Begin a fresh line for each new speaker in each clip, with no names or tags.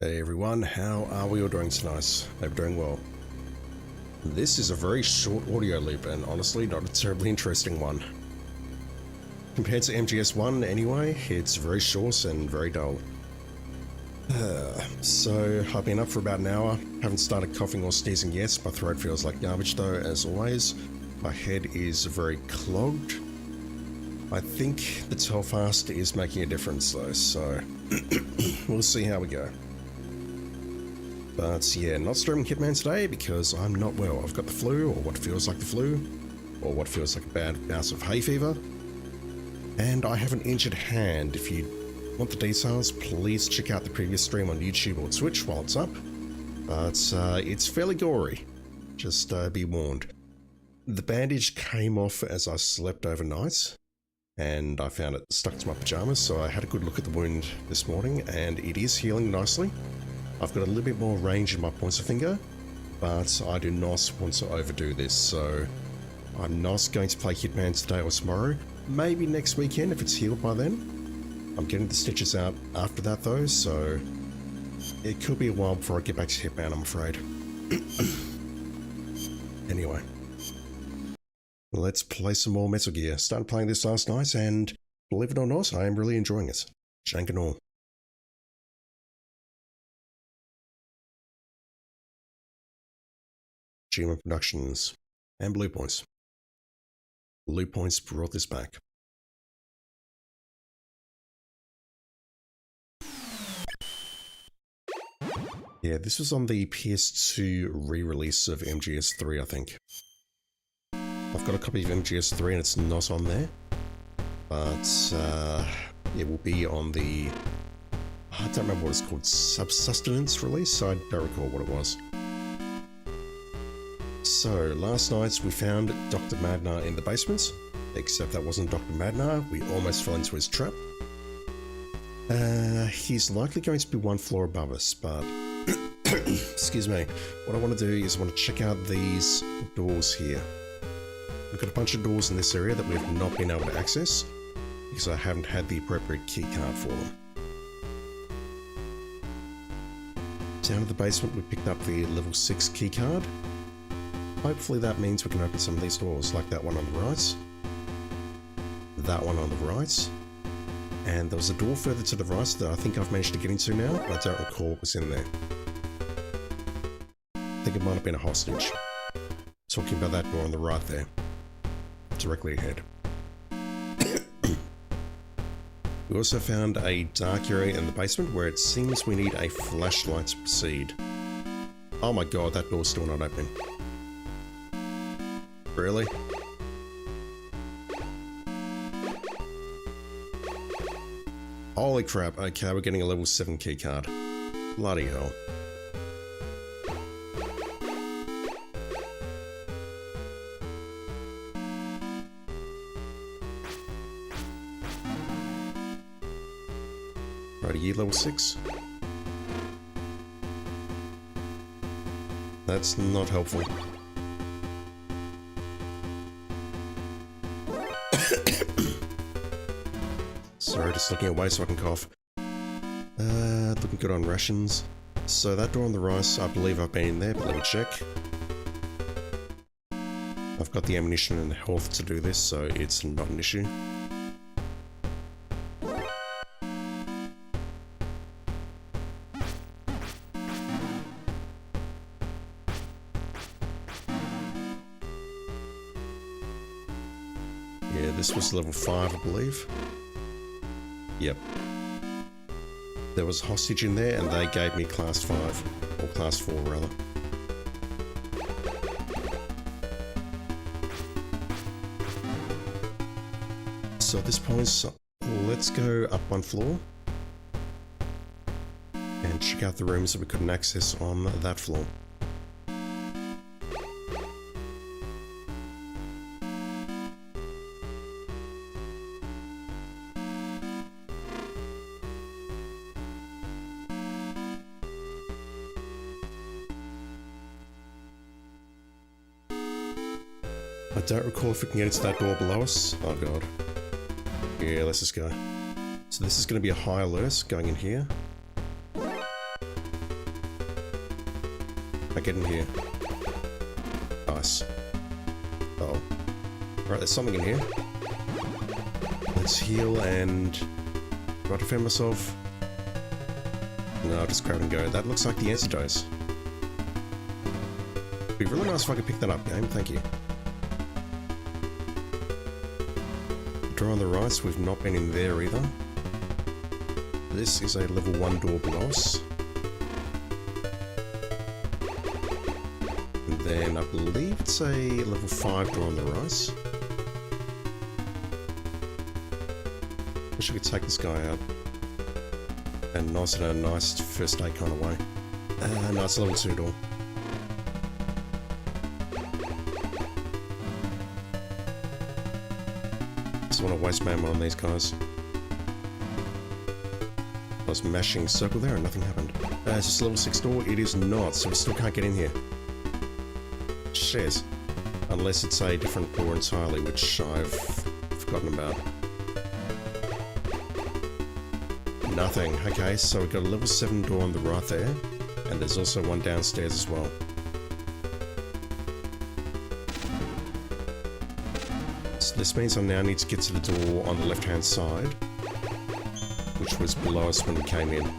Hey everyone, how are we all doing tonight? Hope you're doing well. This is a very short audio loop and honestly not a terribly interesting one. Compared to MGS1 anyway, it's very short and very dull. So I've been up for about an hour, haven't started coughing or sneezing yet, my throat feels like garbage though as always. My head is very clogged. I think the Telfast is making a difference though, so we'll see how we go. But yeah, not streaming Hitman today because I'm not well. I've got the flu, or what feels like the flu, or what feels like a bad bout of hay fever. And I have an injured hand. If you want the details, please check out the previous stream on YouTube or Twitch while it's up. But it's fairly gory. Just be warned. The bandage came off as I slept overnight, and I found it stuck to my pajamas, so I had a good look at the wound this morning, and it is healing nicely. I've got a little bit more range in my pointer finger, but I do not want to overdo this, so I'm not going to play Hitman today or tomorrow. Maybe next weekend if it's healed by then. I'm getting the stitches out after that though, so it could be a while before I get back to Hitman, I'm afraid. Anyway, let's play some more Metal Gear. Started playing this last night, and believe it or not, I am really enjoying it. Shank and all. Gema Productions and Blue Points. Blue Points brought this back. Yeah, this was on the PS2 re-release of MGS3, I think. I've got a copy of MGS3 and it's not on there, but it will be on the, I don't remember what it's called, Subsistence release? I don't recall what it was. So, last night we found Dr. Madnar in the basement, except that wasn't Dr. Madnar, we almost fell into his trap. He's likely going to be one floor above us, but excuse me, what I want to do is I want to check out these doors here. We've got a bunch of doors in this area that we've not been able to access, because I haven't had the appropriate key card for them. Down at the basement we picked up the level 6 key card. Hopefully that means we can open some of these doors, like that one on the right, that one on the right, and there was a door further to the right that I think I've managed to get into now, but I don't recall what was in there. I think it might have been a hostage. Talking about that door on the right there, directly ahead. We also found a dark area in the basement where it seems we need a flashlight to proceed. Oh my god, that door's still not open. Really? Holy crap, okay, we're getting a level 7 keycard. Bloody hell. Right, year level 6. That's not helpful. Sorry, just looking away so I can cough. Looking good on rations. So that door on the right, I believe I've been in there, but let me check. I've got the ammunition and health to do this, so it's not an issue. Yeah, this was level 5, I believe. Yep. There was a hostage in there and they gave me class 5, or class 4 rather. So at this point, let's go up one floor and check out the rooms that we couldn't access on that floor. I don't recall if we can get into that door below us. Oh god. Yeah, let's just go. So this is going to be a high alert going in here. I get in here? Nice. Oh. Alright, there's something in here. Let's heal and... do I defend myself? No, I'll just grab and go. That looks like the antidote. It'd be really nice if I could pick that up, game. Thank you. Door on the right, so we've not been in there either. This is a level 1 door below us. And then I believe it's a level 5 door on the right. Wish I could take this guy out. And nice in a nice first aid kind of way. Nice level 2 door. Just want to waste my ammo on these guys. I was mashing circle there and nothing happened. Is this level 6 door? It is not, so we still can't get in here. Shiz. Unless it's a different door entirely, which I've forgotten about. Nothing. Okay, so we've got a level 7 door on the right there, and there's also one downstairs as well. So this means I now need to get to the door on the left-hand side, which was below us when we came in.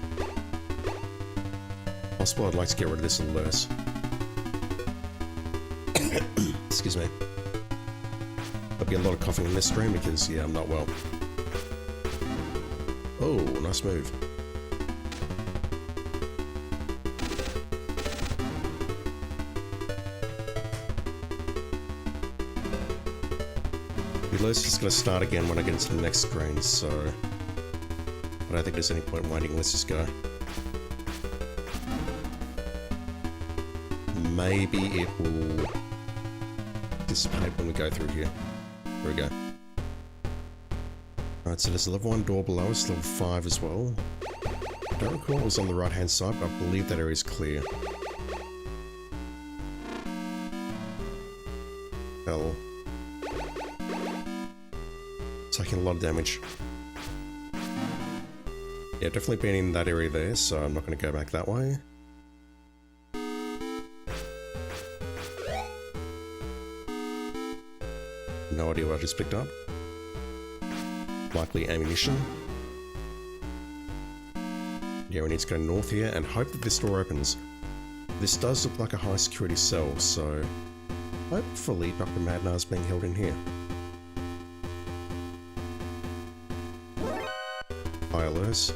Possible I'd like to get rid of this alert. Excuse me. There'll be a lot of coughing in this stream because, yeah, I'm not well. Oh, nice move. The alert's just going to start again when I get into the next screen, so I don't think there's any point waiting. Let's just go. Maybe it will dissipate when we go through here. There we go. Alright, so there's a level 1 door below us, level 5 as well. I don't recall it was on the right hand side, but I believe that area is clear. Hell. Taking a lot of damage. Yeah, definitely been in that area there, so I'm not going to go back that way. No idea what I just picked up. Likely ammunition. Yeah, we need to go north here and hope that this door opens. This does look like a high security cell, so hopefully Dr. Madnar is being held in here. High alerts.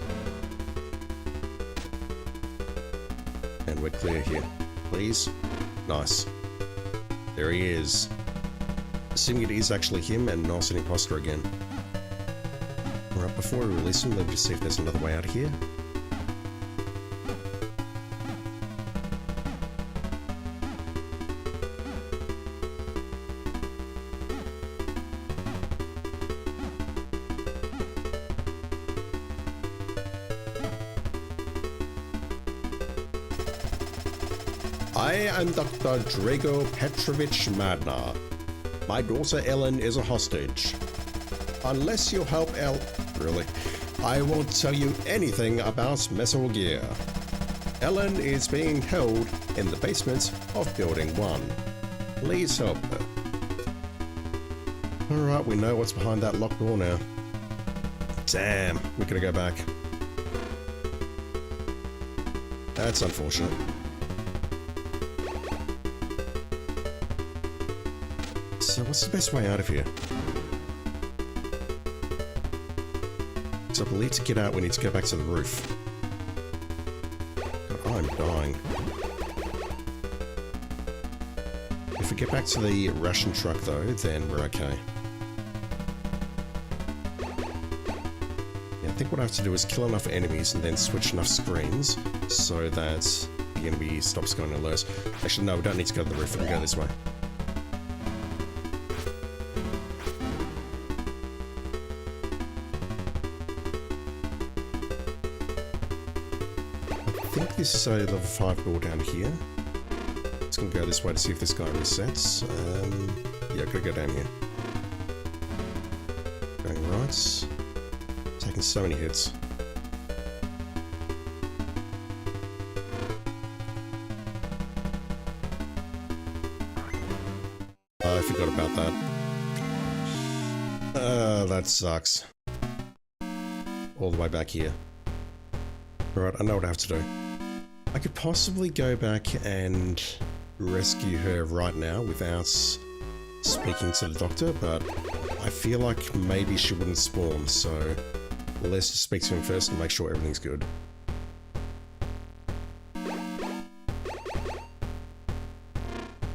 And we're clear here. Please. Nice. There he is. Assuming it is actually him and not an imposter again. Alright, before we release him, let me just see if there's another way out of here. I am Dr. Drago Petrovich Madnar. My daughter Ellen is a hostage. Unless you help Really? I won't tell you anything about Metal Gear. Ellen is being held in the basement of Building 1. Please help her. Alright, we know what's behind that locked door now. Damn, we're gonna go back. That's unfortunate. So what's the best way out of here? So I believe to get out we need to go back to the roof. God, I'm dying. If we get back to the ration truck though, then we're okay. Yeah, I think what I have to do is kill enough enemies and then switch enough screens so that the enemy stops going alert. Actually no, we don't need to go to the roof, we can go this way. I think this is a level 5 door down here. Just gonna go this way to see if this guy resets. Yeah, gotta go down here. Going right. Taking so many hits. I forgot about that. That sucks. All the way back here. Alright, I know what I have to do. I could possibly go back and rescue her right now without speaking to the doctor, but I feel like maybe she wouldn't spawn, so let's just speak to him first and make sure everything's good.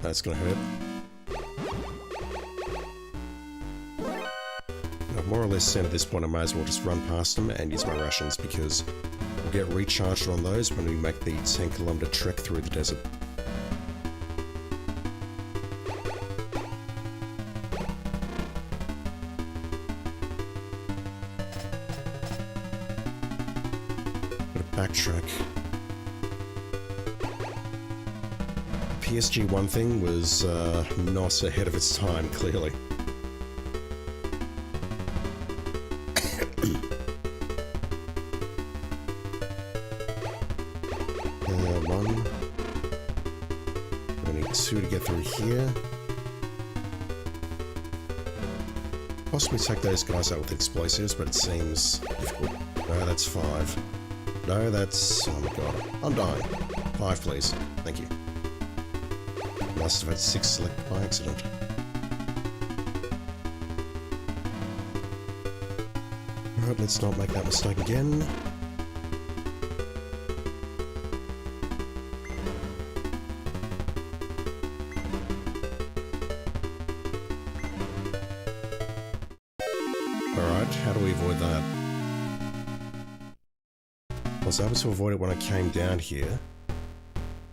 That's gonna hurt. I've more or less said at this point I might as well just run past them and use my rations, because we'll get recharged on those when we make the 10-kilometer trek through the desert. Backtrack. The PSG-1 thing was not ahead of its time, clearly. One. We need two to get through here. Possibly take those guys out with explosives, but it seems difficult. No, that's 5. No, that's... oh my god. I'm dying. 5, please. Thank you. Must have had 6 selected by accident. Alright, let's not make that mistake again. Alright, how do we avoid that? I was able to avoid it when I came down here.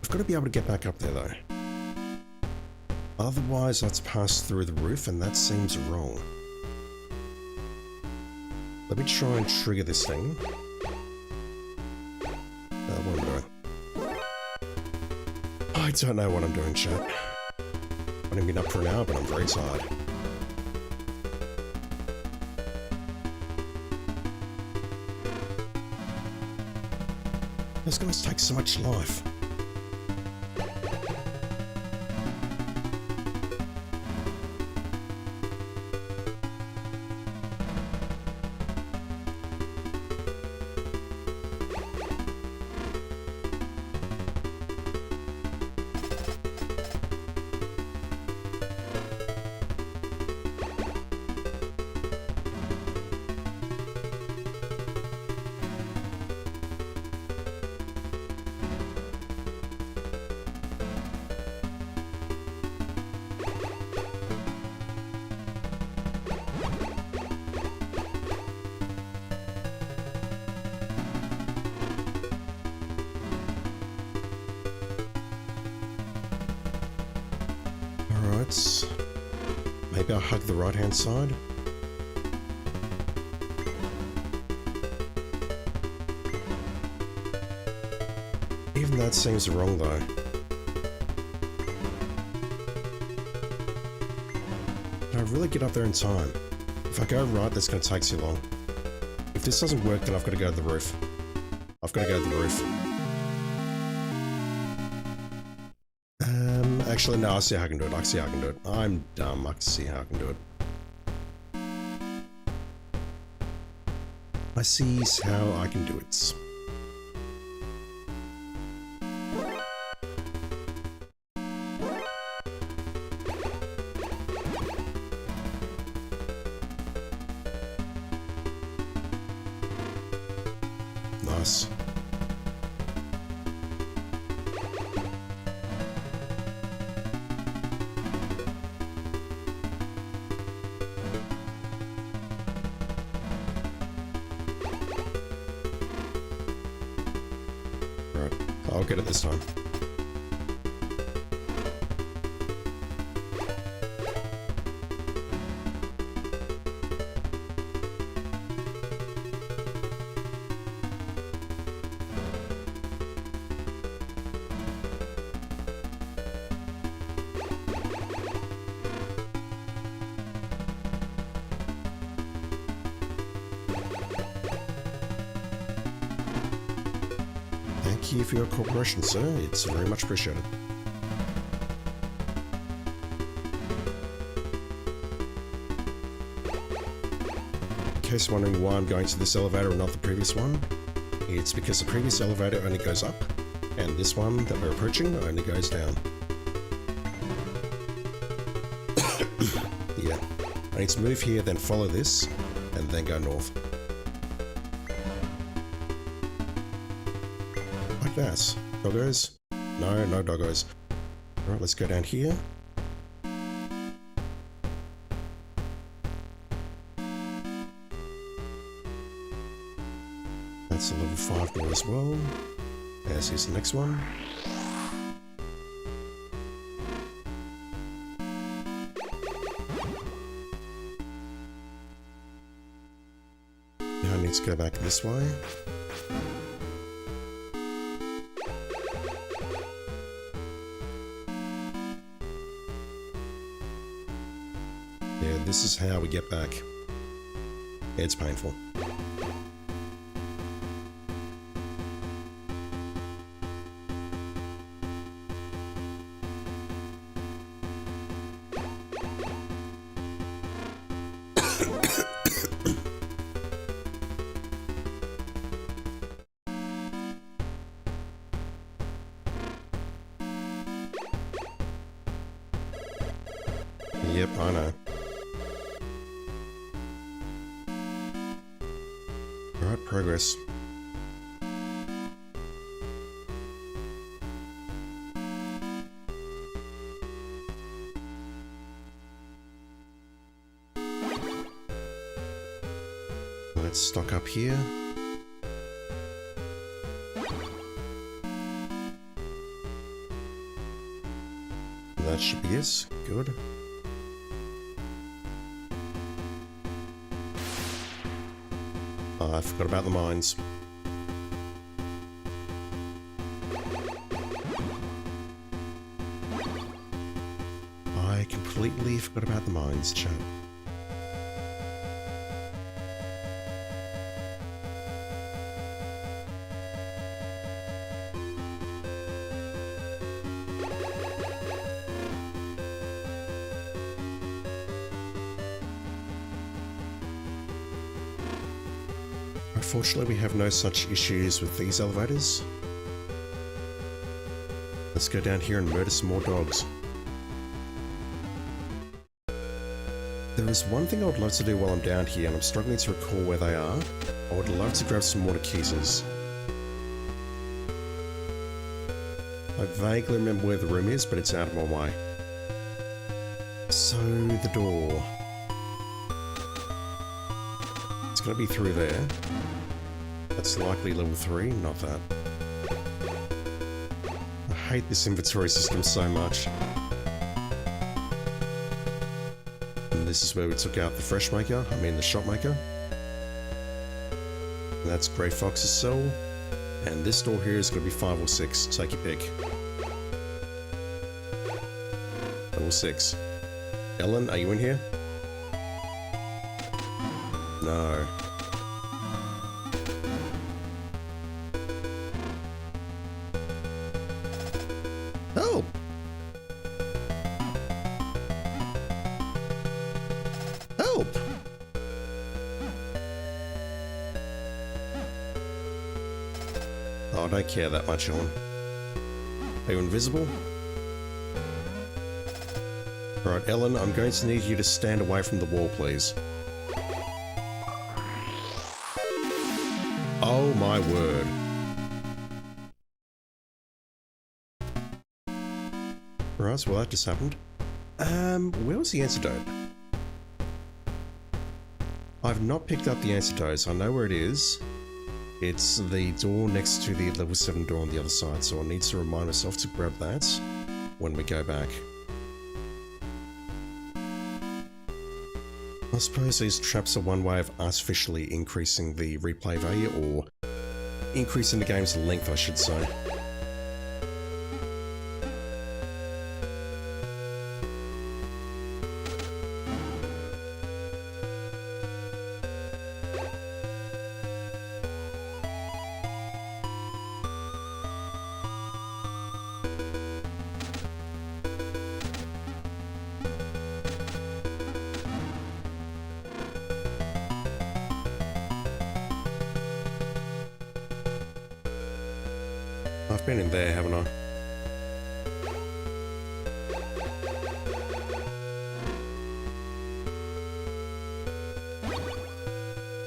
I've got to be able to get back up there though. Otherwise, let's pass through the roof, and that seems wrong. Let me try and trigger this thing. What am I doing? I don't know what I'm doing, chat. I've only been up for an hour, but I'm very tired. Those guys take so much life. Maybe I'll hug the right-hand side. Even that seems wrong though. Can I really get up there in time? If I go right, that's going to take too long. If this doesn't work, then I've got to go to the roof. I've got to go to the roof. Actually, no, I see how I can do it. I see how I can do it. I'm dumb. I can see how I can do it. I see how I can do it. Nice. I'll get it this time. Thank you for your cooperation, sir. It's very much appreciated. case you're wondering why I'm going to this elevator and not the previous one, it's because the previous elevator only goes up, and this one that we're approaching only goes down. Yeah, I need to move here, then follow this, and then go north. Like that. Doggos? No, no doggos. Alright, let's go down here. That's a level 5 door as well. As is the next one. Now I need to go back this way. Yeah, this is how we get back. It's painful. Yep, I know. Alright, progress. Let's stock up here. That should be it. Good. I forgot about the mines. I completely forgot about the mines, chat. Unfortunately, we have no such issues with these elevators. Let's go down here and murder some more dogs. There is one thing I would love to do while I'm down here, and I'm struggling to recall where they are. I would love to grab some water keys. I vaguely remember where the room is, but it's out of my way. So, the door. It's going to be through there. That's likely level 3, not that. I hate this inventory system so much. And this is where we took out the fresh maker, the shop maker. And that's Grey Fox's cell. And this door here is going to be 5 or 6, take your pick. Level 6. Ellen, are you in here? No. Help! Help! Oh, I don't care that much, Ellen. Are you invisible? Right, Ellen, I'm going to need you to stand away from the wall, please. Oh my word. Right, well that just happened. Where was the antidote? I've not picked up the antidote. I know where it is. It's the door next to the level 7 door on the other side, so I need to remind myself to grab that when we go back. I suppose these traps are one way of artificially increasing the replay value, or increasing the game's length, I should say. I've been in there, haven't I?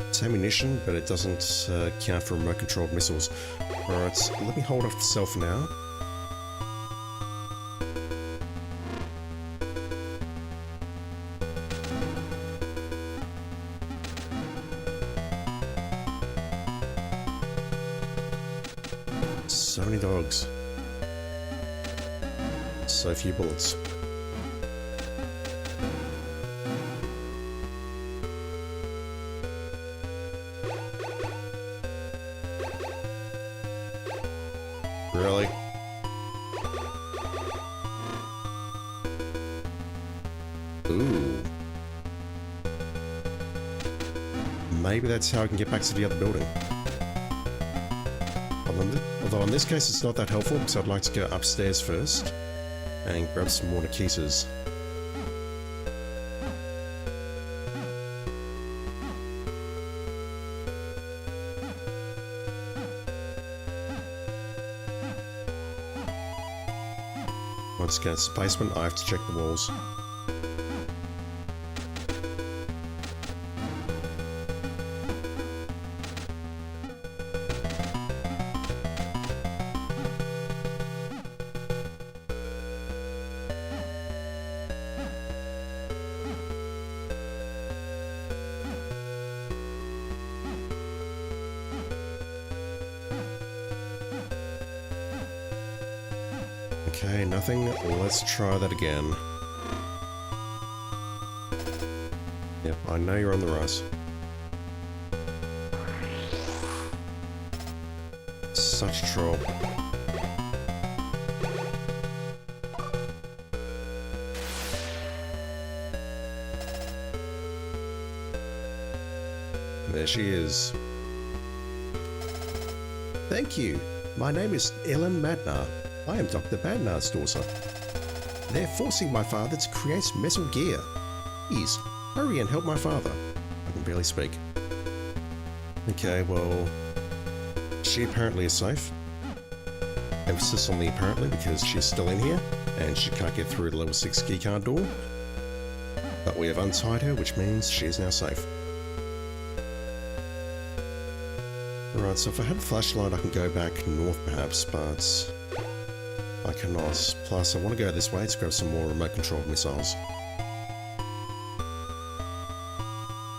It's ammunition, but it doesn't count for remote-controlled missiles. Alright, so let me hold off the cell for now. So many dogs. So few bullets. Really? Ooh. Maybe that's how I can get back to the other building. Although in this case it's not that helpful because I'd like to go upstairs first and grab some more Nikitas. Once again, it's the basement, I have to check the walls. Okay, nothing. Let's try that again. Yep, I know you're on the rise. Such a troll. There she is. Thank you. My name is Ellen Madnar. I am Dr. Badnar's daughter. They're forcing my father to create metal gear. Please, hurry and help my father. I can barely speak. Okay, well, she apparently is safe. Emphasis on the apparently because she's still in here and she can't get through the level 6 keycard door. But we have untied her, which means she is now safe. Right, so if I had a flashlight I can go back north perhaps, but I cannot. Plus, I want to go this way to grab some more remote-controlled missiles.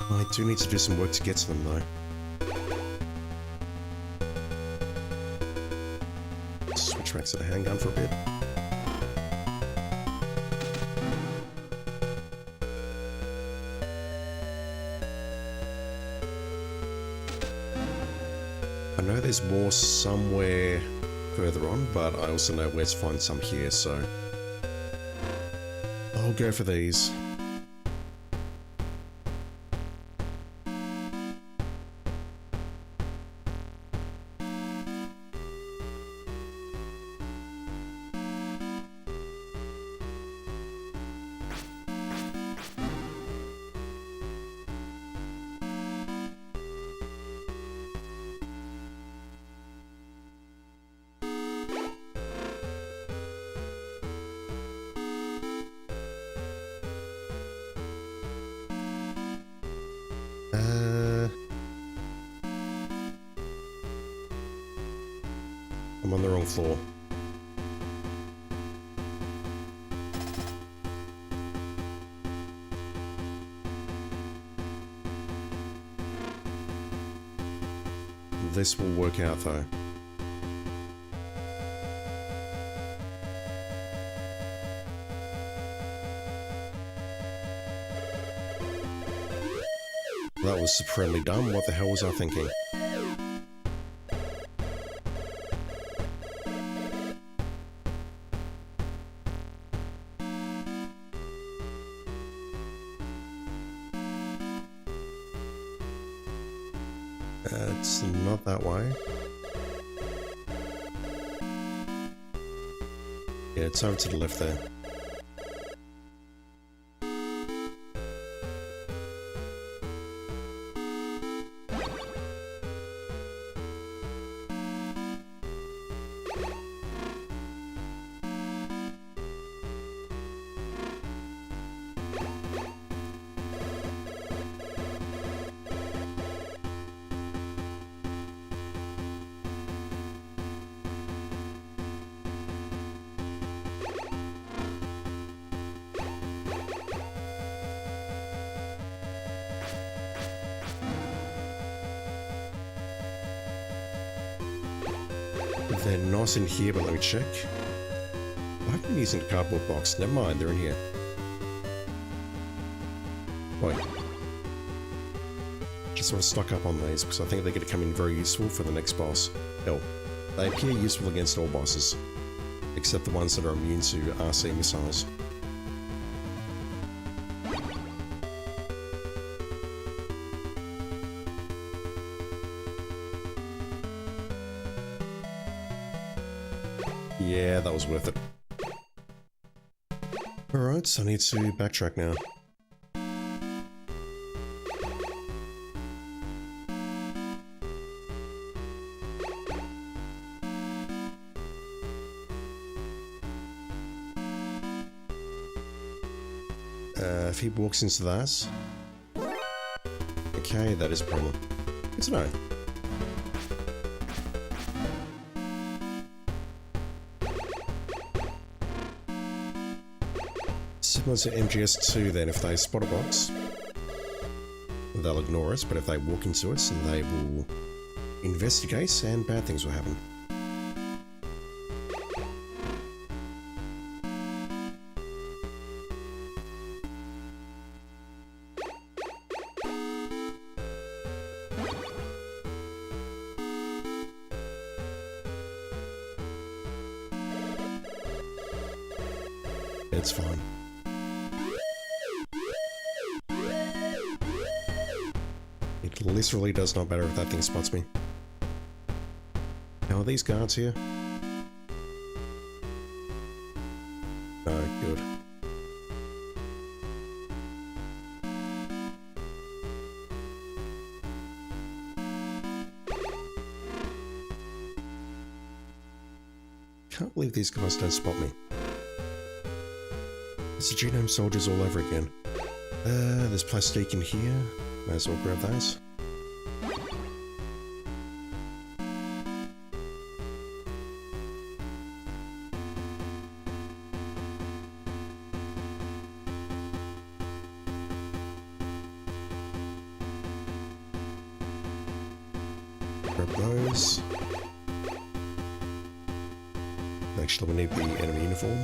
I do need to do some work to get to them, though. Switch back to the handgun for a bit. I know there's more somewhere further on, but I also know where to find some here, so I'll go for these. I'm on the wrong floor. This will work out though. That was supremely dumb. What the hell was I thinking? It's not that way. Yeah, it's over to the left there. They're not in here, but let me check. I've been using the cardboard box. Never mind, they're in here. Wait. Just want to stock up on these because I think they're going to come in very useful for the next boss. Hell, they appear useful against all bosses, except the ones that are immune to RC missiles. Yeah, that was worth it. Alright, so I need to backtrack now. If he walks into that... Okay, that is a problem. Good to know. Similar to MGS2 then, if they spot a box, they'll ignore it, but if they walk into it, they will investigate and bad things will happen. It's fine. It literally does not matter if that thing spots me. Now, are these guards here? Oh, good. Can't believe these guys don't spot me. It's the genome soldiers all over again. There's plastique in here. Might as well grab those. Grab those. Actually, we need the enemy uniform.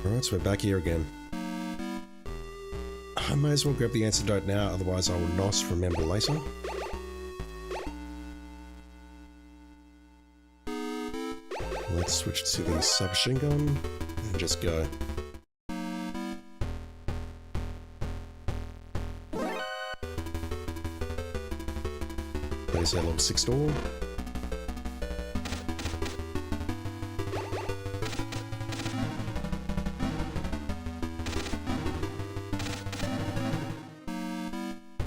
Alright, so we're back here again. I may as well grab the antidote now, otherwise I will not remember later. Let's switch to the submachine gun and just go. Place our level 6 door.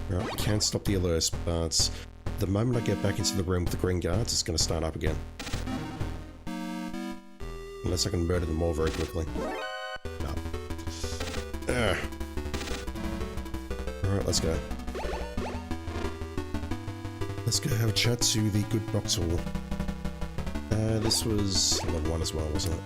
Right, can't stop the alerts, but the moment I get back into the room with the green guards, it's going to start up again. Unless I can murder them all very quickly. No. Alright, let's go. Let's go have a chat to the good doctor. This was level 1 as well, wasn't it?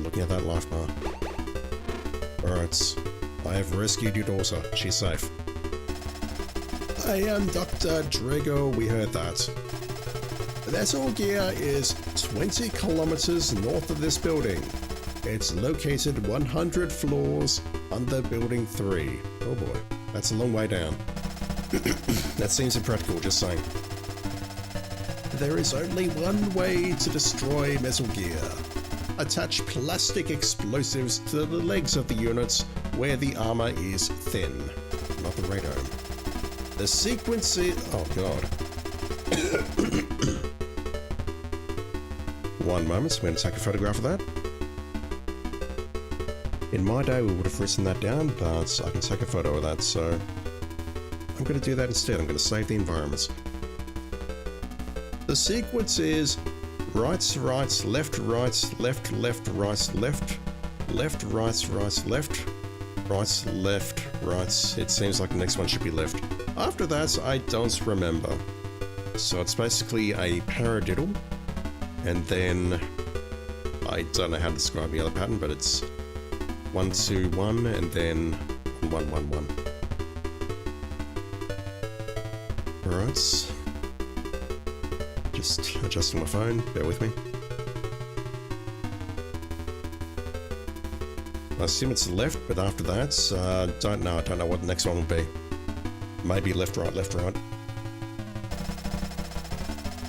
Looking at that life bar. Alright. I have rescued your daughter. She's safe. I am Dr. Drago, we heard that. That gear is 20 kilometers north of this building. It's located 100 floors under building 3. Oh boy, that's a long way down. That seems impractical, just saying. There is only one way to destroy Metal Gear. Attach plastic explosives to the legs of the units where the armor is thin, not the radome. The sequence is... oh god. One moment, so I'm going to take a photograph of that. In my day we would have written that down, but I can take a photo of that, so I'm going to do that instead. I'm going to save the environments. The sequence is right, right, left, right, left, left, right, left, left, right, right, left, right, left, right. It seems like the next one should be left. After that, I don't remember. So it's basically a paradiddle, and then I don't know how to describe the other pattern, but it's 1, 2, 1, and then 1, 1, 1. Alright. Just adjusting my phone, bear with me. I assume it's left, but after that, don't know. I don't know what the next one will be. Maybe left, right, left, right.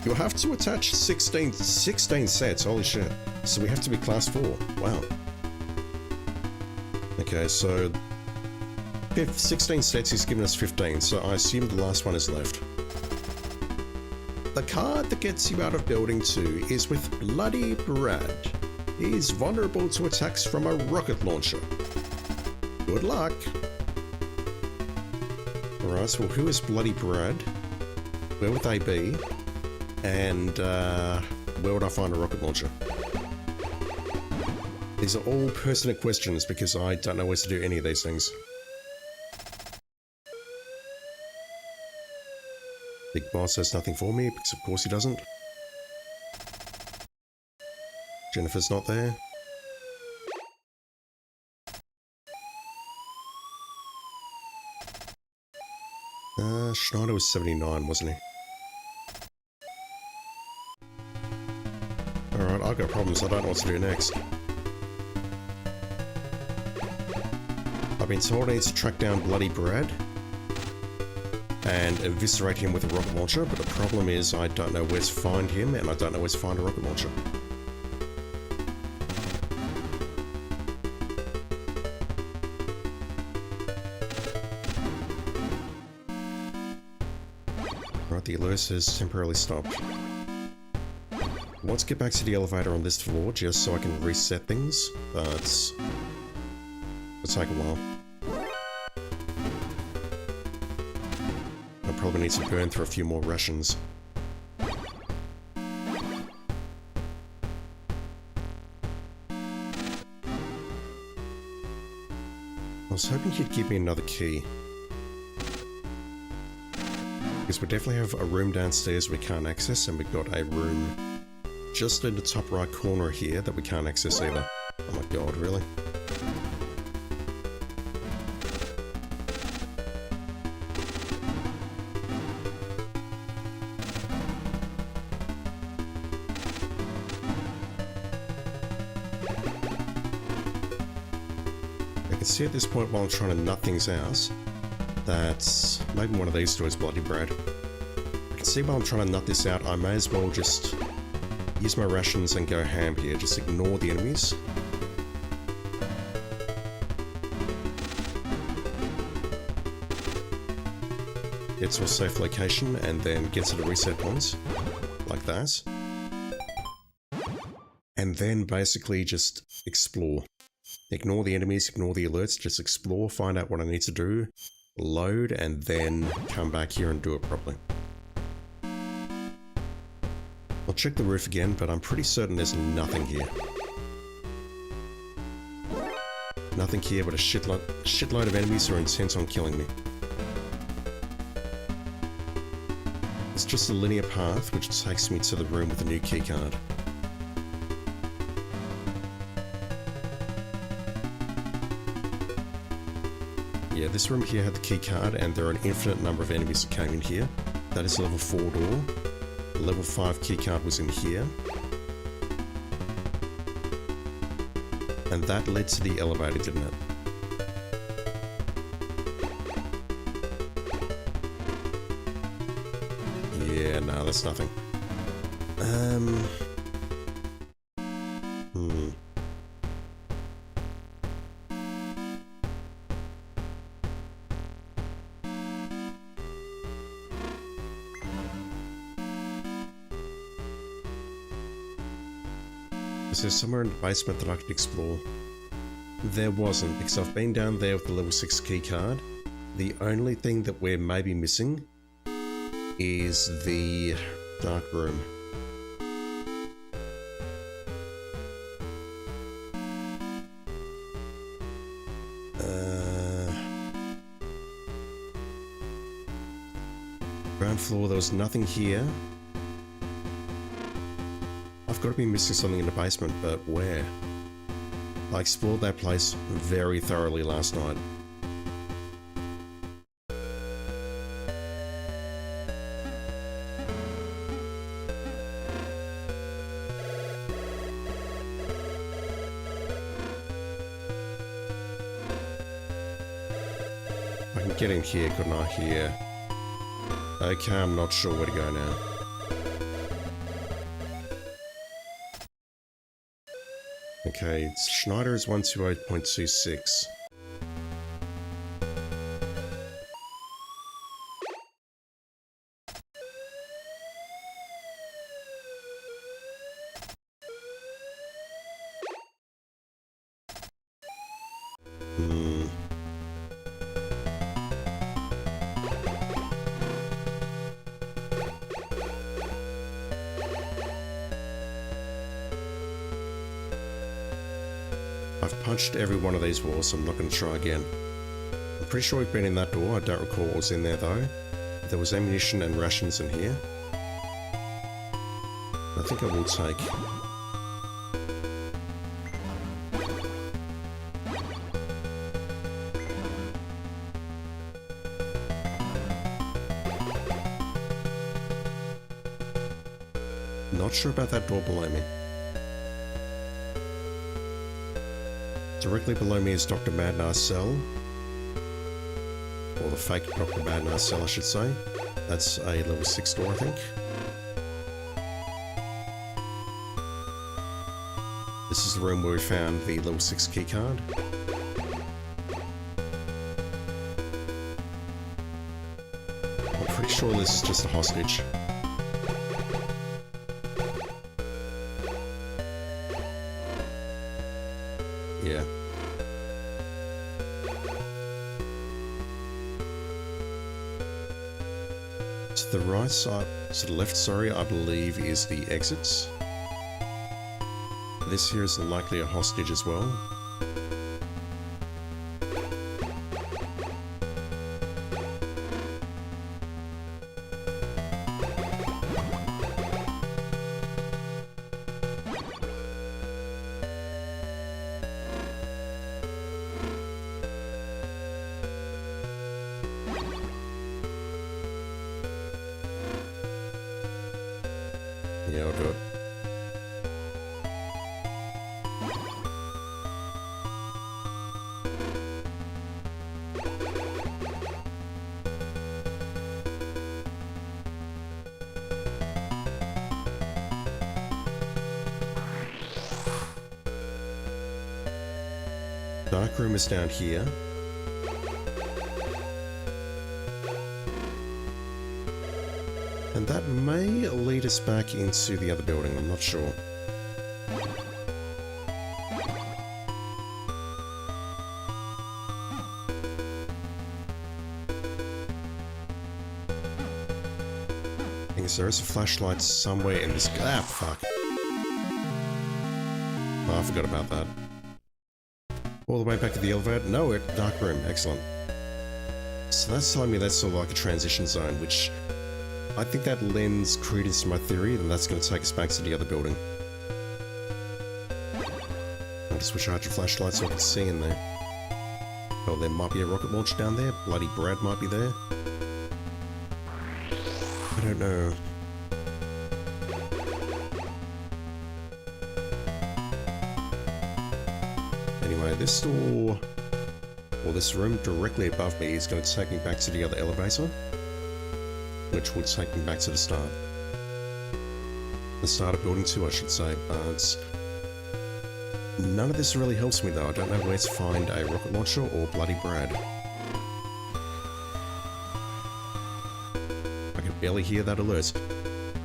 You'll have to attach 16 sets, holy shit. So we have to be class 4, wow. Okay, so 16 sets is giving us 15, so I assume the last one is left. The card that gets you out of building 2 is with Bloody Brad. He is vulnerable to attacks from a rocket launcher. Good luck! Alright, so who is Bloody Brad? Where would they be? And where would I find a rocket launcher? These are all pertinent questions because I don't know where to do any of these things. Big Boss has nothing for me, because of course he doesn't. Jennifer's not there. Schneider was 79, wasn't he? Alright, I've got problems, I don't know what to do next. I've been told I need to track down Bloody Brad and eviscerate him with a rocket launcher, but the problem is I don't know where to find him, and I don't know where to find a rocket launcher. Right, the alert has temporarily stopped. I want to get back to the elevator on this floor just so I can reset things, but it'll take a while. I probably need to burn through a few more rations. I was hoping he'd give me another key. Because we definitely have a room downstairs we can't access, and we've got a room just in the top right corner here that we can't access either. Oh my god, really? I can see at this point while I'm trying to nut things out that maybe one of these two is Bloody Brad. I can see while I'm trying to nut this out, I may as well just use my rations and go ham here. Just ignore the enemies. Get to a safe location and then get to the reset points. Like that. And then basically just explore. Ignore the enemies, ignore the alerts, just explore, find out what I need to do, load, and then come back here and do it properly. I'll check the roof again, but I'm pretty certain there's nothing here. Nothing here but a shitload of enemies who are intent on killing me. It's just a linear path which takes me to the room with the new keycard. Yeah, this room here had the keycard, and there are an infinite number of enemies that came in here. That is a level 4 door. The level 5 keycard was in here. And that led to the elevator, didn't it? No, that's nothing. Is there somewhere in the basement that I could explore? There wasn't, because I've been down there with the level 6 keycard. The only thing that we're maybe missing is the dark room. Ground floor, there was nothing here. I've got to be missing something in the basement, but where? I explored that place very thoroughly last night. I can get in here, couldn't I? Here. Okay, I'm not sure where to go now. Okay, Schneider is 128.26. I've punched every one of these walls, so I'm not going to try again. I'm pretty sure we've been in that door. I don't recall what was in there though. There was ammunition and rations in here. I think I will take. Not sure about that door below me. Directly below me is Dr. Madnar's cell. Or the fake Dr. Madnar's cell, I should say. That's a level 6 door, I think. This is the room where we found the level 6 keycard. I'm pretty sure this is just a hostage. Yeah. To the right side, to the left, sorry, I believe is the exits. This here is likely a hostage as well. Yeah, I'll do it. Dark room is down here. And that may lead us back into the other building, I'm not sure. I think there is a flashlight somewhere in this... Ah, fuck. Oh, I forgot about that. All the way back to the elevator? No, dark room, excellent. So that's telling me that's sort of like a transition zone, which... I think that lends credence to my theory, and that's going to take us back to the other building. I'll just switch out your flashlight so I can see in there. Oh, there might be a rocket launcher down there. Bloody Brad might be there. I don't know. Anyway, this door, or this room directly above me is going to take me back to the other elevator, which will take me back to the start. The start of building 2, I should say, but none of this really helps me though. I don't know where to find a rocket launcher or bloody Brad. I can barely hear that alert.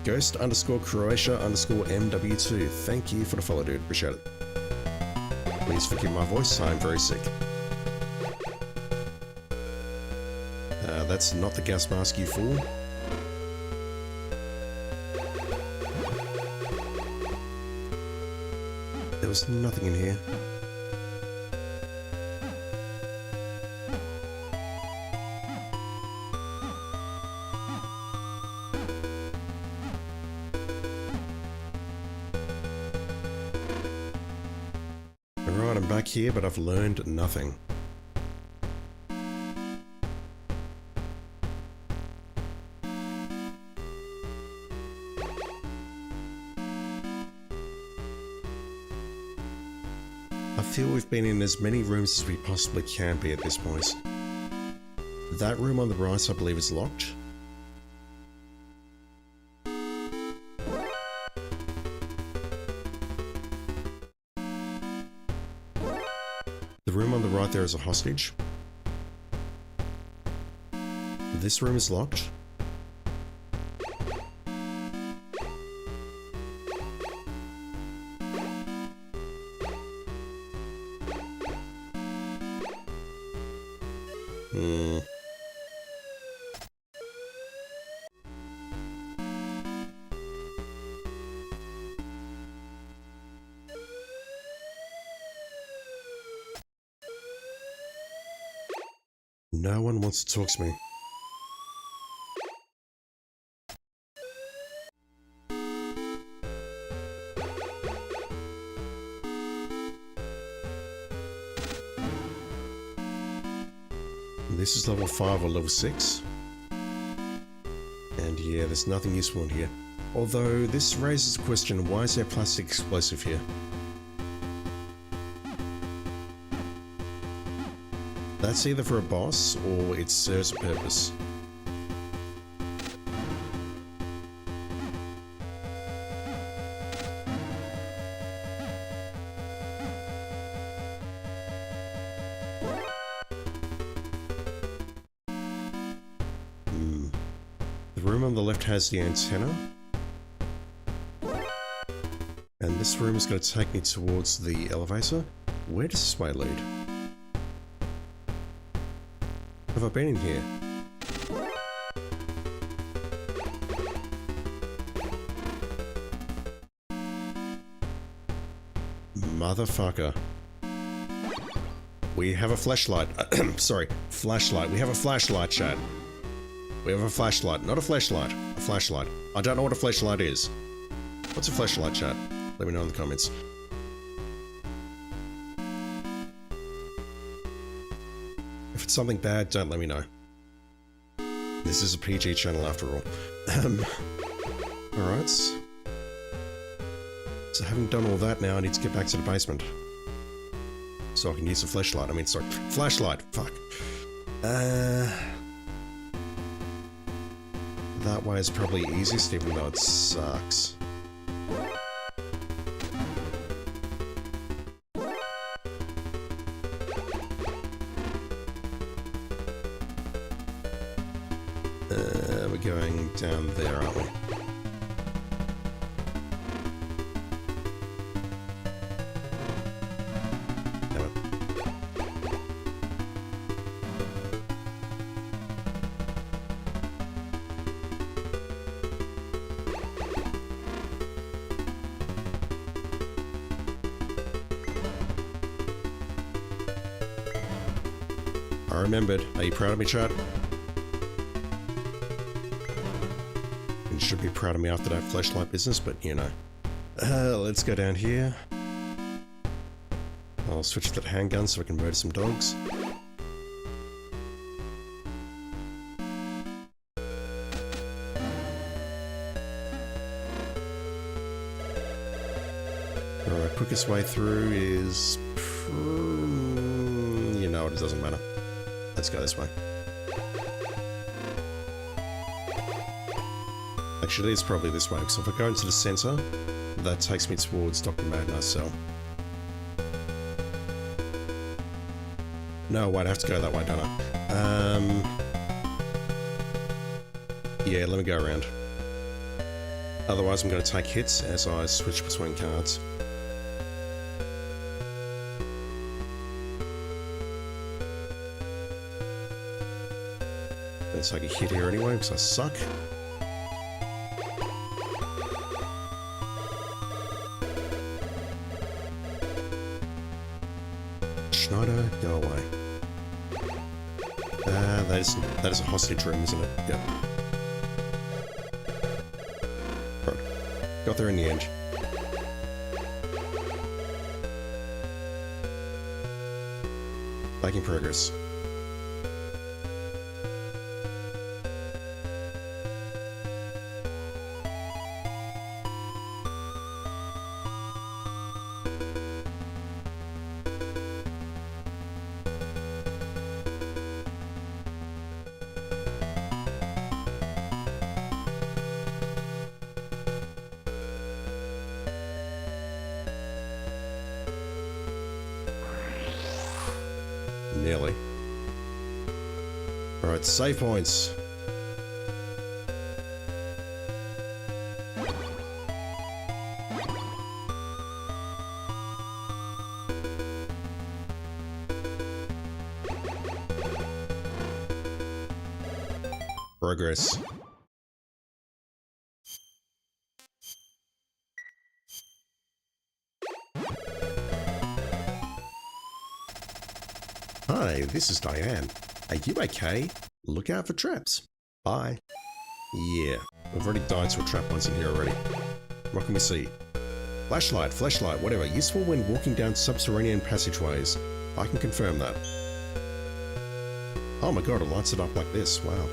Ghost_Croatia_MW2. Thank you for the follow, dude. Appreciate it. Please forgive my voice, I'm very sick. That's not the gas mask, you fool. There was nothing in here. Alright, I'm back here, but I've learned nothing. I feel we've been in as many rooms as we possibly can be at this point. That room on the right, I believe, is locked. The room on the right there is a hostage. This room is locked. No one wants to talk to me. This is level 5 or level 6. And yeah, there's nothing useful in here. Although this raises the question, why is there a plastic explosive here? That's either for a boss, or it serves a purpose. The room on the left has the antenna. And this room is going to take me towards the elevator. Where does this way lead? Have I been in here? Motherfucker. We have a flashlight. Sorry, flashlight. We have a flashlight, chat. We have a flashlight. Not a flashlight. A flashlight. I don't know what a flashlight is. What's a flashlight, chat? Let me know in the comments. If it's something bad, don't let me know. This is a PG channel after all. Alright. So having done all that now, I need to get back to the basement. So I can use the flashlight. I mean, sorry. Flashlight! Fuck. That way is probably easiest, even though it sucks. We're going down there, aren't we? Damn it. I remembered. Are you proud of me, chat? You should be proud of me after that flashlight business, but you know. Let's go down here. I'll switch to the handgun so I can murder some dogs. Alright, quickest way through is... you know what, it doesn't matter. Let's go this way. Actually, it is probably this way, because if I go into the center, that takes me towards Dr. Magnar's cell. No, wait, I have to go that way, don't I? Yeah, let me go around. Otherwise, I'm going to take hits as I switch between cards. Let's take a hit here anyway, because I suck. Schneider, go away. That is a hostage room, isn't it? Yep. Right. Got there in the end. Making progress. Nearly. Alright, save points. Progress. Hi, this is Diane. Are you okay? Look out for traps. Bye. Yeah, we've already died to a trap once in here already. What can we see? Flashlight, whatever. Useful when walking down subterranean passageways. I can confirm that. Oh my god, it lights it up like this. Wow.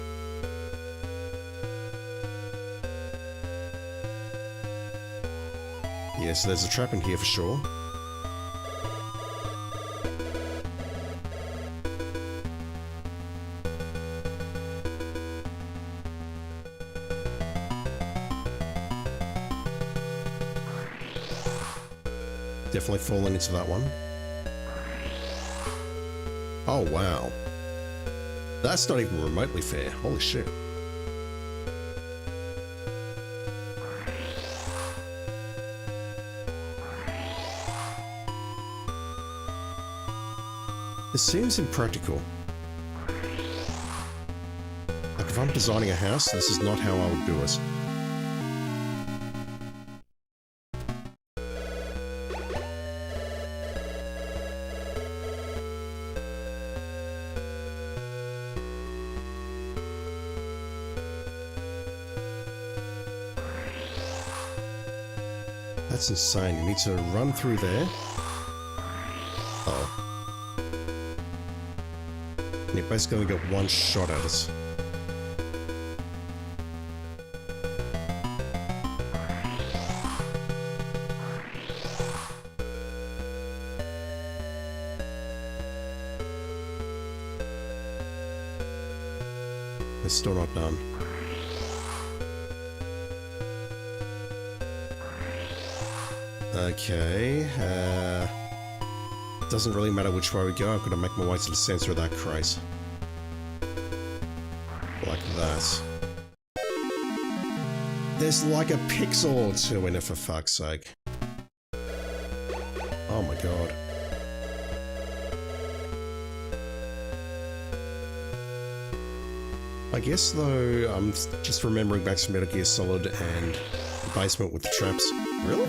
Yeah, so there's a trap in here for sure. Definitely fallen into that one. Oh wow. That's not even remotely fair. Holy shit. This seems impractical. Like if I'm designing a house, this is not how I would do it. That's insane. You need to run through there. Oh. And you basically only got one shot at us. They're still not done. Okay, doesn't really matter which way we go, I've got to make my way to the center of that crate. Like that. There's like a pixel or two in it, for fuck's sake. Oh my god. I guess though, I'm just remembering back to Metal Gear Solid and the basement with the traps. Really?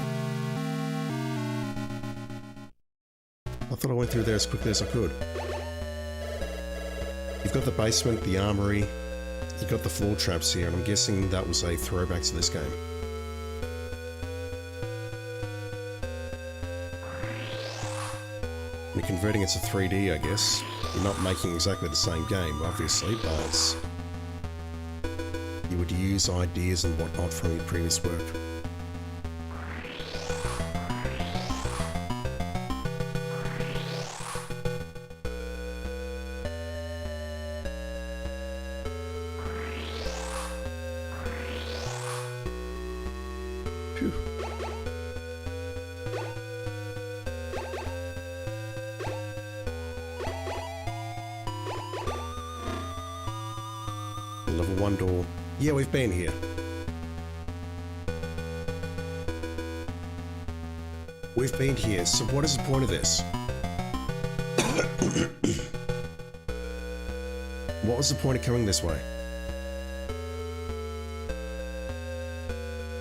I thought I went through there as quickly as I could. You've got the basement, the armory, you've got the floor traps here, and I'm guessing that was a throwback to this game. You're converting it to 3D, I guess. You're not making exactly the same game, obviously, but you would use ideas and whatnot from your previous work. level 1 door. Yeah, we've been here. We've been here, so what is the point of this? What was the point of coming this way?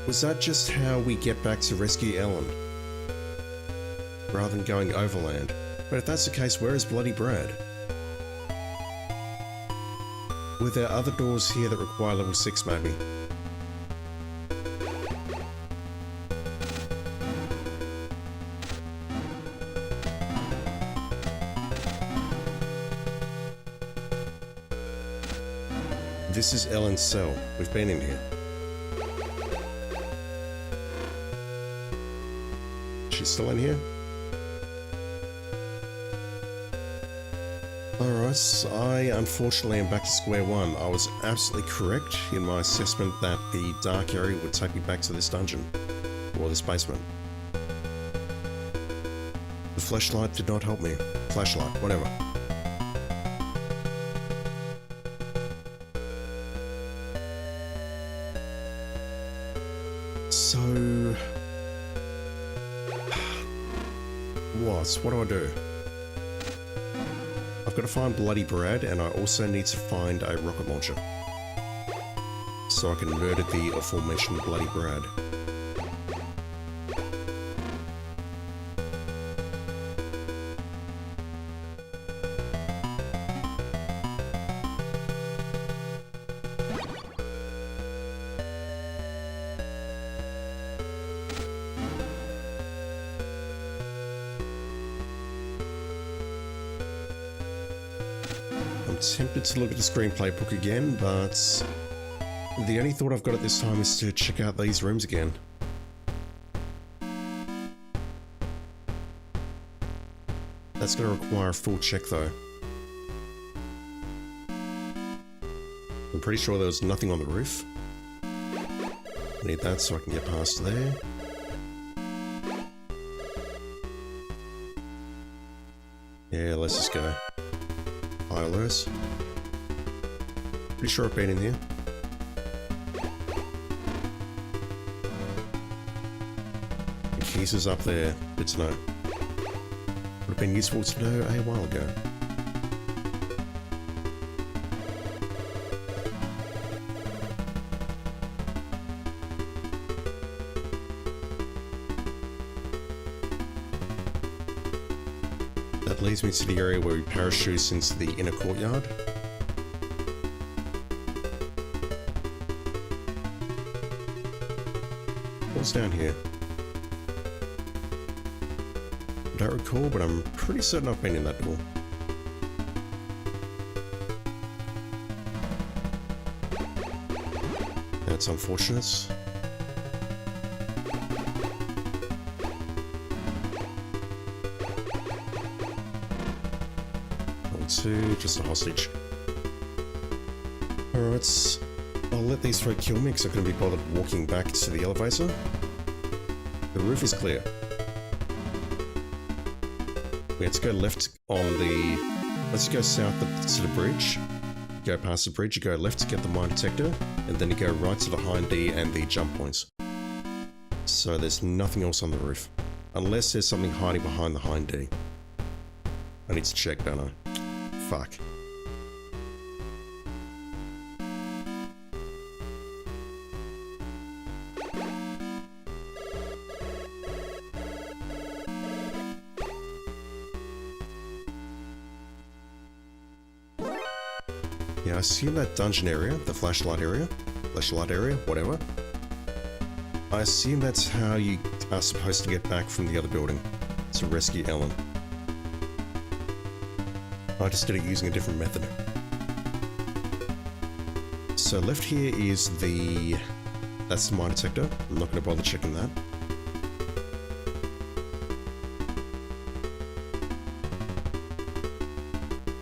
Was that just how we get back to rescue Ellen? Rather than going overland? But if that's the case, where is Bloody Brad? Were there other doors here that require level 6 maybe? This is Ellen's cell. We've been in here. She's still in here? Alright, I unfortunately am back to square one. I was absolutely correct in my assessment that the dark area would take me back to this dungeon. Or this basement. The flashlight did not help me. Flashlight, whatever. So... what do I do? I've got to find Bloody Brad, and I also need to find a rocket launcher. So I can murder the aforementioned Bloody Brad. Tempted to look at the screenplay book again, but the only thought I've got at this time is to check out these rooms again. That's going to require a full check though. I'm pretty sure there was nothing on the roof. I need that so I can get past there. Yeah, let's just go. High alerts. Pretty sure I've been in here. The keys is up there. Good to know. Would have been useful to know a while ago. That leads me to the area where we parachute into the inner courtyard. What's down here? I don't recall, but I'm pretty certain I've been in that door. That's unfortunate. Just a hostage. Alright, I'll let these three kill me because I couldn't be bothered walking back to the elevator. The roof is clear. We have to go left on the... Let's go south to the bridge. Go past the bridge, you go left to get the mine detector, and then you go right to the hind D and the jump points. So there's nothing else on the roof. Unless there's something hiding behind the hind D. I need to check, don't I? Fuck. Yeah, I assume that dungeon area, the flashlight area, whatever. I assume that's how you are supposed to get back from the other building to rescue Ellen. I just did it using a different method. So left here is the... That's the mine detector. I'm not going to bother checking that.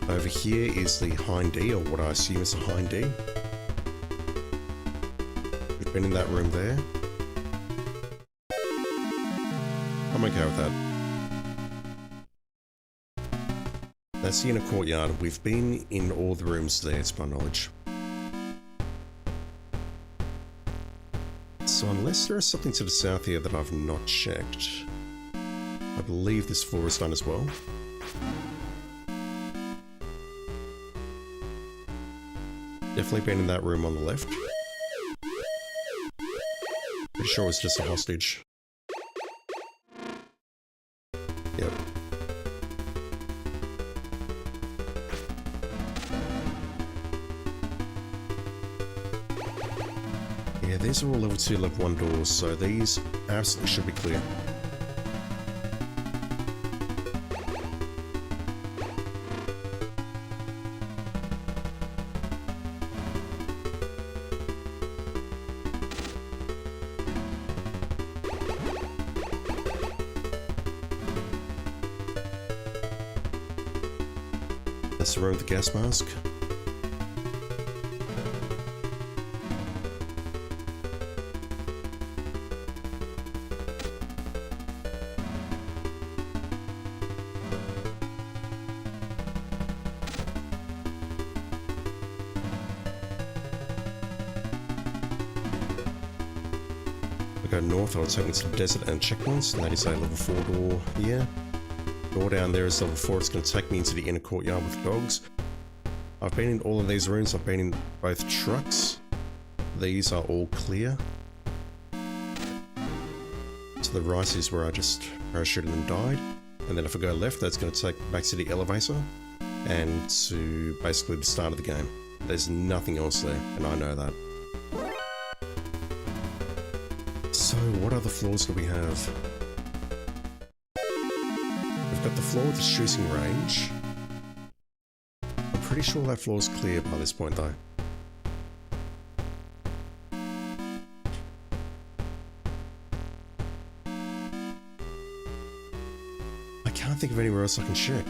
Over here is the hind D, or what I assume is the hind D. We've been in that room there. I'm okay with that. That's the inner courtyard. We've been in all the rooms there, to my knowledge. So unless there is something to the south here that I've not checked, I believe this floor is done as well. Definitely been in that room on the left. Pretty sure it was just a hostage. Yep. Yeah, these are all level 2, level 1 doors, so these absolutely should be clear. That's the room with the gas mask. We go north, I'll take me to the desert and checkpoints, and that is a level 4 door here. Door down there is level 4, it's going to take me into the inner courtyard with dogs. I've been in all of these rooms, I've been in both trucks. These are all clear. To the right is where I just parachuted and died. And then if I go left, that's going to take me back to the elevator and to basically the start of the game. There's nothing else there, and I know that. So what other floors do we have? We've got the floor with the shooting range. I'm pretty sure that floor is clear by this point though. I can't think of anywhere else I can check.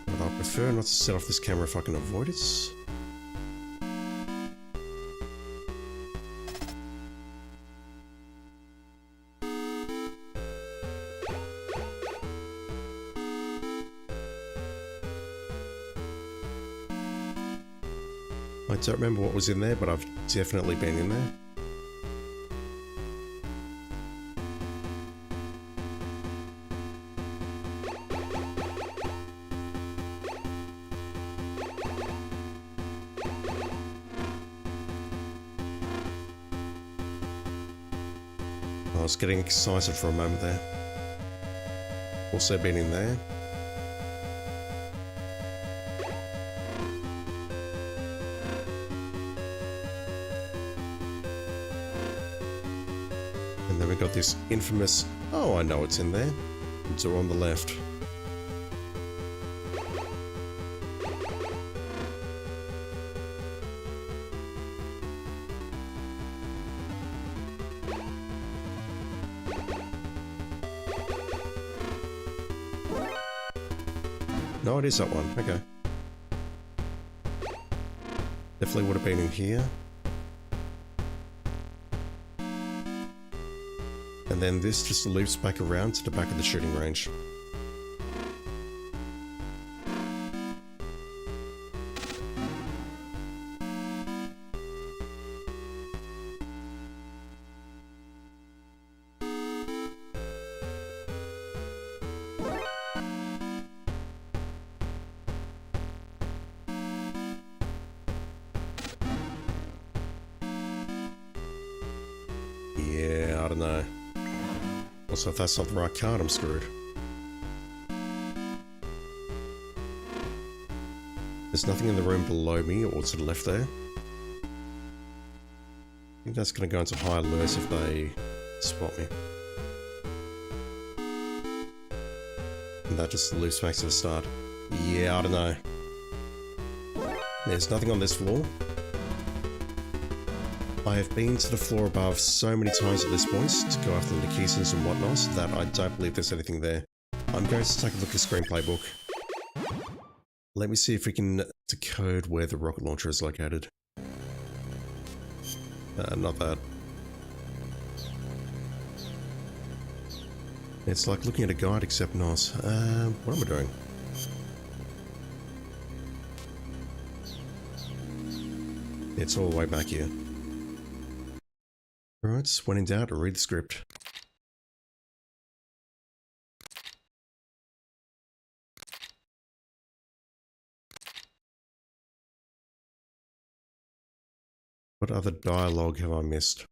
But I prefer not to set off this camera if I can avoid it. I don't remember what was in there, but I've definitely been in there. I was getting excited for a moment there. Also been in there. And then we got this infamous, oh I know it's in there, door on the left. No, it is that one, okay. Definitely would have been in here. And then this just loops back around to the back of the shooting range. Yeah, I don't know. Also, if that's not the right card, I'm screwed. There's nothing in the room below me or to the left there. I think that's going to go into high alert if they spot me. And that just loops back to the start. Yeah, I don't know. There's nothing on this floor. I have been to the floor above so many times at this point to go after the Nikisans and whatnot that I don't believe there's anything there. I'm going to take a look at the screenplay book. Let me see if we can decode where the rocket launcher is located. Not that. It's like looking at a guide except not. What am I doing? It's all the way back here. Alright, when in doubt, read the script. What other dialogue have I missed?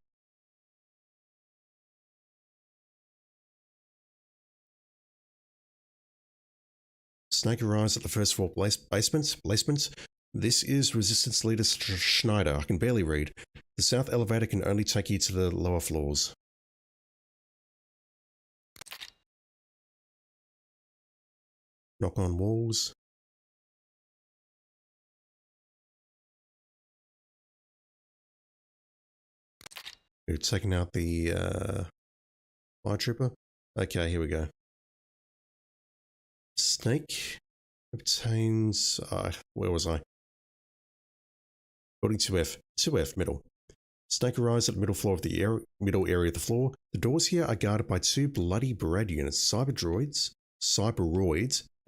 Snake arrives at the first floor basements. This is Resistance Leader Schneider. I can barely read. The south elevator can only take you to the lower floors. Knock on walls. We're taking out the fire trooper. Okay, here we go. Snake obtains... where was I? Building 2F. 2F, middle. Snake arrives at the middle floor of the middle area of the floor. The doors here are guarded by 2 bloody Brad units. Cyberoids,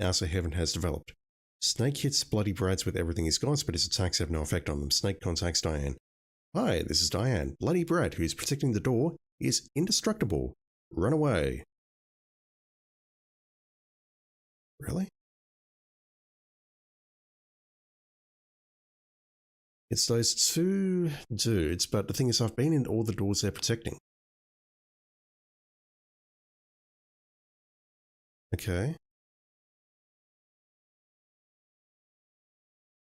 Outer Heaven has developed. Snake hits bloody Brads with everything he's got, but his attacks have no effect on them. Snake contacts Diane. Hi, this is Diane. Bloody Brad, who's protecting the door, is indestructible. Run away. Really? It's those 2 dudes, but the thing is I've been in all the doors they're protecting. Okay.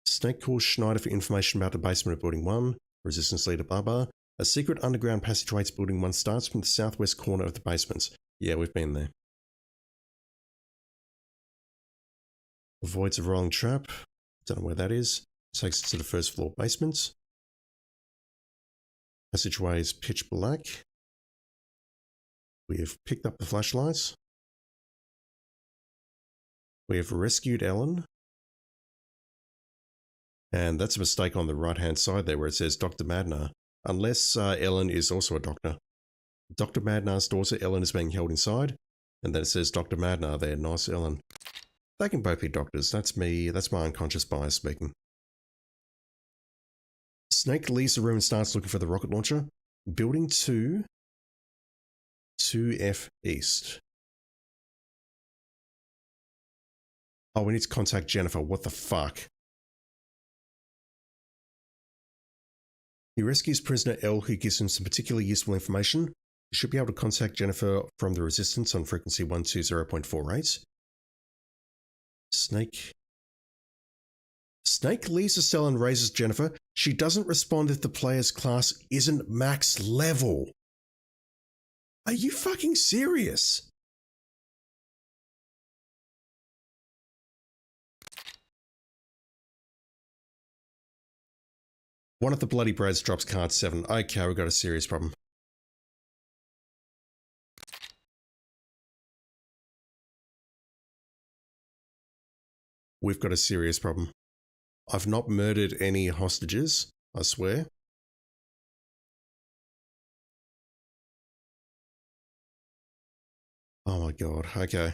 Snake calls Schneider for information about the basement of Building 1. Resistance Leader Baba. A secret underground passageway to Building 1 starts from the southwest corner of the basements. Yeah, we've been there. Avoids a rolling trap. Don't know where that is. Takes it to the first floor basements. Passageway is pitch black. We have picked up the flashlights. We have rescued Ellen. And that's a mistake on the right-hand side there where it says Dr. Madnar. Unless Ellen is also a doctor. Dr. Madnar's daughter Ellen is being held inside. And then it says Dr. Madnar there. Nice Ellen. They can both be doctors. That's me. That's my unconscious bias speaking. Snake leaves the room and starts looking for the rocket launcher. Building 2. 2F East. Oh, we need to contact Jennifer. What the fuck? He rescues prisoner L, who gives him some particularly useful information. You should be able to contact Jennifer from the Resistance on frequency 120.48. Snake leaves the cell and raises Jennifer. She doesn't respond if the player's class isn't max level. Are you fucking serious? One of the bloody Brads drops card 7. Okay, we've got a serious problem. We've got a serious problem. I've not murdered any hostages, I swear. Oh my god, okay.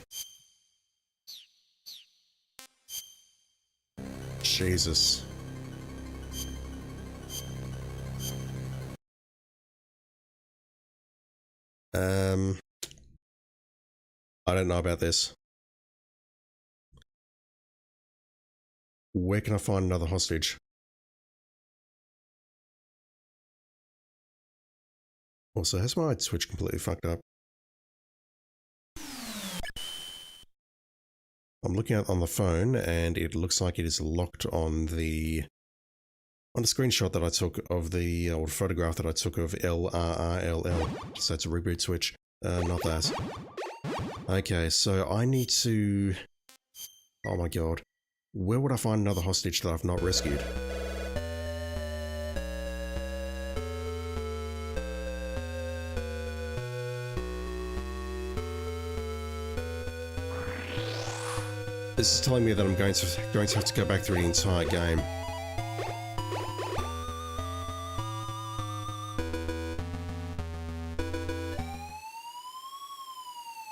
Jesus. I don't know about this. Where can I find another hostage? Also, has my Twitch completely fucked up? I'm looking at it on the phone and it looks like it is locked on the screenshot that I took of the, or photograph that I took of LRRLL. So it's a reboot switch. Not that. Okay, so I need to... Oh my god. Where would I find another hostage that I've not rescued? This is telling me that I'm going to have to go back through the entire game.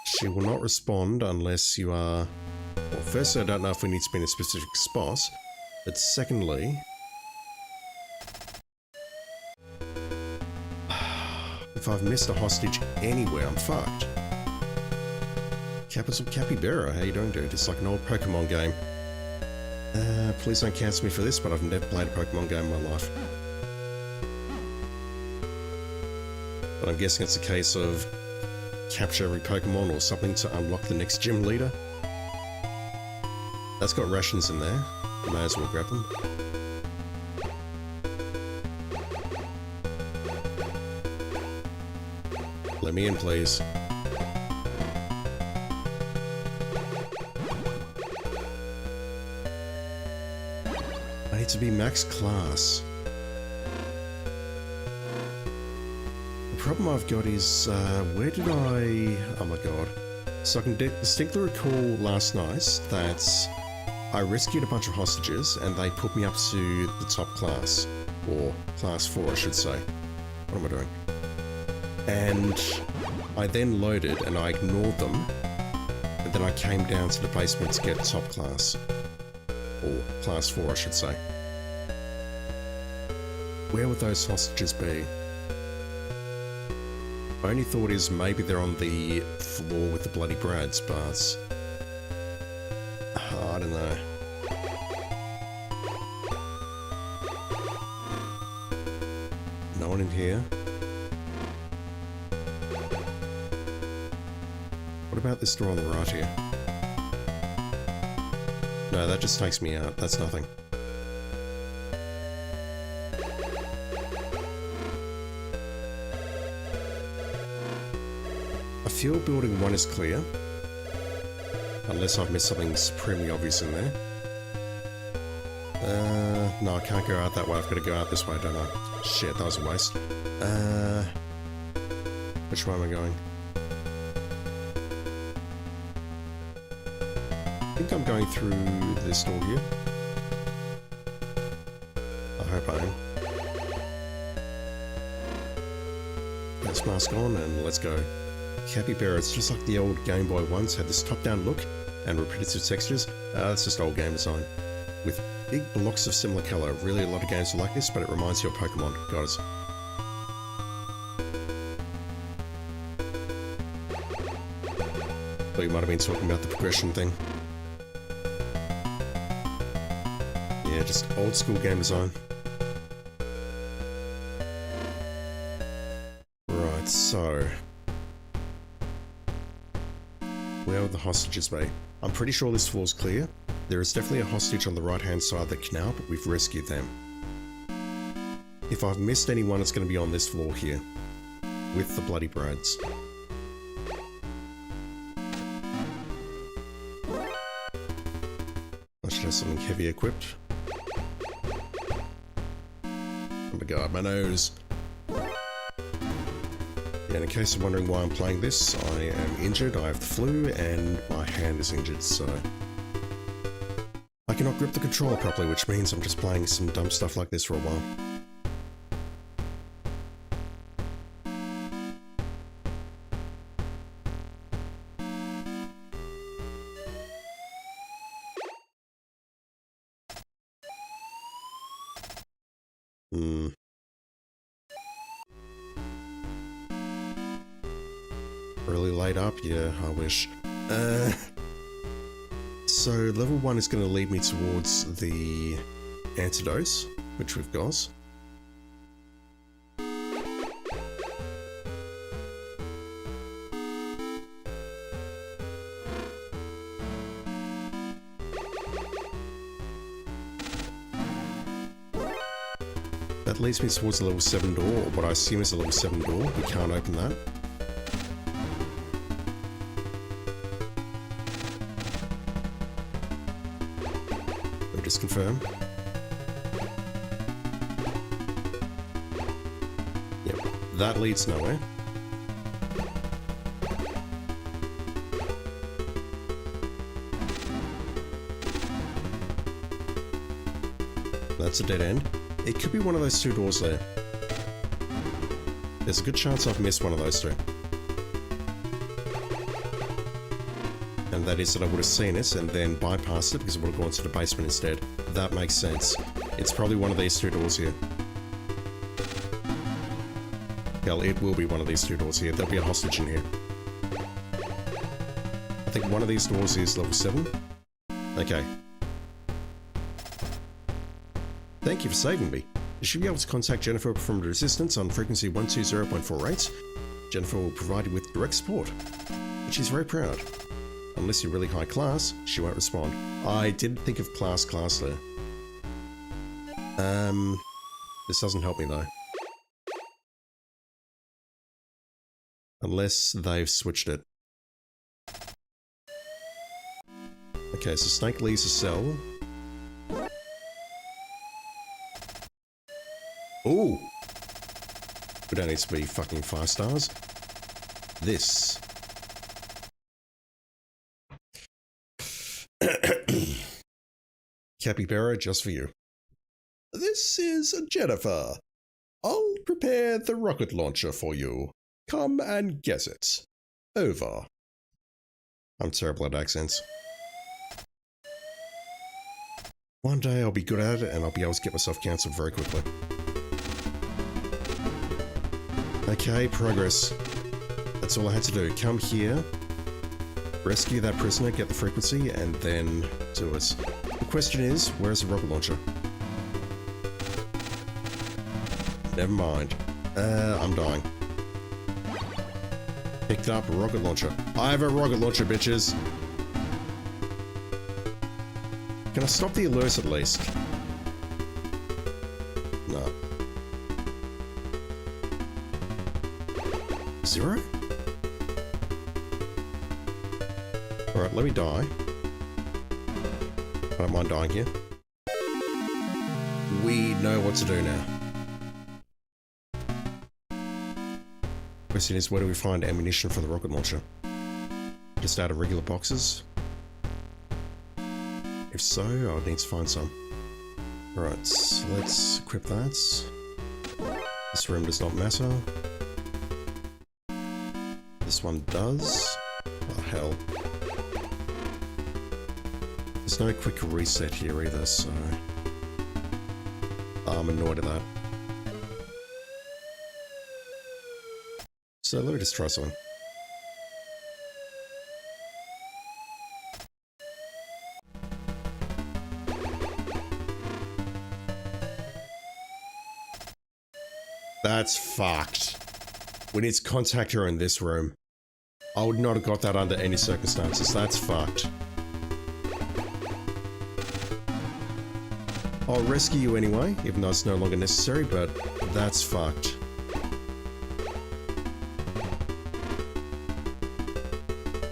She will not respond unless you are... Well, firstly, I don't know if we need to be in a specific spot, but secondly... If I've missed a hostage anywhere, I'm fucked. Capital Capybara, how you doing, dude? It's like an old Pokemon game. Please don't cancel me for this, but I've never played a Pokemon game in my life. But I'm guessing it's a case of capture every Pokemon or something to unlock the next gym leader. That's got rations in there. You may as well grab them. Let me in, please. I need to be max class. The problem I've got is, where did I... Oh my god. So I can distinctly recall last night that I rescued a bunch of hostages and they put me up to the top class. Or class 4, I should say. What am I doing? And I then loaded and I ignored them. And then I came down to the basement to get top class. Or class 4, I should say. Where would those hostages be? My only thought is maybe they're on the floor with the bloody Brads, but... I don't know. No one in here. What about this door on the right here? No, that just takes me out. That's nothing. I feel building 1 is clear. Unless I've missed something supremely obvious in there. No, I can't go out that way. I've got to go out this way, don't I? Shit, that was a waste. Which way am I going? I think I'm going through this door here. I hope I am. Let's mask on and let's go. Capybara, it's just like the old Game Boy ones, had this top-down look and repetitive textures. That's just old game design. With big blocks of similar colour. Really a lot of games are like this, but it reminds you of Pokemon. Guys. Thought you might have been talking about the progression thing. Yeah, just old school game design. Right, so... where would the hostages be? I'm pretty sure this floor's clear. There is definitely a hostage on the right-hand side of the canal, but we've rescued them. If I've missed anyone, it's going to be on this floor here. With the bloody Brads. I should have something heavy equipped. Oh my god, my nose! And in case you're wondering why I'm playing this, I am injured, I have the flu, and my hand is injured, so... I cannot grip the controller properly, which means I'm just playing some dumb stuff like this for a while. Really late up? Yeah, I wish. So level 1 is going to lead me towards the antidote, which we've got. That leads me towards the level 7 door, or what I assume is a level 7 door. We can't open that. Just confirm. Yep, that leads nowhere. That's a dead end. It could be one of those 2 doors there. There's a good chance I've missed one of those 2. And that is that I would have seen it and then bypassed it because it would have gone to the basement instead. That makes sense. It's probably one of these 2 doors here. hell, it will be one of these two doors here. There'll be a hostage in here. I think one of these doors is level 7. Okay. Thank you for saving me. You should be able to contact Jennifer from the Resistance on frequency 120.48. Jennifer will provide you with direct support. But she's very proud. Unless you're really high class, she won't respond. I did think of class there. This doesn't help me though. Unless they've switched it. Okay, so Snake leaves a cell. Ooh! We don't need to be fucking 5 stars. This. Capybara, just for you. This is Jennifer. I'll prepare the rocket launcher for you. Come and get it. Over. I'm terrible at accents. One day I'll be good at it and I'll be able to get myself cancelled very quickly. Okay, progress. That's all I had to do. Come here, rescue that prisoner, get the frequency, and then do it. The question is, where's the rocket launcher? Never mind. I'm dying. Picked up a rocket launcher. I have a rocket launcher, bitches! Can I stop the alerts at least? No. 0? Alright, let me die. I don't mind dying here. We know what to do now. Question is, where do we find ammunition for the rocket launcher? Just out of regular boxes? If so, I'll need to find some. Alright, so let's equip that. This room does not matter. This one does. Oh, hell. There's no quick reset here either, so... I'm annoyed at that. So let me just try something. That's fucked. We need to contact her in this room. I would not have got that under any circumstances. That's fucked. I'll rescue you anyway, even though it's no longer necessary, but that's fucked.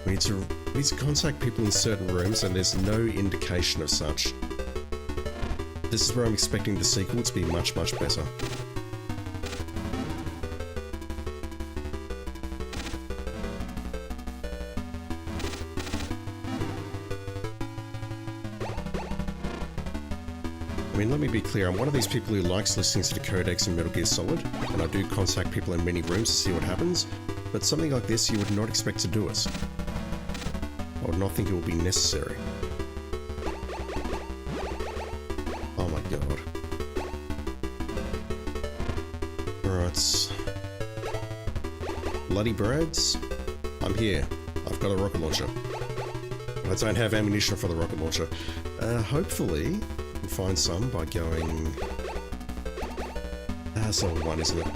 We need to contact people in certain rooms, and there's no indication of such. This is where I'm expecting the sequel to be much, much better. I mean, let me be clear, I'm one of these people who likes listening to the codex in Metal Gear Solid, and I do contact people in many rooms to see what happens, but something like this you would not expect to do it. I would not think it would be necessary. Oh my god. Alright. Bloody Brads, I'm here. I've got a rocket launcher. I don't have ammunition for the rocket launcher. Hopefully... find some by going... That's all one, isn't it?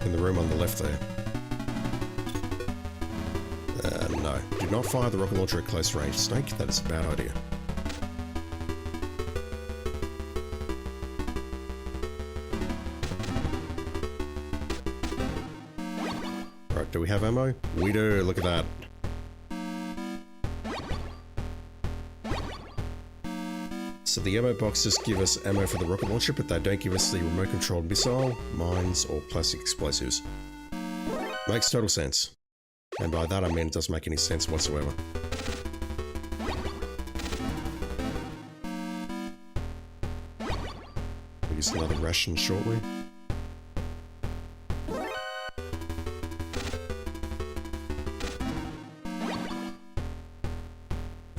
In the room on the left there. No. Do not fire the rocket launcher at close range, Snake. That is a bad idea. Right, do we have ammo? We do, look at that. So the ammo boxes give us ammo for the rocket launcher, but they don't give us the remote-controlled missile, mines, or plastic explosives. Makes total sense. And by that I mean it doesn't make any sense whatsoever. We'll use another ration shortly.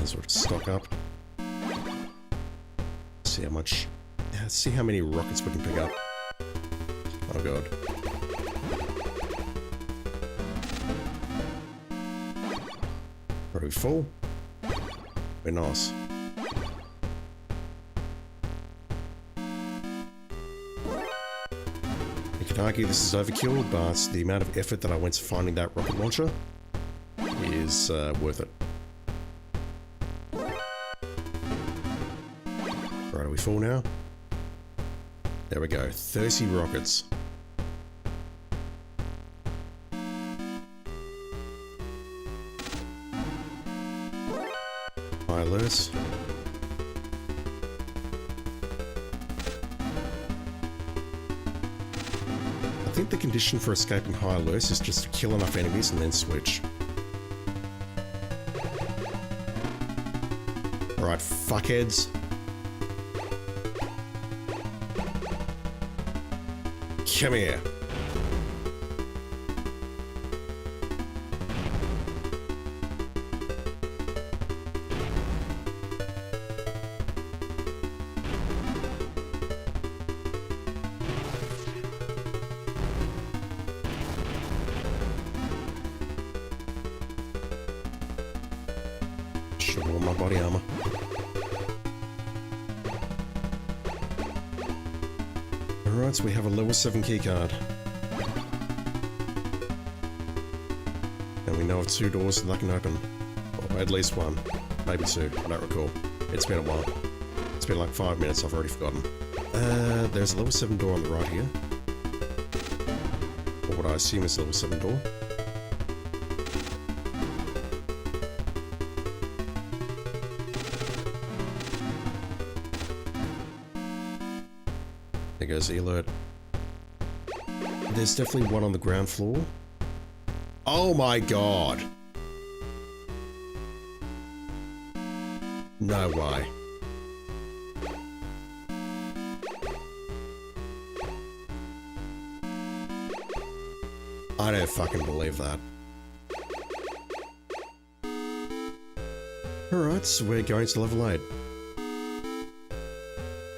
Sort of stock up. see how much... Let's see how many rockets we can pick up. Oh god. Are we full? We're nice. You can argue this is overkill, but the amount of effort that I went to finding that rocket launcher is worth it. Right, are we full now? There we go, 30 rockets. High alerts. I think the condition for escaping high alerts is just to kill enough enemies and then switch. Alright, fuckheads. Come here. Should warm my body armor. Alright, so we have a level 7 keycard. And we know of 2 doors that I can open. Or at least 1. Maybe 2, I don't recall. It's been a while. It's been like 5 minutes, I've already forgotten. There's a level 7 door on the right here. Or what I assume is a level 7 door. There goes the alert. There's definitely one on the ground floor. Oh my god! No way. I don't fucking believe that. Alright, so we're going to level 8.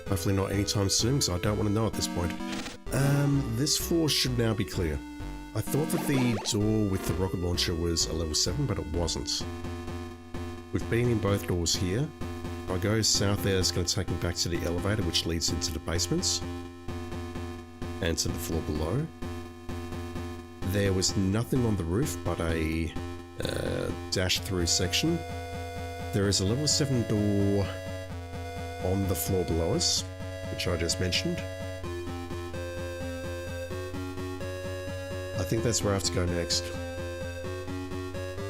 Hopefully not anytime soon, because I don't want to know at this point. This floor should now be clear. I thought that the door with the rocket launcher was a level 7, but it wasn't. We've been in both doors here. If I go south there, it's going to take me back to the elevator, which leads into the basements. And to the floor below. There was nothing on the roof but a dash-through section. There is a level 7 door on the floor below us, which I just mentioned. I think that's where I have to go next.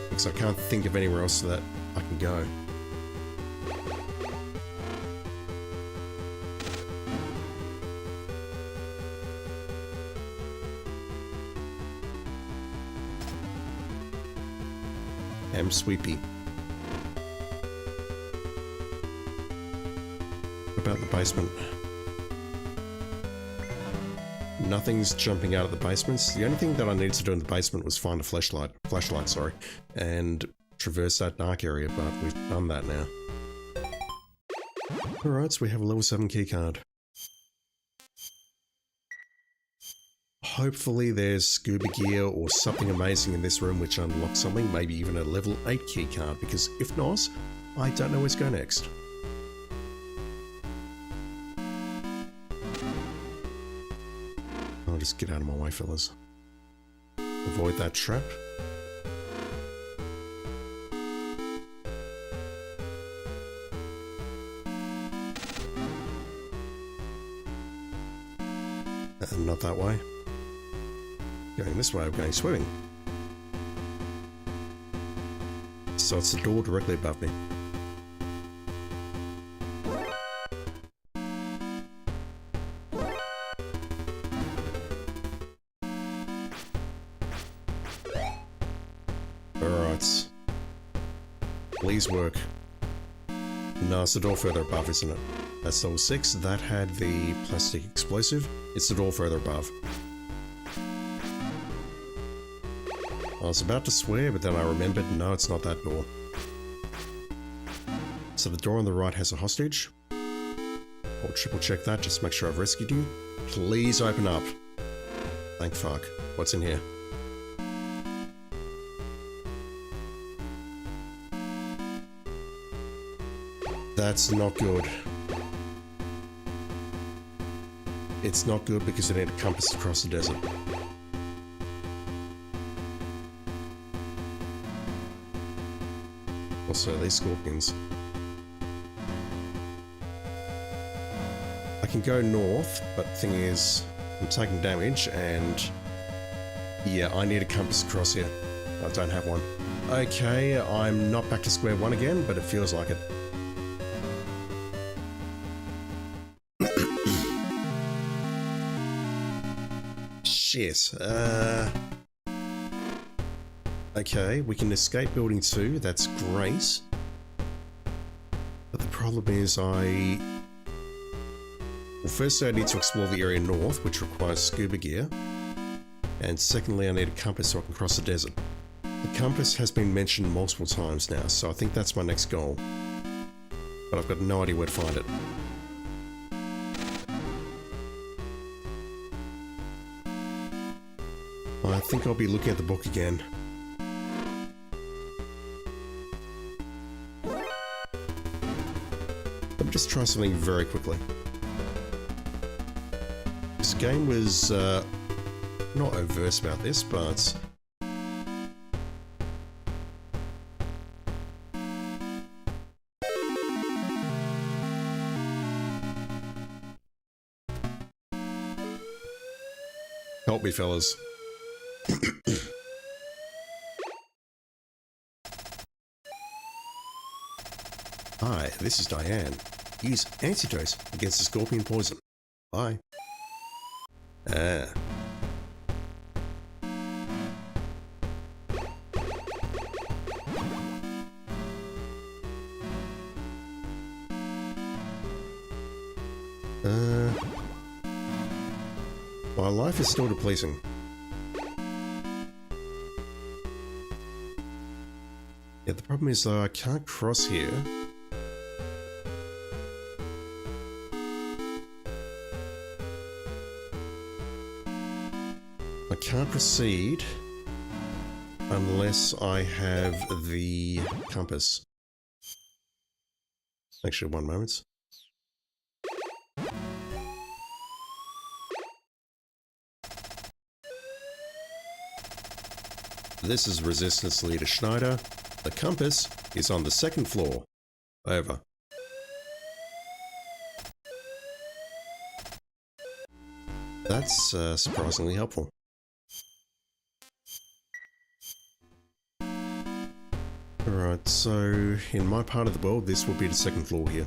Because I can't think of anywhere else that I can go. Sweepy. What about the basement? Nothing's jumping out of the basements. The only thing that I needed to do in the basement was find a flashlight, sorry, and traverse that dark area, but we've done that now. Alright, so we have a level 7 keycard. Hopefully there's scuba gear or something amazing in this room which unlocks something, maybe even a level 8 keycard, because if not, I don't know where to go next. I'll just get out of my way, fellas. Avoid that trap. And not that way. Going this way, I'm going swimming. So it's the door directly above me. Alright. Please work. No, it's the door further above, isn't it? That's level 6. That had the plastic explosive. It's the door further above. I was about to swear, but then I remembered, no, it's not that door. So the door on the right has a hostage. I'll triple check that, just make sure I've rescued you. Please open up. Thank fuck. What's in here? That's not good. It's not good because I need a compass across the desert. Also, these scorpions. I can go north, but the thing is, I'm taking damage and yeah, I need a compass across here. I don't have one. Okay, I'm not back to square one again, but it feels like it. Shit. Okay, we can escape building 2, that's great. But the problem is well, firstly I need to explore the area north, which requires scuba gear. And secondly, I need a compass so I can cross the desert. The compass has been mentioned multiple times now, so I think that's my next goal. But I've got no idea where to find it. I think I'll be looking at the book again. Let me just try something very quickly. This game was not overt about this, but help me, fellas. Hi, this is Diane. Use antidote against the scorpion poison. Bye. My life is still depleting. Yeah, the problem is though I can't cross here. I can't proceed unless I have the compass. Actually, one moment. This is Resistance Leader Schneider. The compass is on the second floor. Over. That's surprisingly helpful. Alright, so in my part of the world, this will be the second floor here.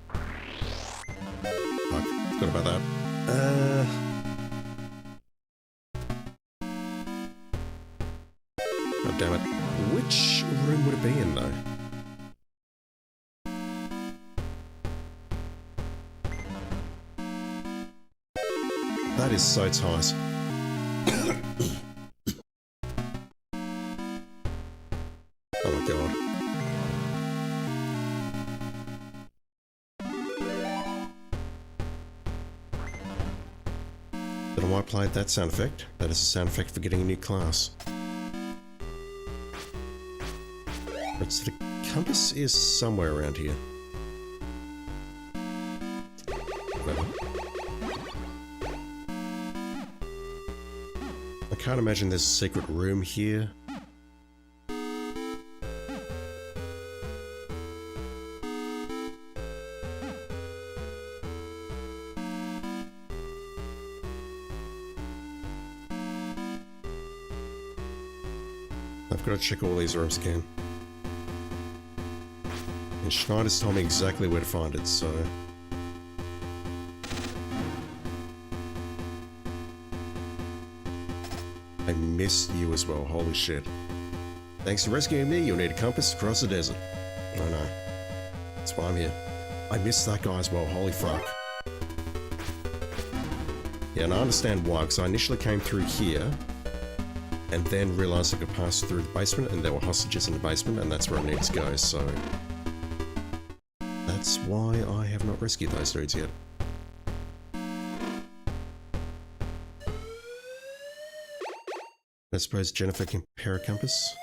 Fuck, forgot about that. Oh, damn it. Which room would it be in, though? That is so tight. Oh my god. Don't know why I applied that sound effect. That is a sound effect for getting a new class. But so the compass is somewhere around here. Whatever. I can't imagine there's a secret room here. I've got to check all these rooms again. And Schneider's told me exactly where to find it, so... I missed you as well, holy shit. Thanks for rescuing me, you'll need a compass to cross the desert. I know. That's why I'm here. I missed that guy as well, holy fuck. Yeah, and I understand why, because I initially came through here, and then realised I could pass through the basement, and there were hostages in the basement, and that's where I needed to go, so... That's why I have not rescued those dudes yet. I suppose Jennifer can prepare a compass.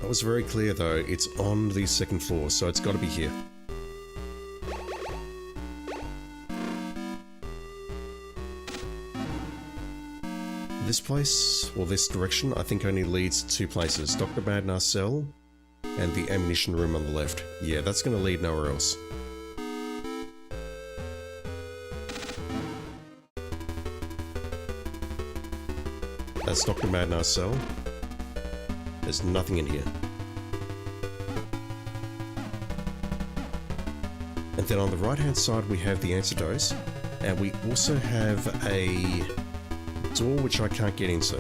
That was very clear though, it's on the second floor, so it's got to be here. This place, or this direction, I think only leads to two places. Dr. Badnar's cell and the ammunition room on the left. Yeah, that's going to lead nowhere else. That's Dr. Badnar's cell. There's nothing in here. And then on the right hand side we have the antidote, and we also have a door which I can't get into.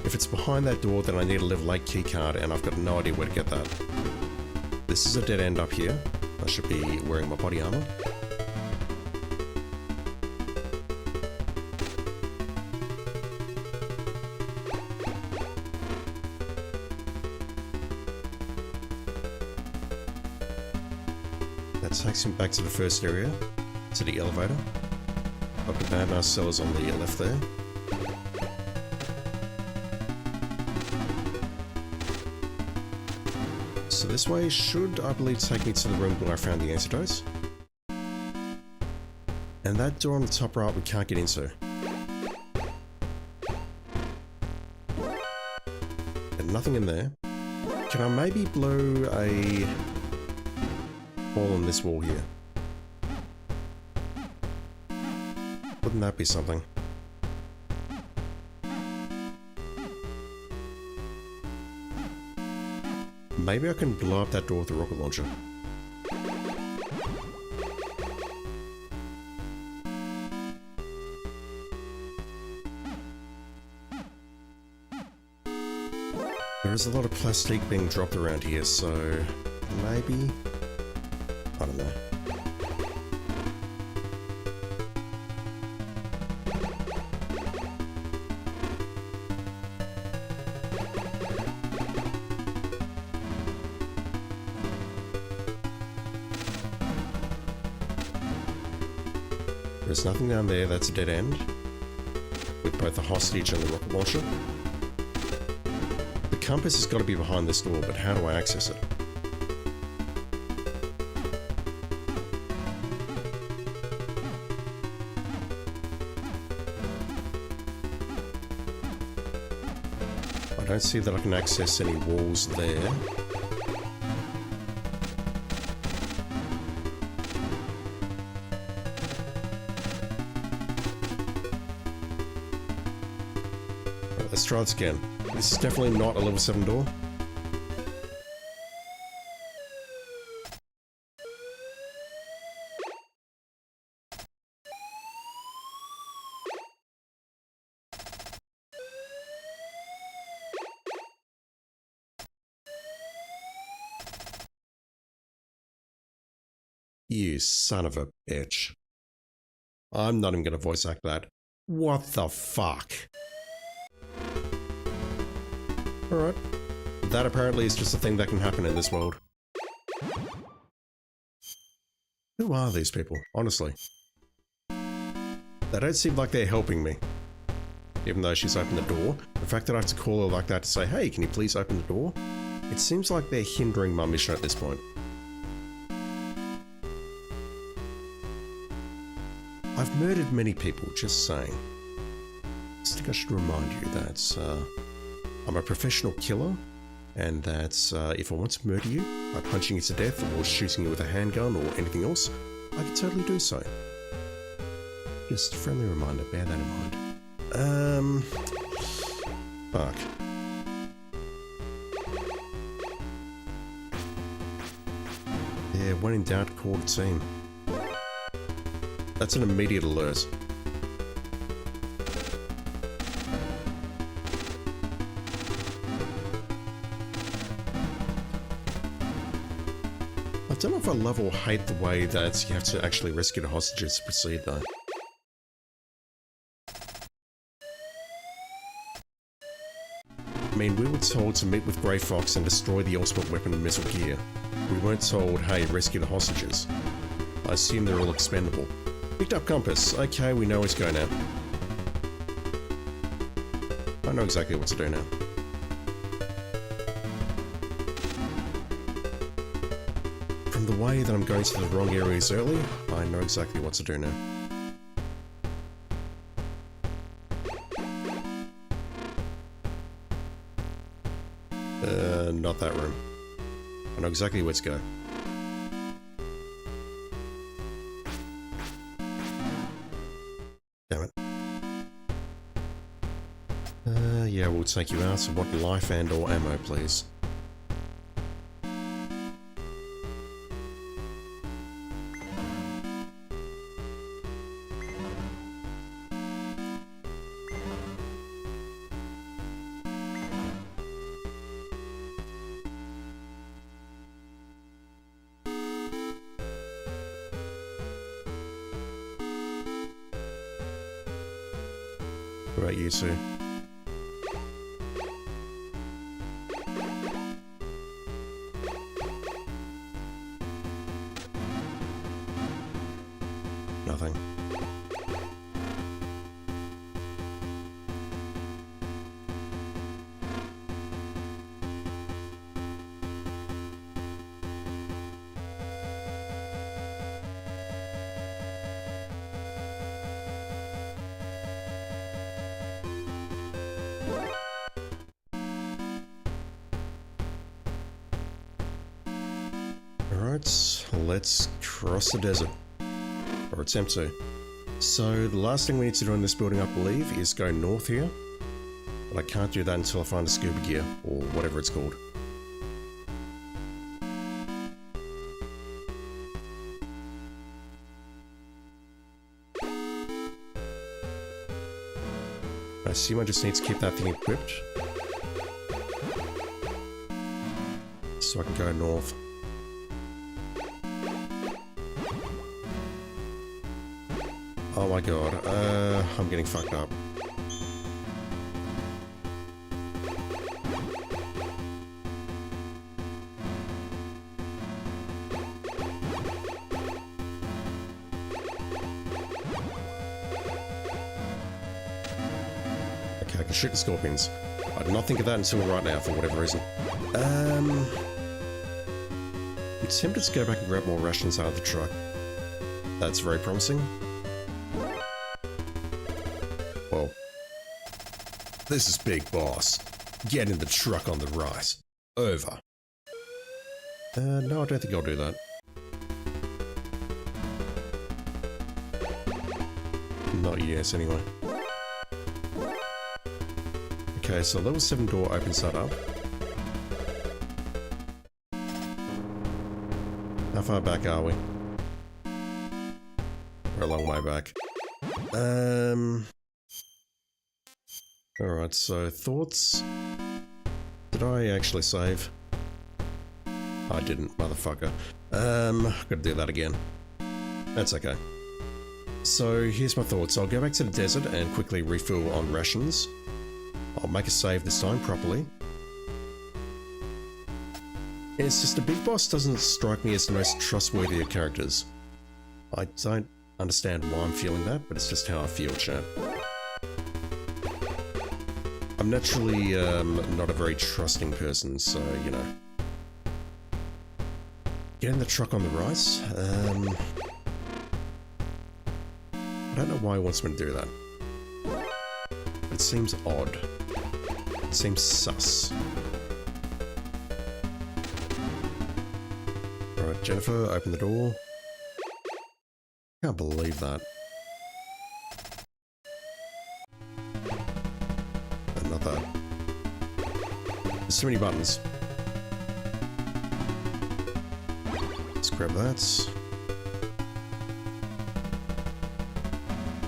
If it's behind that door, then I need a level 8 keycard, and I've got no idea where to get that. This is a dead end up here. I should be wearing my body armor. That takes him back to the first area, to the elevator. Dr. Badnar's cell is on the left there. So this way should, I believe, take me to the room where I found the antidote. And that door on the top right we can't get into. And nothing in there. Can I maybe blow a hole in this wall here? Wouldn't that be something? Maybe I can blow up that door with a rocket launcher. There is a lot of plastic being dropped around here, so maybe... I don't know. There's nothing down there, that's a dead end. With both the hostage and the rocket launcher. The compass has got to be behind this door, but how do I access it? I don't see that I can access any walls there. Right, let's try this again. This is definitely not a level 7 door. You son of a bitch. I'm not even going to voice act that. What the fuck? Alright. That apparently is just a thing that can happen in this world. Who are these people, honestly? They don't seem like they're helping me. Even though she's opened the door. The fact that I have to call her like that to say, hey, can you please open the door? It seems like they're hindering my mission at this point. I've murdered many people, just saying. I think I should remind you that I'm a professional killer, and that if I want to murder you by punching you to death or shooting you with a handgun or anything else, I can totally do so. Just a friendly reminder, bear that in mind. Fuck. Yeah, when in doubt, call the team. That's an immediate alert. I don't know if I love or hate the way that you have to actually rescue the hostages to proceed though. I mean, we were told to meet with Grey Fox and destroy the ultimate weapon of Metal Gear. We weren't told, hey, rescue the hostages. I assume they're all expendable. Picked up compass. Okay, we know where to go now. I know exactly what to do now. From the way that I'm going to the wrong areas early, I know exactly what to do now. Not that room. I know exactly where to go. Damn it. Yeah, we'll take you out. So what life and or ammo, please? What about you two? Nothing. Alright, let's cross the desert. Or attempt to. So, the last thing we need to do in this building, I believe, is go north here. But I can't do that until I find a scuba gear, or whatever it's called. I assume I just need to keep that thing equipped. So I can go north. Oh my god, I'm getting fucked up. Okay, I can shoot the scorpions. I did not think of that until right now, for whatever reason. I'm tempted to go back and grab more rations out of the truck. That's very promising. Well, this is Big Boss. Get in the truck on the right. Over. No, I don't think I'll do that. Not yet, anyway. Okay, so level 7 door opens that up. How far back are we? We're a long way back. Alright, so thoughts? Did I actually save? I didn't, motherfucker. Gotta do that again. That's okay. So here's my thoughts. I'll go back to the desert and quickly refill on rations. I'll make a save this time properly. It's just the Big Boss doesn't strike me as the most trustworthy of characters. I don't understand why I'm feeling that, but it's just how I feel, chat. I'm naturally not a very trusting person, so, you know. Get in the truck on the right. I don't know why he wants me to do that. It seems odd. It seems sus. Alright, Jennifer, open the door. Can't believe that. Not that. There's too many buttons. Let's grab that.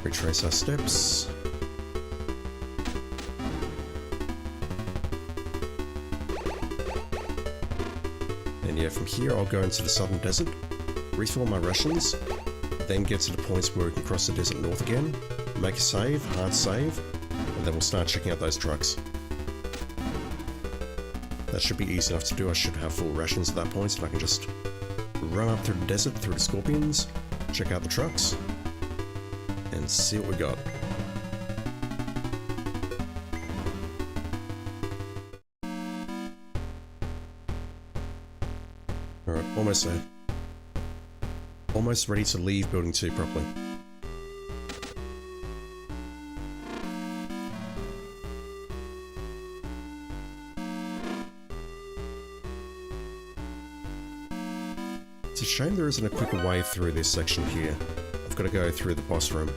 Retrace our steps. And yeah, from here I'll go into the southern desert, refill my rations, then get to the points where we can cross the desert north again, make a save, hard save, and then we'll start checking out those trucks. That should be easy enough to do. I should have full rations at that point, so I can just run up through the desert, through the scorpions, check out the trucks, and see what we got. Alright, almost there. Almost ready to leave building 2 properly. It's a shame there isn't a quicker way through this section here. I've got to go through the boss room.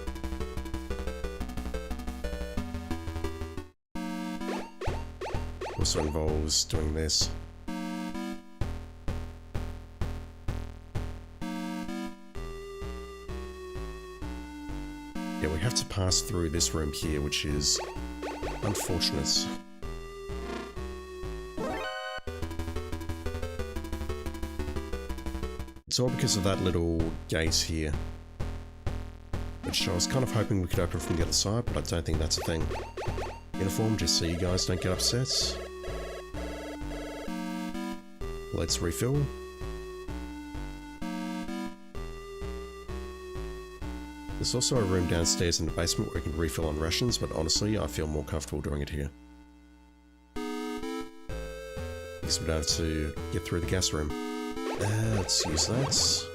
Also involves doing this. Yeah, we have to pass through this room here, which is unfortunate. It's all because of that little gate here, which I was kind of hoping we could open from the other side, but I don't think that's a thing. Uniform, just so you guys don't get upset. Let's refill. There's also a room downstairs in the basement where we can refill on rations, but honestly, I feel more comfortable doing it here. Because we don't have to get through the gas room. Let's use that.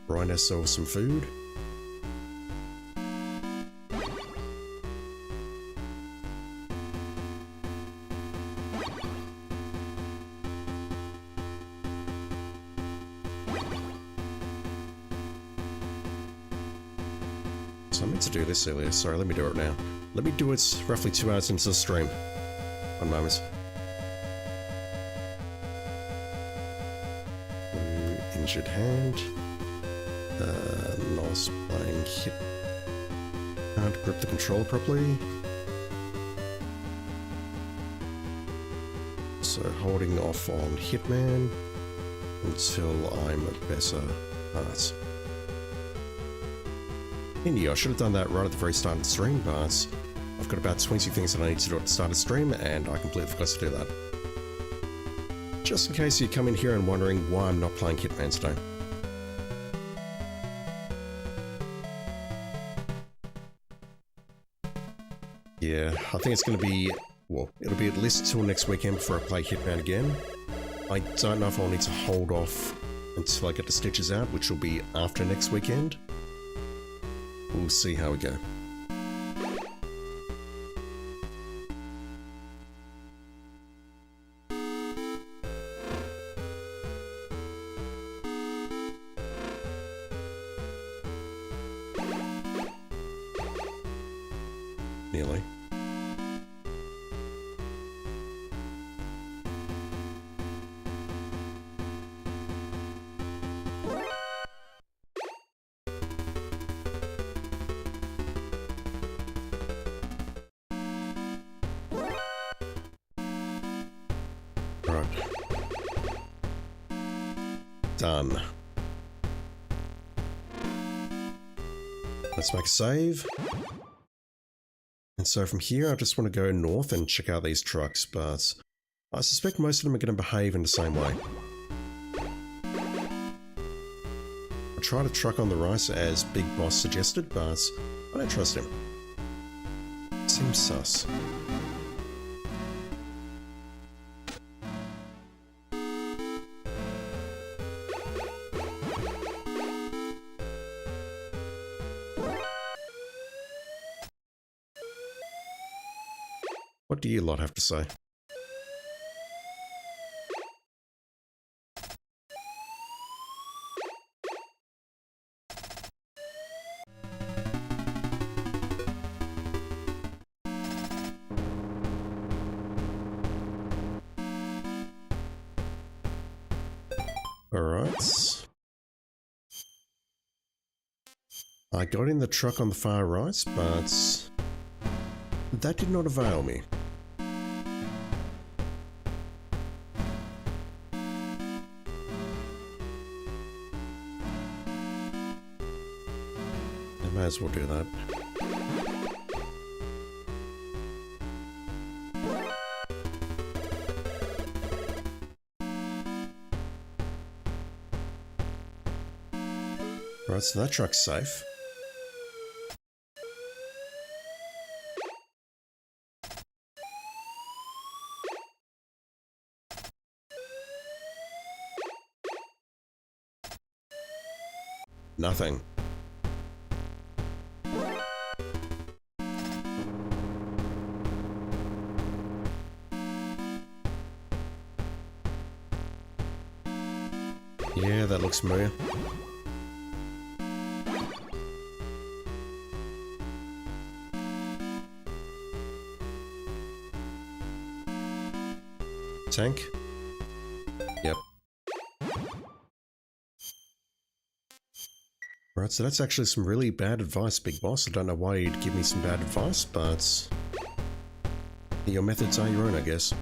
Grind ourselves some food. So I meant to do this earlier. Sorry, let me do it now. Let me do it roughly 2 hours into the stream. 1 moment. Injured hand. Lost playing hit. Can't grip the controller properly. So holding off on Hitman until I'm a better part. I should have done that right at the very start of the stream, but I've got about 20 things that I need to do at the start of the stream, and I completely forgot to do that. Just in case you come in here and wondering why I'm not playing Hitman today. Yeah, I think it's going to be, well, it'll be at least till next weekend before I play Hitman again. I don't know if I'll need to hold off until I get the stitches out, which will be after next weekend. We'll see how we go. Nearly. Right. Done. Let's make a save. And so from here, I just want to go north and check out these trucks, but I suspect most of them are going to behave in the same way. I tried a truck on the right as Big Boss suggested, but I don't trust him. Seems sus. What do you lot have to say? Alright. I got in the truck on the far right, but that did not avail me. as well do that. Right, so that truck's safe. Nothing. Yeah, that looks familiar. Tank? Yep. Right, so that's actually some really bad advice, Big Boss. I don't know why you'd give me some bad advice, but your methods are your own, I guess.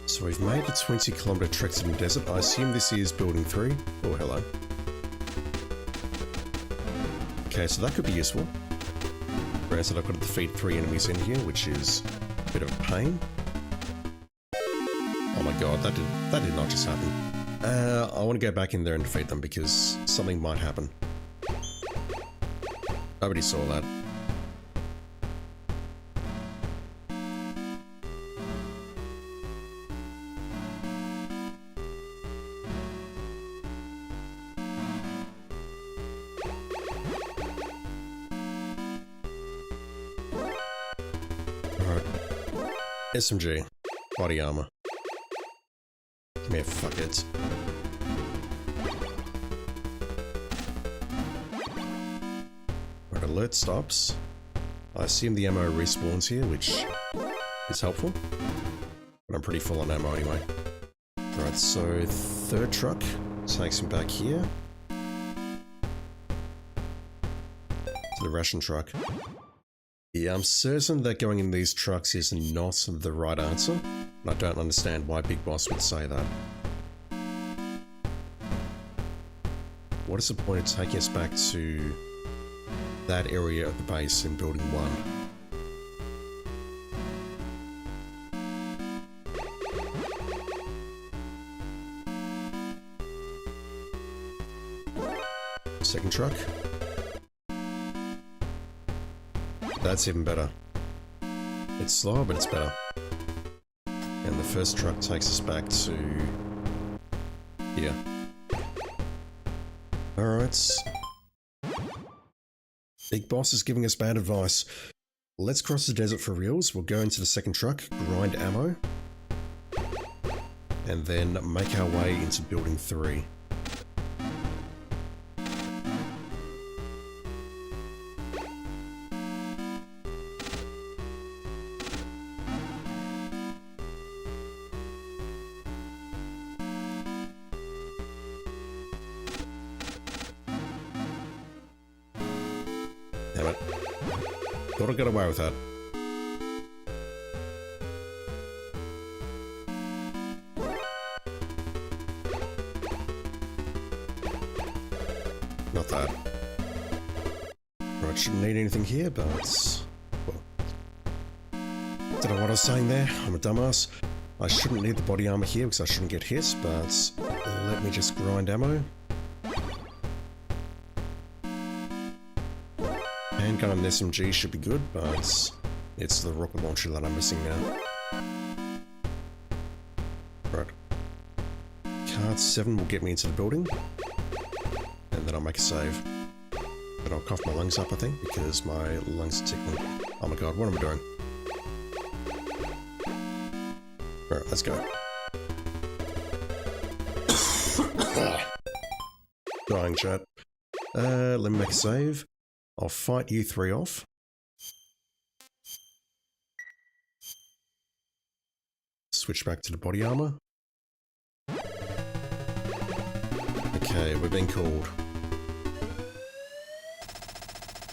So we've made a 20-kilometer trek to the desert. I assume this is building 3. Oh, hello. Okay, so that could be useful. Granted, I've got to defeat 3 enemies in here, which is a bit of a pain. Oh my god, that did not just happen. I want to go back in there and defeat them because something might happen. Nobody saw that. SMG. Body armor. Come here, fuckheads. Right, alert stops. I assume the ammo respawns here, which is helpful. But I'm pretty full on ammo anyway. Right, so 3rd truck takes me back here. To the ration truck. Yeah, I'm certain that going in these trucks is not the right answer, and I don't understand why Big Boss would say that. What is the point of taking us back to that area of the base in Building 1? Second truck. That's even better. It's slower, but it's better. And the first truck takes us back to here. Alright. Big Boss is giving us bad advice. Let's cross the desert for reals. We'll go into the second truck, grind ammo, and then make our way into Building 3. Damn it. Thought I got away with that. Not that. Right, shouldn't need anything here, but... well... don't know what I was saying there. I'm a dumbass. I shouldn't need the body armor here because I shouldn't get hit, but... let me just grind ammo. Handgun and SMG should be good, but it's the rocket launcher that I'm missing now. Right. Card 7 will get me into the building, and then I'll make a save. But I'll cough my lungs up, I think, because my lungs are tickling. Oh my god, what am I doing? Alright, let's go. Dying, chat. Let me make a save. I'll fight you 3 off. Switch back to the body armor. Okay, we're being called.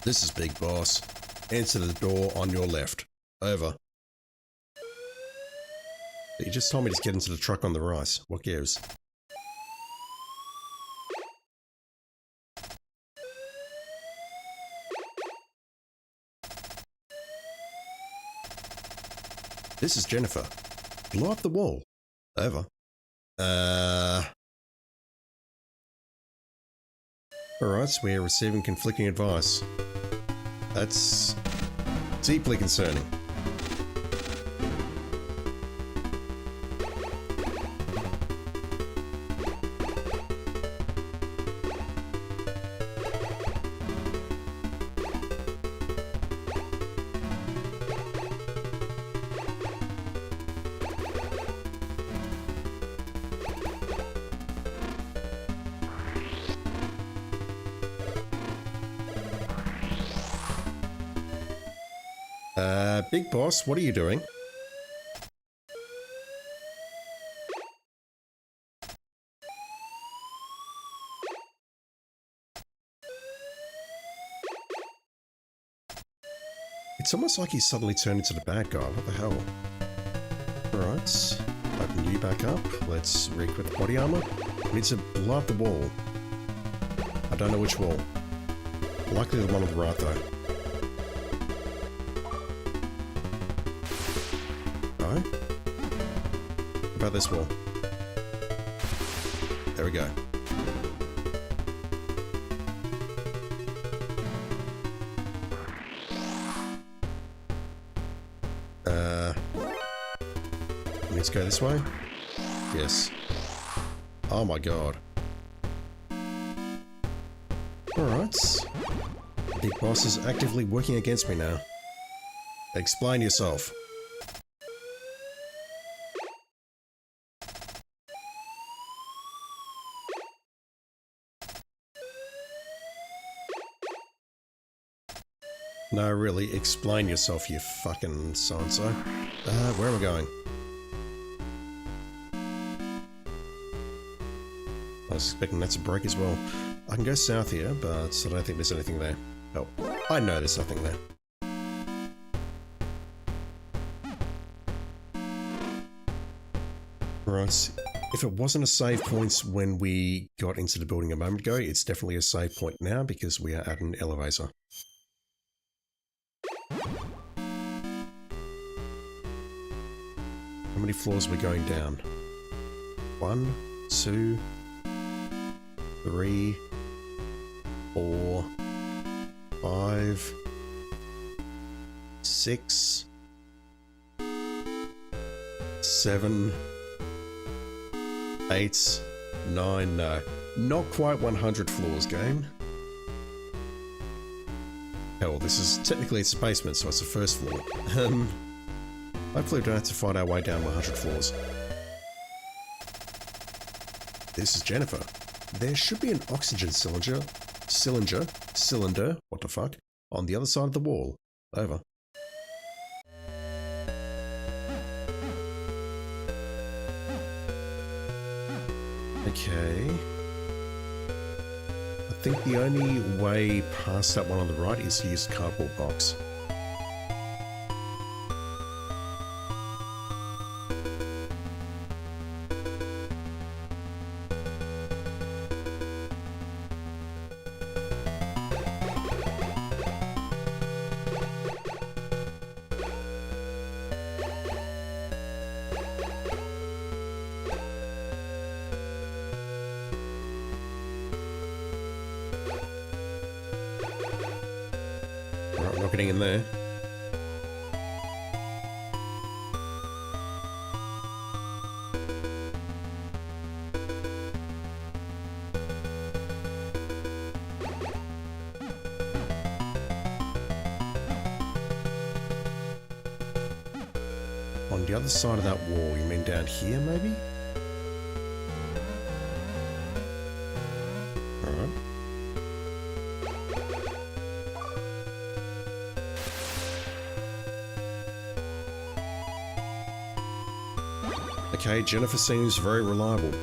This is Big Boss. Enter the door on your left. Over. You just told me to get into the truck on the right. What gives? This is Jennifer. Blow up the wall. Over. Alright, so we're receiving conflicting advice. That's deeply concerning. Big Boss, what are you doing? It's almost like he's suddenly turned into the bad guy. What the hell? Alright. Open you back up. Let's re-equip the body armor. We need to blow up the wall. I don't know which wall. Likely the one on the right though. Alright. What about this wall? There we go. Let's go this way. Yes. Oh my god. Alright. Big Boss is actively working against me now. Explain yourself. No, really, explain yourself, you fucking so-and-so. Where am I going? I was expecting that to break as well. I can go south here, but I don't think there's anything there. Oh, I know there's nothing there. Right, if it wasn't a save point when we got into the building a moment ago, it's definitely a save point now because we are at an elevator. How many floors are we going down? 1, 2, 3, 4, 5, 6, 7, 8, 9, no. Not quite 100 floors, game. Hell, this is technically it's a basement, so it's the first floor. Hopefully we don't have to find our way down 100 floors. This is Jennifer. There should be an oxygen cylinder, what the fuck, on the other side of the wall. Over. Okay. I think the only way past that one on the right is to use the cardboard box. Not getting in there. On the other side of that wall, you mean down here maybe? Alright. Okay, Jennifer seems very reliable.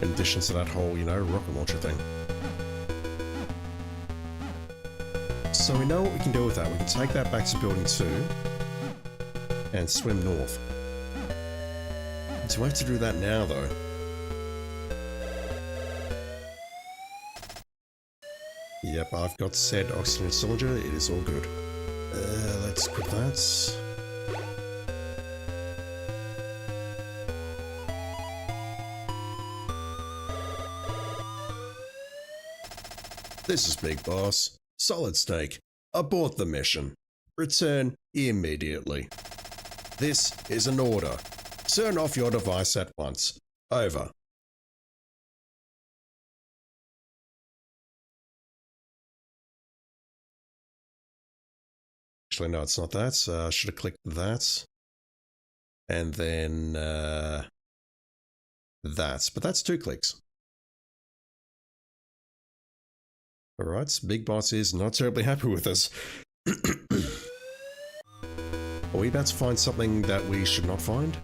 In addition to that whole, you know, rocket launcher thing. So we know what we can do with that. We can take that back to building 2 and swim north. So we have to do that now, though. Yep, I've got said oxygen cylinder. It is all good. Let's put that. This is Big Boss. Solid Snake. Abort the mission. Return immediately. This is an order. Turn off your device at once. Over. Actually, no, it's not that. I should have clicked that. And then that. But that's 2 clicks. Alright, Big Boss is not terribly happy with us. Are we about to find something that we should not find?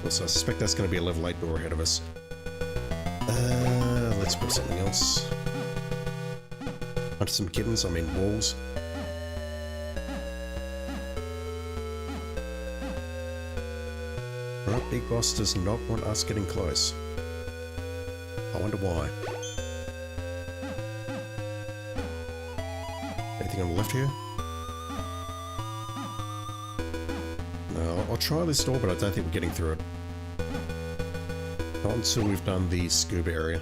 Also, I suspect that's going to be a level 8 door ahead of us. Let's put something else. Hunt some kittens, I mean wolves. Right, Big Boss does not want us getting close. I wonder why. Anything on the left here? No, I'll try this door, but I don't think we're getting through it. Not until we've done the scuba area.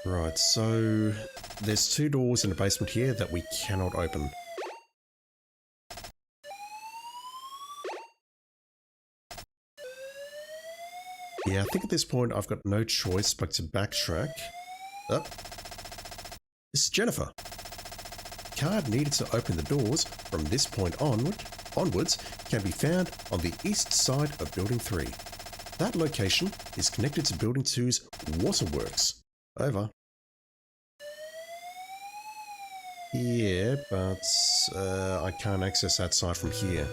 Right, so there's 2 doors in the basement here that we cannot open. Yeah, I think at this point I've got no choice but to backtrack. Oh. This is Jennifer. The card needed to open the doors from this point onwards can be found on the east side of Building 3. That location is connected to Building 2's waterworks. Over. Yeah, but I can't access that side from here.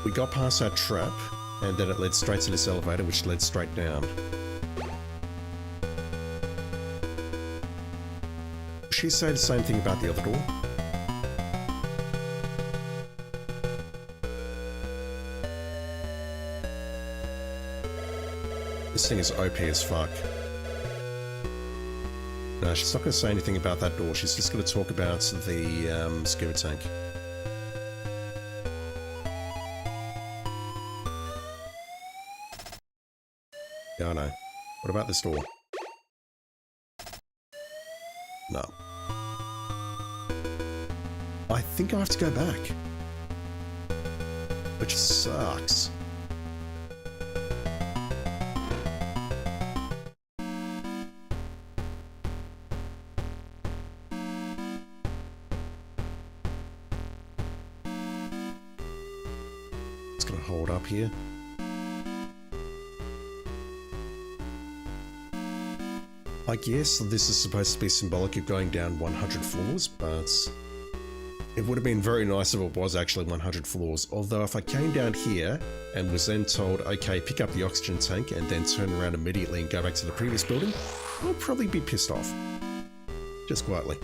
We got past that trap, and then it led straight to this elevator, which led straight down. She said the same thing about the other door. This thing is OP as fuck. No, she's not going to say anything about that door. She's just going to talk about the scuba tank. Yeah, I know. What about this door? No. I think I have to go back. Which sucks. It's gonna hold up here. I guess this is supposed to be symbolic of going down 100 floors, but it would have been very nice if it was actually 100 floors. Although if I came down here and was then told, okay, pick up the oxygen tank and then turn around immediately and go back to the previous building, I'd probably be pissed off. Just quietly.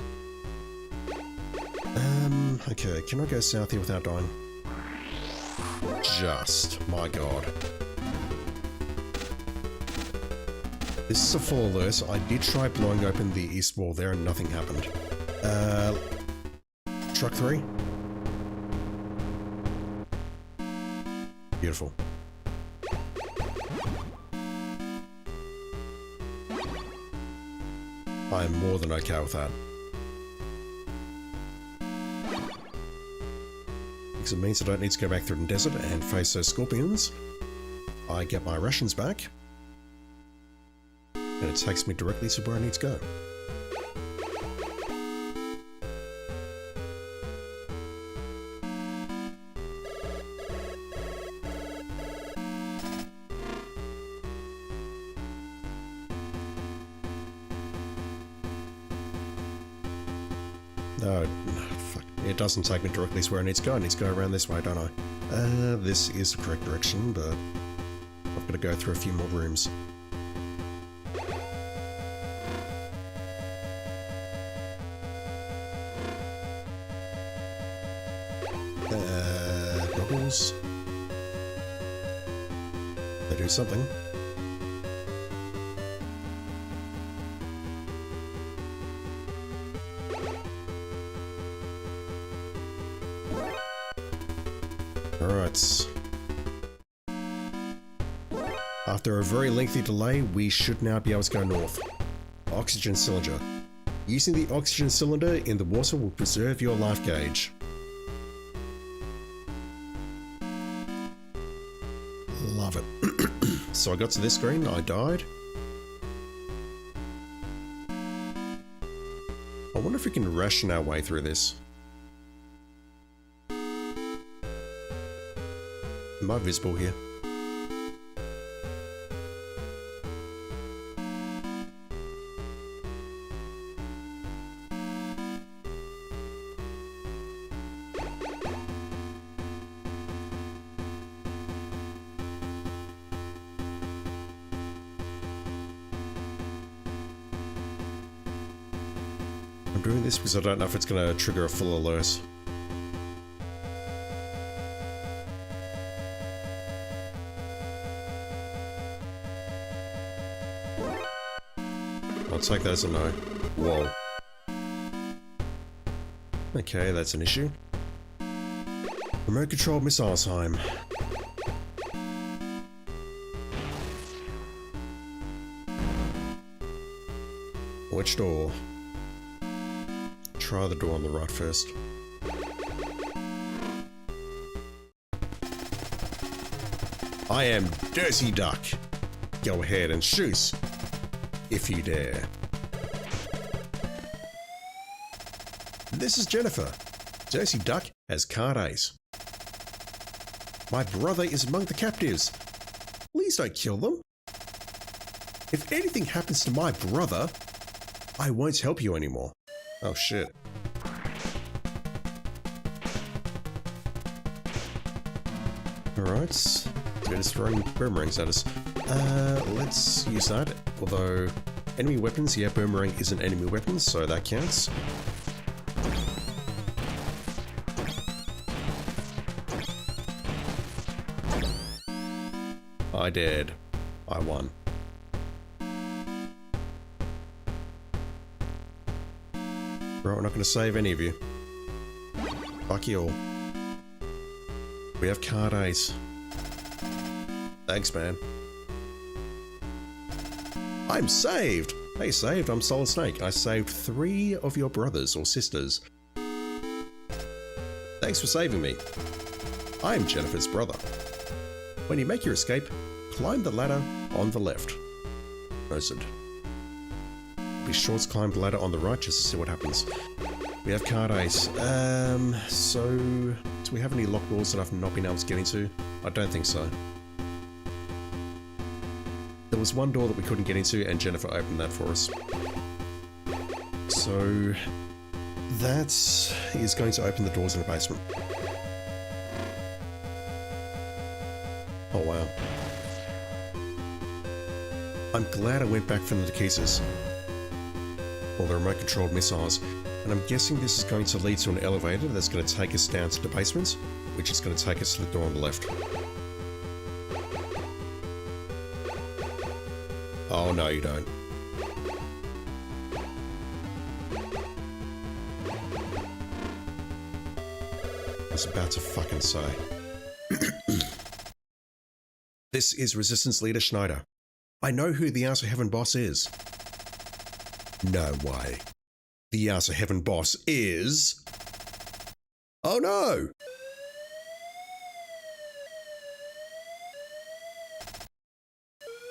Okay, can I go south here without dying? Just, my god. This is a full alert. I did try blowing open the east wall there and nothing happened. Truck 3. Beautiful. I'm more than okay with that. Because it means I don't need to go back through the desert and face those scorpions. I get my rations back. And it takes me directly to where I need to go. No, fuck. It doesn't take me directly to where I need to go. I need to go around this way, don't I? This is the correct direction, but I've got to go through a few more rooms. Goggles. They do something. Alright. After a very lengthy delay, we should now be able to go north. Oxygen cylinder. Using the oxygen cylinder in the water will preserve your life gauge. Love it. So I got to this screen, I died. I wonder if we can ration our way through this. Am I visible here? I'm doing this because I don't know if it's going to trigger a full alert. I'll take that as a no. Whoa. Okay, that's an issue. Remote control missile time. Which door? Try the door on the right first. I am Dirty Duck. Go ahead and shoot, if you dare. This is Jennifer. Dirty Duck has card ace. My brother is among the captives. Please don't kill them. If anything happens to my brother, I won't help you anymore. Oh shit. Alright. They're just throwing boomerangs at us. Let's use that. Although, enemy weapons, yeah, boomerang is an enemy weapon, so that counts. I dared. I won. Right, we're not going to save any of you. Fuck you all. We have card ace. Thanks, man. I'm saved! Hey, saved, I'm Solid Snake. I saved 3 of your brothers or sisters. Thanks for saving me. I'm Jennifer's brother. When you make your escape, climb the ladder on the left. Noted. Be sure to climb the ladder on the right just to see what happens. We have card ace. So do we have any locked doors that I've not been able to get into? I don't think so. There was one door that we couldn't get into and Jennifer opened that for us. So that is going to open the doors in the basement. Oh wow. I'm glad I went back for the Nikisas. Or the remote controlled missiles. And I'm guessing this is going to lead to an elevator that's going to take us down to the basement, which is going to take us to the door on the left. Oh no, you don't. I was about to fucking say. This is Resistance Leader Schneider. I know who the Outer Heaven boss is. No way. The Outer Heaven boss is... Oh no!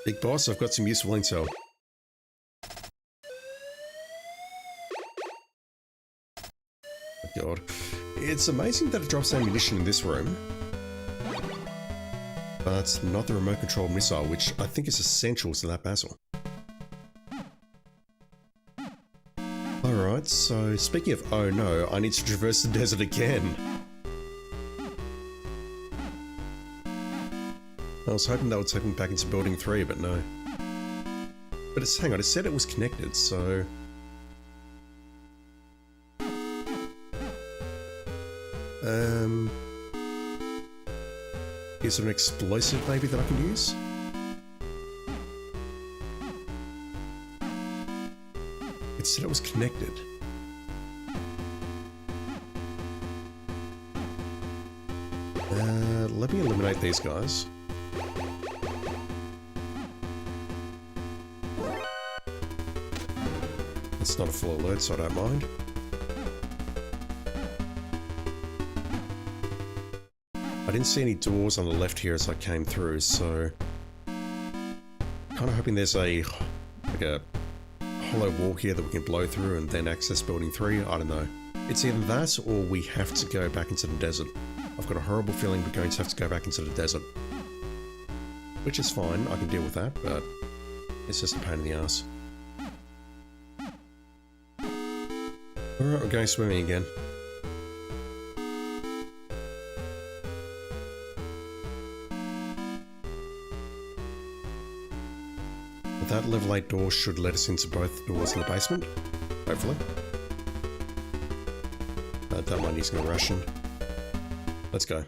Big boss, I've got some useful intel. Oh god. It's amazing that it drops ammunition in this room. But not the remote control missile, which I think is essential to that battle. Alright. Alright, so speaking of oh no, I need to traverse the desert again. I was hoping that would take me back into building 3, but no. But it's, hang on, it said it was connected, so... Is there an explosive maybe that I can use? It said it was connected. Let me eliminate these guys. It's not a full alert, so I don't mind. I didn't see any doors on the left here as I came through, so... kind of hoping there's a hollow wall here that we can blow through and then access building 3, I don't know. It's either that or we have to go back into the desert. I've got a horrible feeling we're going to have to go back into the desert. Which is fine, I can deal with that, but it's just a pain in the ass. Alright, we're going swimming again. That level 8 door should let us into both doors in the basement, hopefully. That one he's going to rush in. Let's go.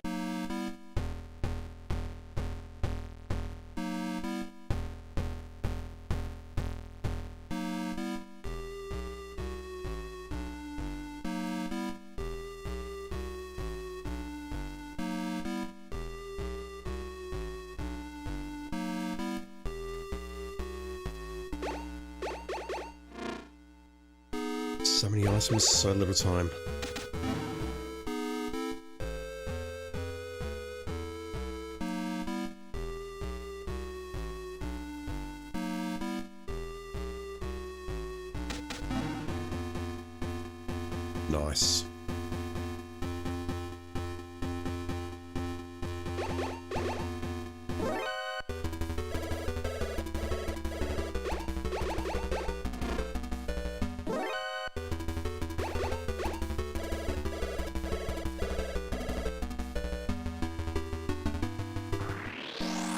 So many items, so little time. Nice.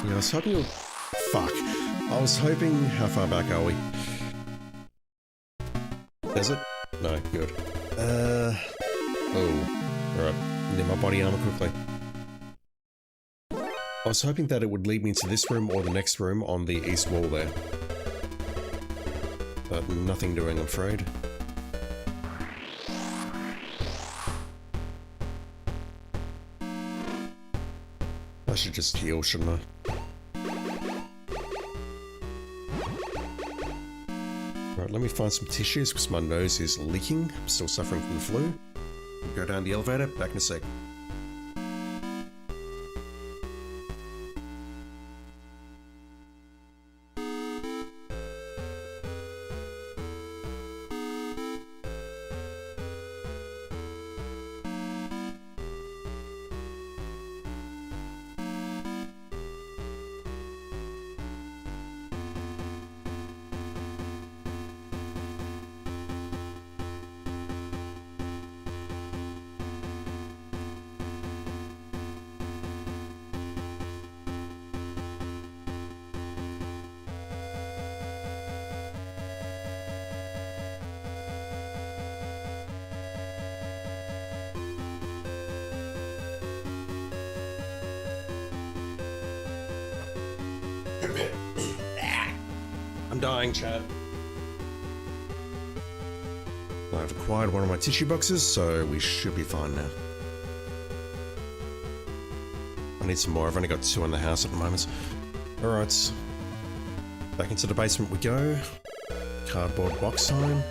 Yeah, I was hoping you'll... Fuck. I was hoping... How far back are we? Is it? No, good. Oh. Alright. Need my body armor quickly. I was hoping that it would lead me into this room or the next room on the east wall there. But nothing doing, I'm afraid. I should just heal, shouldn't I? Right, let me find some tissues because my nose is leaking. I'm still suffering from the flu. Go down the elevator, back in a sec. I'm dying, Chad. I've acquired one of my tissue boxes, so we should be fine now. I need some more. I've only got 2 in the house at the moment. Alright. Back into the basement we go. Cardboard box sign.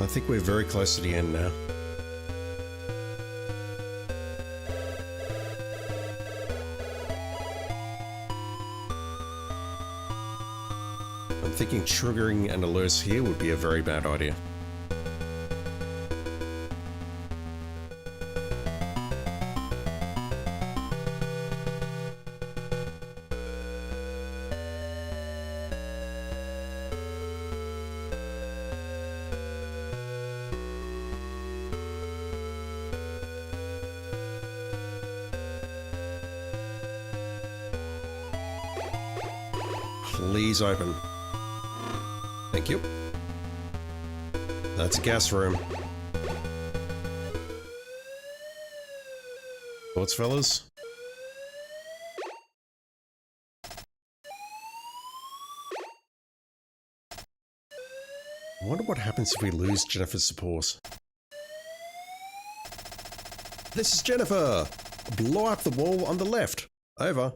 I think we're very close to the end now. I'm thinking triggering an alert here would be a very bad idea. Please open. Thank you. That's a gas room. Thoughts, fellas? I wonder what happens if we lose Jennifer's support. This is Jennifer! Blow up the wall on the left. Over.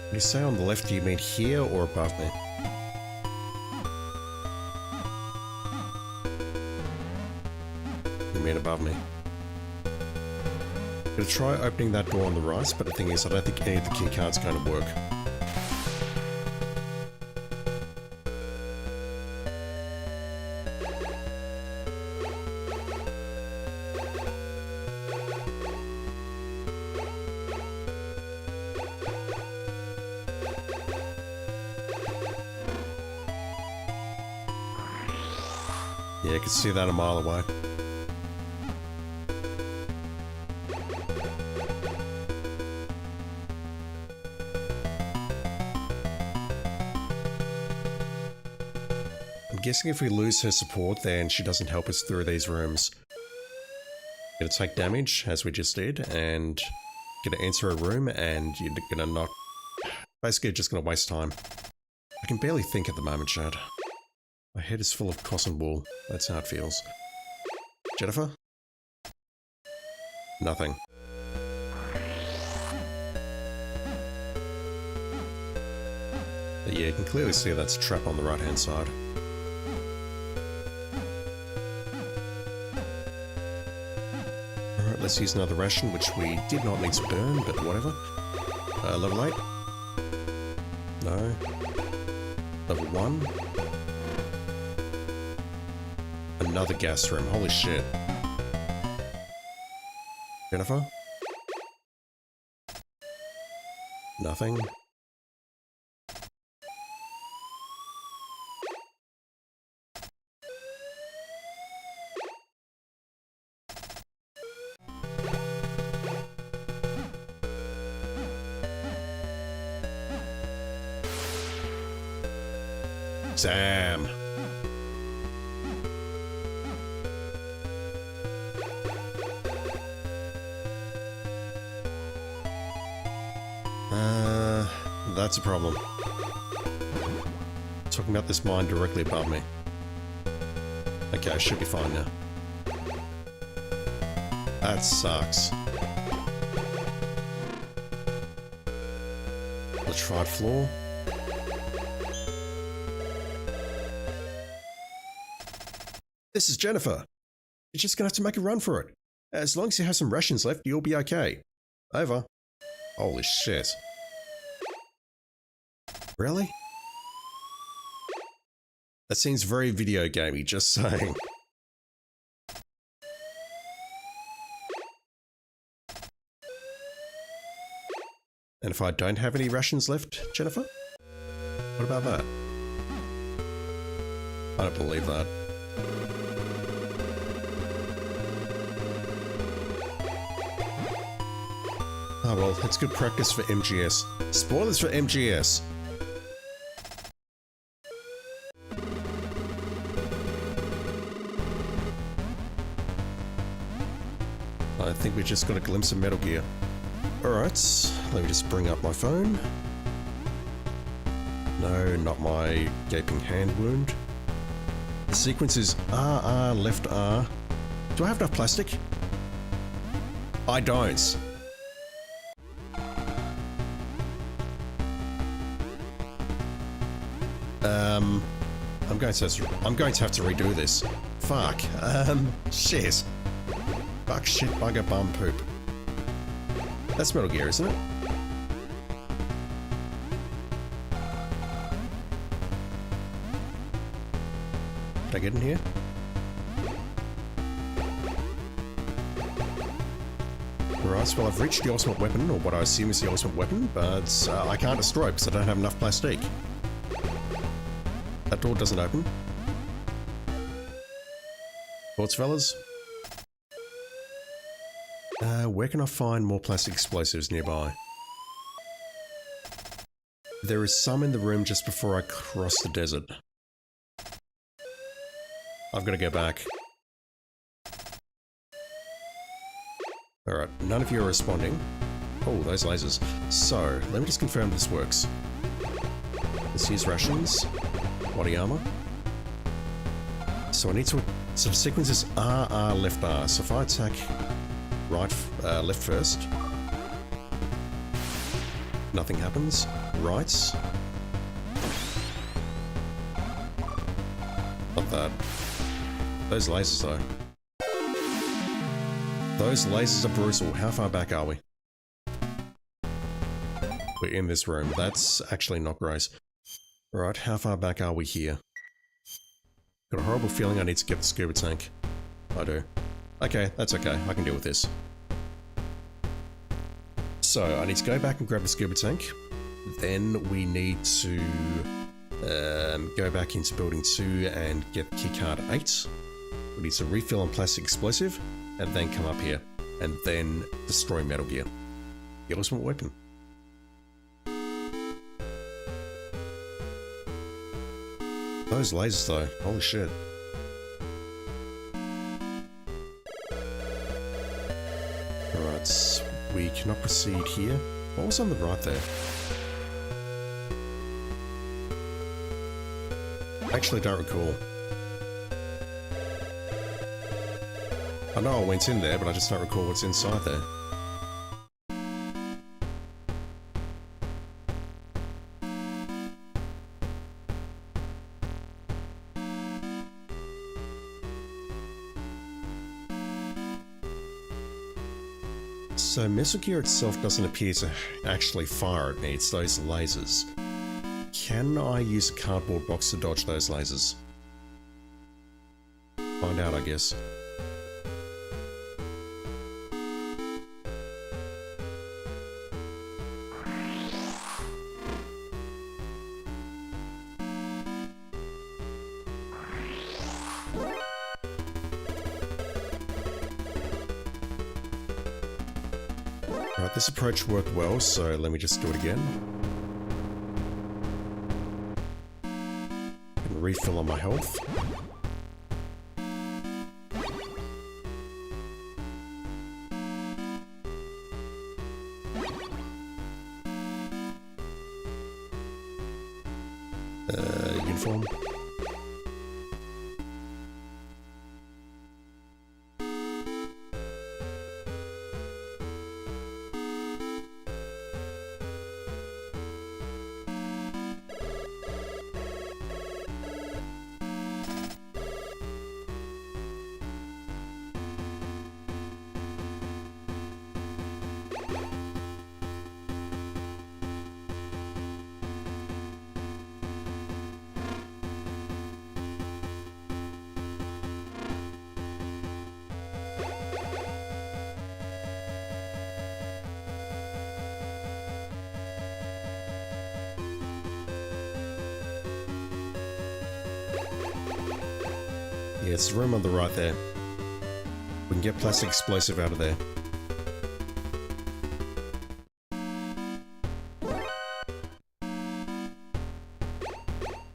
When you say on the left, do you mean here or above me? You mean above me? I'm gonna try opening that door on the right, but the thing is, I don't think any of the key cards are going to work. Yeah, I can see that a mile away. I'm guessing if we lose her support, then she doesn't help us through these rooms. Gonna take damage, as we just did, and gonna enter a room, and you're gonna not... Basically, just gonna waste time. I can barely think at the moment, Chad. My head is full of cotton wool. That's how it feels. Jennifer? Nothing. But yeah, you can clearly see that's a trap on the right-hand side. Alright, let's use another ration, which we did not need to burn, but whatever. Level 8? No. Level 1? Another gas room, holy shit. Jennifer? Nothing. Sam. That's a problem. Talking about this mine directly above me. Okay, I should be fine now. That sucks. Latrite floor. This is Jennifer. You're just gonna have to make a run for it. As long as you have some rations left, you'll be okay. Over. Holy shit. Really? That seems very video gamey, just saying. And if I don't have any rations left, Jennifer? What about that? I don't believe that. Oh well, it's good practice for MGS. Spoilers for MGS. I think we just got a glimpse of Metal Gear. Alright, let me just bring up my phone. No, not my gaping hand wound. The sequence is R, left R. Do I have enough plastic? I don't. I'm going to have to redo this. Fuck. Shit. Fuck, shit, bugger, bum, poop. That's Metal Gear, isn't it? Did I get in here? Right, Alright, well I've reached the ultimate weapon, or what I assume is the ultimate weapon, but I can't destroy it because I don't have enough plastic. That door doesn't open. Thoughts, fellas? Where can I find more plastic explosives nearby? There is some in the room just before I cross the desert. I've got to go back. Alright, none of you are responding. Oh, those lasers. So, let me just confirm this works. Let's use rations. Body armor. So I need to... So the sequence is RR left R. So if I attack left first, nothing happens. Right. Not that. Those lasers though. Those lasers are brutal. How far back are we? We're in this room. That's actually not great. Right, how far back are we here? Got a horrible feeling I need to get the scuba tank. I do. Okay, that's okay. I can deal with this. So, I need to go back and grab the scuba tank. Then we need to go back into building 2 and get keycard 8. We need to refill on plastic explosive, and then come up here, and then destroy Metal Gear. The ultimate weapon. Those lasers though, holy shit. Alright, we cannot proceed here. What was on the right there? I actually don't recall. I know I went in there, but I just don't recall what's inside there. So Metal Gear itself doesn't appear to actually fire at me, it's those lasers. Can I use a cardboard box to dodge those lasers? Find out, I guess. Right, this approach worked well, so let me just do it again. And refill on my health. Uniform. Yeah, it's the room on the right there. We can get plastic explosive out of there.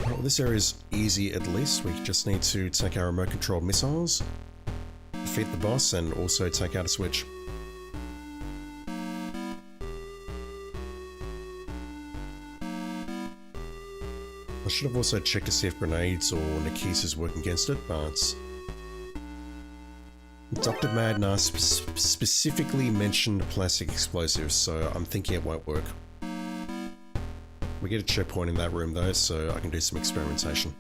Well, this area is easy at least. We just need to take our remote controlled missiles, defeat the boss, and also take out a switch. I should have also checked to see if grenades or Nikisa's work against it, but Dr. Madnar specifically mentioned plastic explosives, so I'm thinking it won't work. We get a checkpoint in that room though, so I can do some experimentation.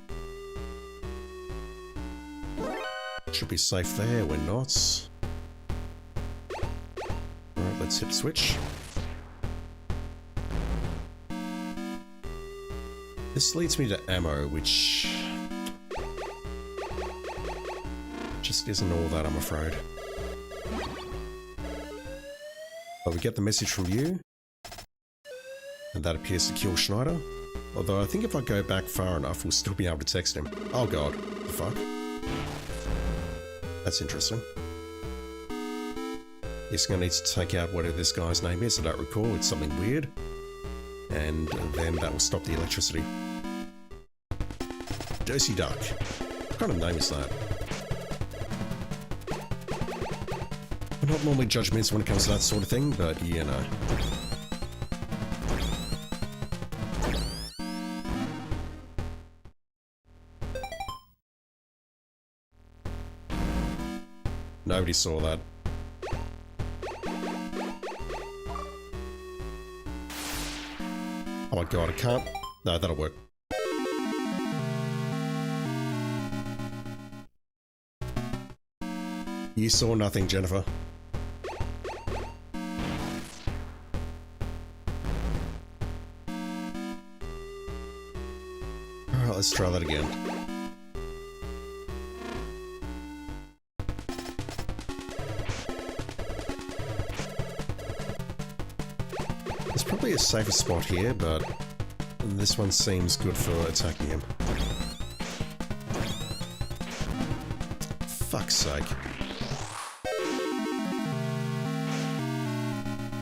Should be safe there, we're not. Alright, let's hit the switch. This leads me to ammo, which just isn't all that, I'm afraid. But we get the message from you. And that appears to kill Schneider. Although I think if I go back far enough, we'll still be able to text him. Oh god, the fuck? That's interesting. He's going to need to take out whatever this guy's name is. I don't recall. It's something weird. And then that will stop the electricity. Josie Duck. What kind of name is that? I'm not normally judgmental when it comes to that sort of thing, but you know. Nobody saw that. Oh my god, I can't. No, that'll work. You saw nothing, Jennifer. Alright, let's try that again. There's probably a safer spot here, but this one seems good for attacking him. Fuck's sake.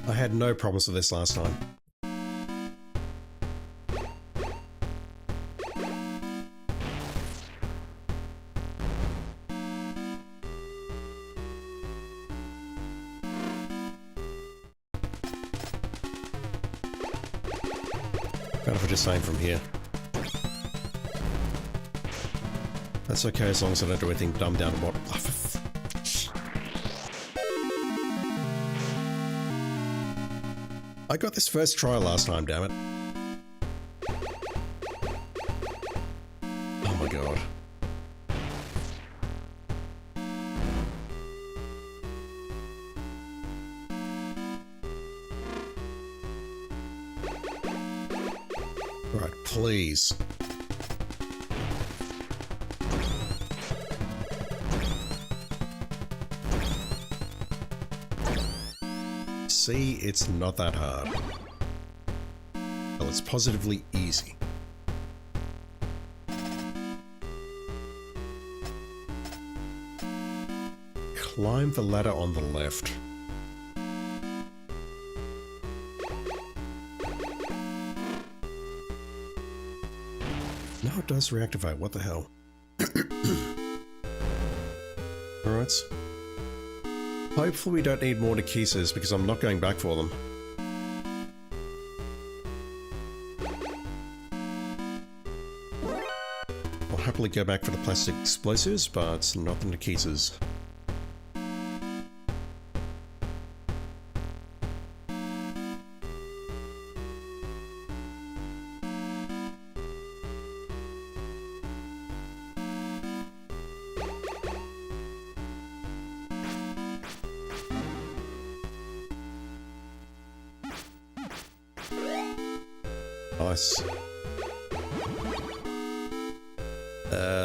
I had no problems with this last time. What if I just aim from here? That's okay as long as I don't do anything dumb down the bottom. I got this first try last time, damn it. Oh my god. Right, please. See, it's not that hard. Well, it's positively easy. Climb the ladder on the left. No, it does reactivate. What the hell? Alright. Hopefully we don't need more Nikisas because I'm not going back for them. I'll happily go back for the plastic explosives, but not the Nikisas. Nice.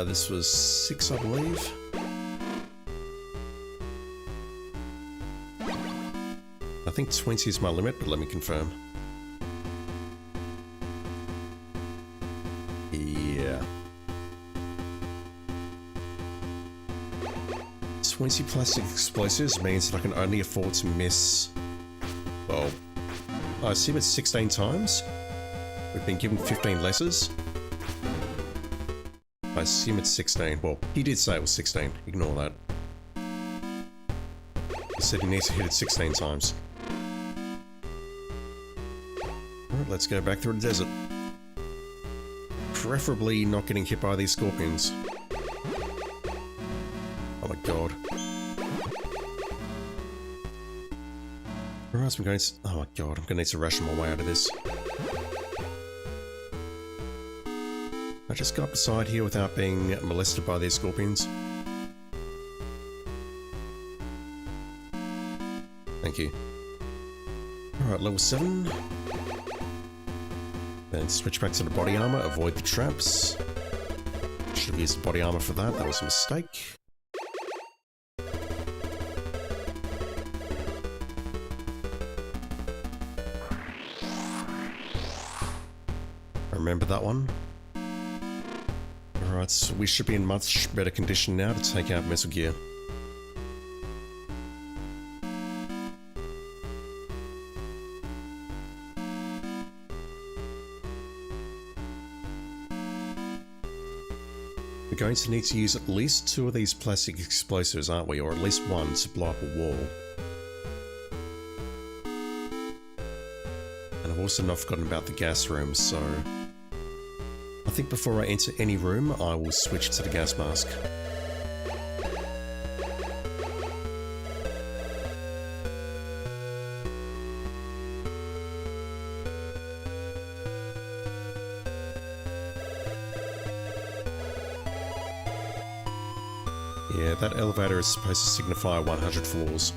This was 6, I believe. I think 20 is my limit, but let me confirm. Yeah. 20 plastic explosives means that I can only afford to miss... Well, I assume it's 16 times. We've been given 15 lessers. I assume it's 16. Well, he did say it was 16. Ignore that. He said he needs to hit it 16 times. Alright, let's go back through the desert. Preferably not getting hit by these scorpions. Oh my god. Alright, I'm going to... Oh my god, I'm going to need to ration my way out of this. I just got beside here without being molested by these scorpions. Thank you. Alright, level 7. Then switch back to the body armor, avoid the traps. Should have used the body armor for that, that was a mistake. I remember that one. Alright, so we should be in much better condition now to take out Metal Gear. We're going to need to use at least 2 of these plastic explosives, aren't we? Or at least 1 to blow up a wall. And I've also not forgotten about the gas room, so... I think before I enter any room, I will switch to the gas mask. Yeah, that elevator is supposed to signify 100 floors.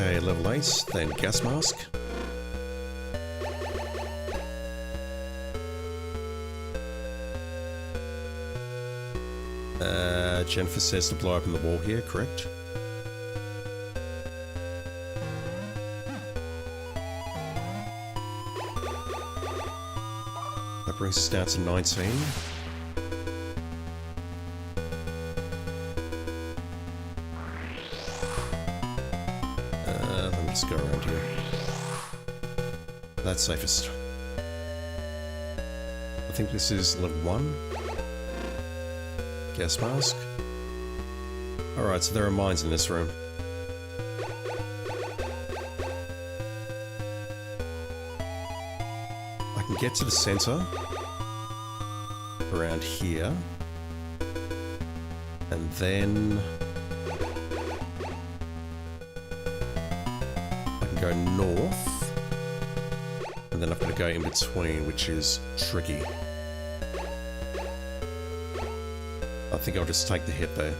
Okay, level 8, then gas mask. Jennifer says to blow open the wall here, correct? That brings us down to 19. Let me just go around here. That's safest. I think this is level 1. Gas mask. Alright, so there are mines in this room. I can get to the center. Around here. And then... I can go north. And then I've got to go in between, which is tricky. I think I'll just take the hit there.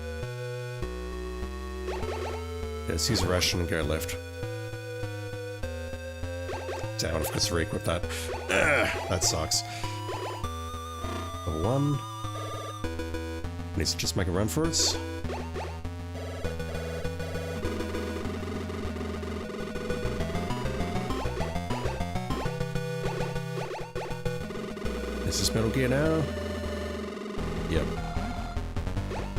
Yeah, let's use a ration and go left. Damn it, I've got to re-equip that. That sucks. Level 1. Needs to just make a run for us. Is this Metal Gear now? Yep.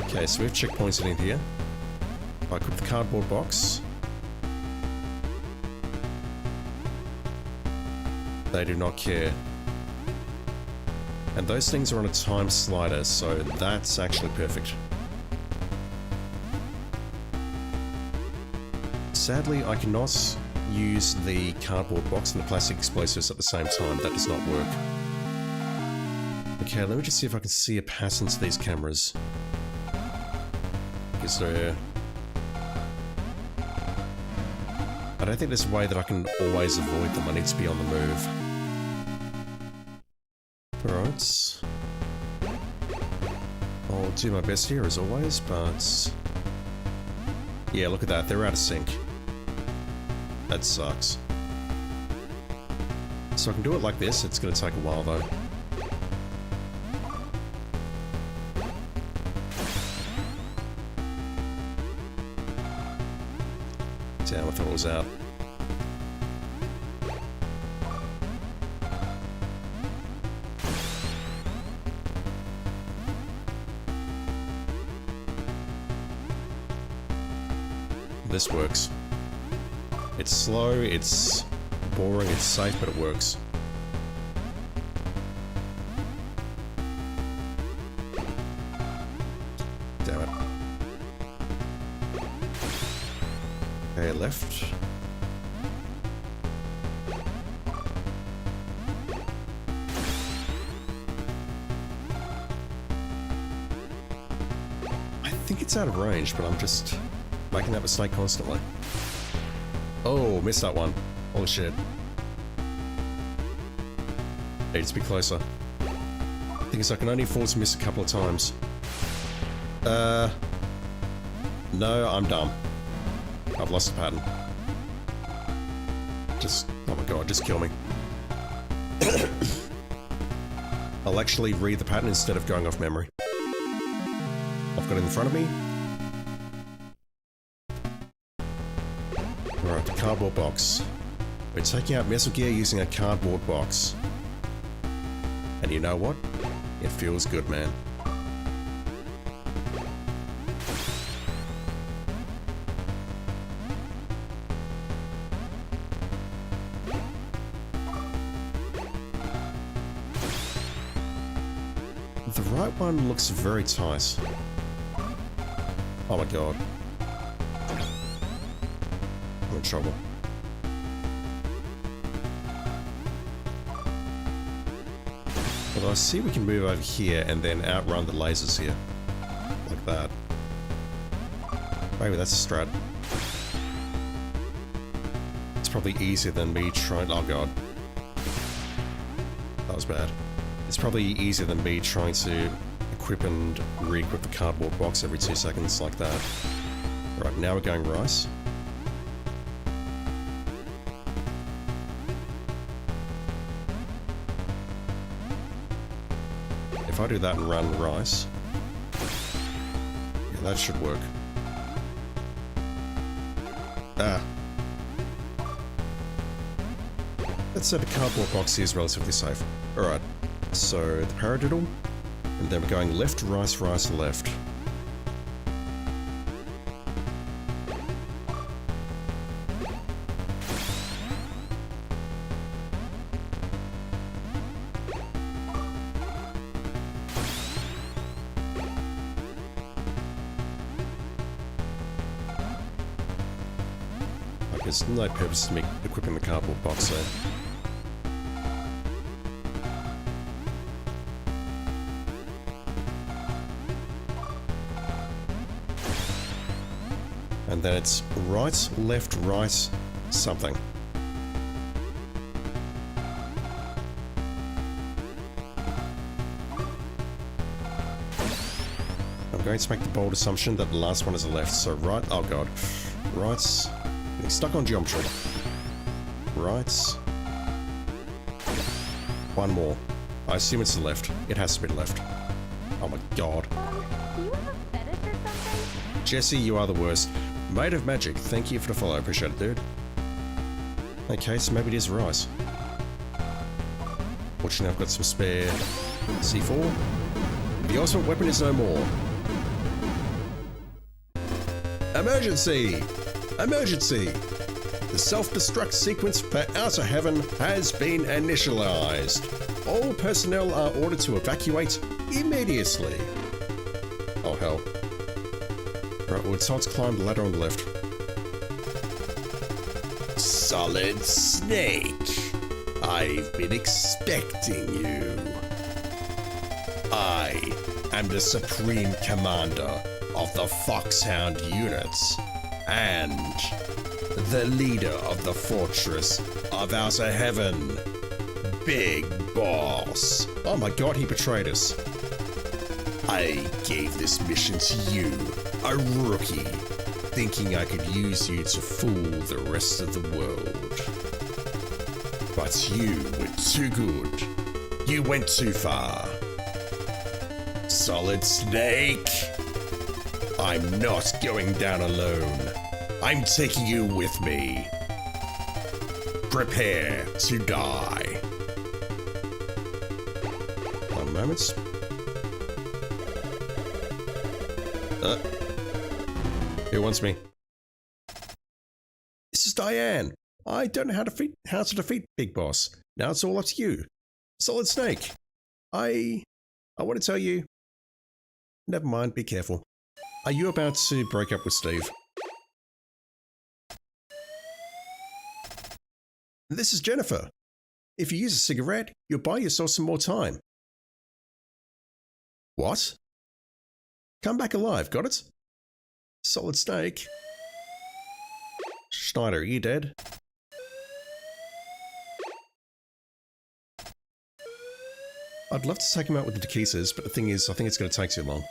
Okay, so we have checkpoints in here. I equip the cardboard box. They do not care. And those things are on a time slider, so that's actually perfect. Sadly, I cannot use the cardboard box and the plastic explosives at the same time. That does not work. Okay, let me just see if I can see a pattern to these cameras. Is there... I don't think there's a way that I can always avoid them. I need to be on the move. Alright. I'll do my best here as always, but... yeah, look at that. They're out of sync. That sucks. So I can do it like this. It's going to take a while though. Damn, I thought it was out. This works. It's slow, it's boring, it's safe, but it works. Damn it. Okay, left. I think it's out of range, but I'm just making that mistake constantly. Oh, missed that one. Holy shit. Needs to be closer. Thing is, I can only afford to miss a couple of times. No, I'm dumb. I've lost the pattern. Just, oh my god, just kill me. I'll actually read the pattern instead of going off memory. I've got it in front of me. cardboard box. We're taking out Metal Gear using a cardboard box. And you know what? It feels good, man. The right one looks very tight. Oh my god. I'm in trouble. Well, I see we can move over here and then outrun the lasers here. Like that. Maybe that's a strat. It's probably easier than me trying... Oh god. That was bad. It's probably easier than me trying to equip and re-equip the cardboard box every 2 seconds like that. Right, now we're going rice. If I do that and run rice, yeah, that should work. Ah. Let's say the cardboard box here is relatively safe. Alright, so the paradiddle, and then we're going left, rice, rice, left. There's no purpose to me equipping the cardboard box there. And then it's right, left, right, something. I'm going to make the bold assumption that the last one is a left. So right, oh god. Right. Stuck on geometry. Right. One more. I assume it's the left. It has to be the left. Oh my god.
Do you have a fetish or something?
Jesse, you are the worst. Made of magic. Thank you for the follow. Appreciate it, dude. Okay, so maybe it is rice. Fortunately, I've got some spare C4. The ultimate weapon is no more. Emergency! Emergency! The self-destruct sequence for Outer Heaven has been initialized. All personnel are ordered to evacuate immediately. Oh hell. Right, well, it's time to climb the ladder on the left. Solid Snake. I've been expecting you. I am the Supreme Commander of the Foxhound units. And the leader of the fortress of Outer Heaven, Big Boss. Oh my god, he betrayed us. I gave this mission to you, a rookie, thinking I could use you to fool the rest of the world. But you were too good. You went too far. Solid Snake, I'm not going down alone. I'm taking you with me. Prepare to die. 1 moment. Who wants me? This is Diane. I don't know how to defeat Big Boss. Now it's all up to you. Solid Snake. I want to tell you. Never mind, be careful. Are you about to break up with Steve? This is Jennifer. If you use a cigarette, you'll buy yourself some more time. What? Come back alive, got it? Solid Snake. Schneider, are you dead? I'd love to take him out with the Takisas, but the thing is, I think it's going to take too long.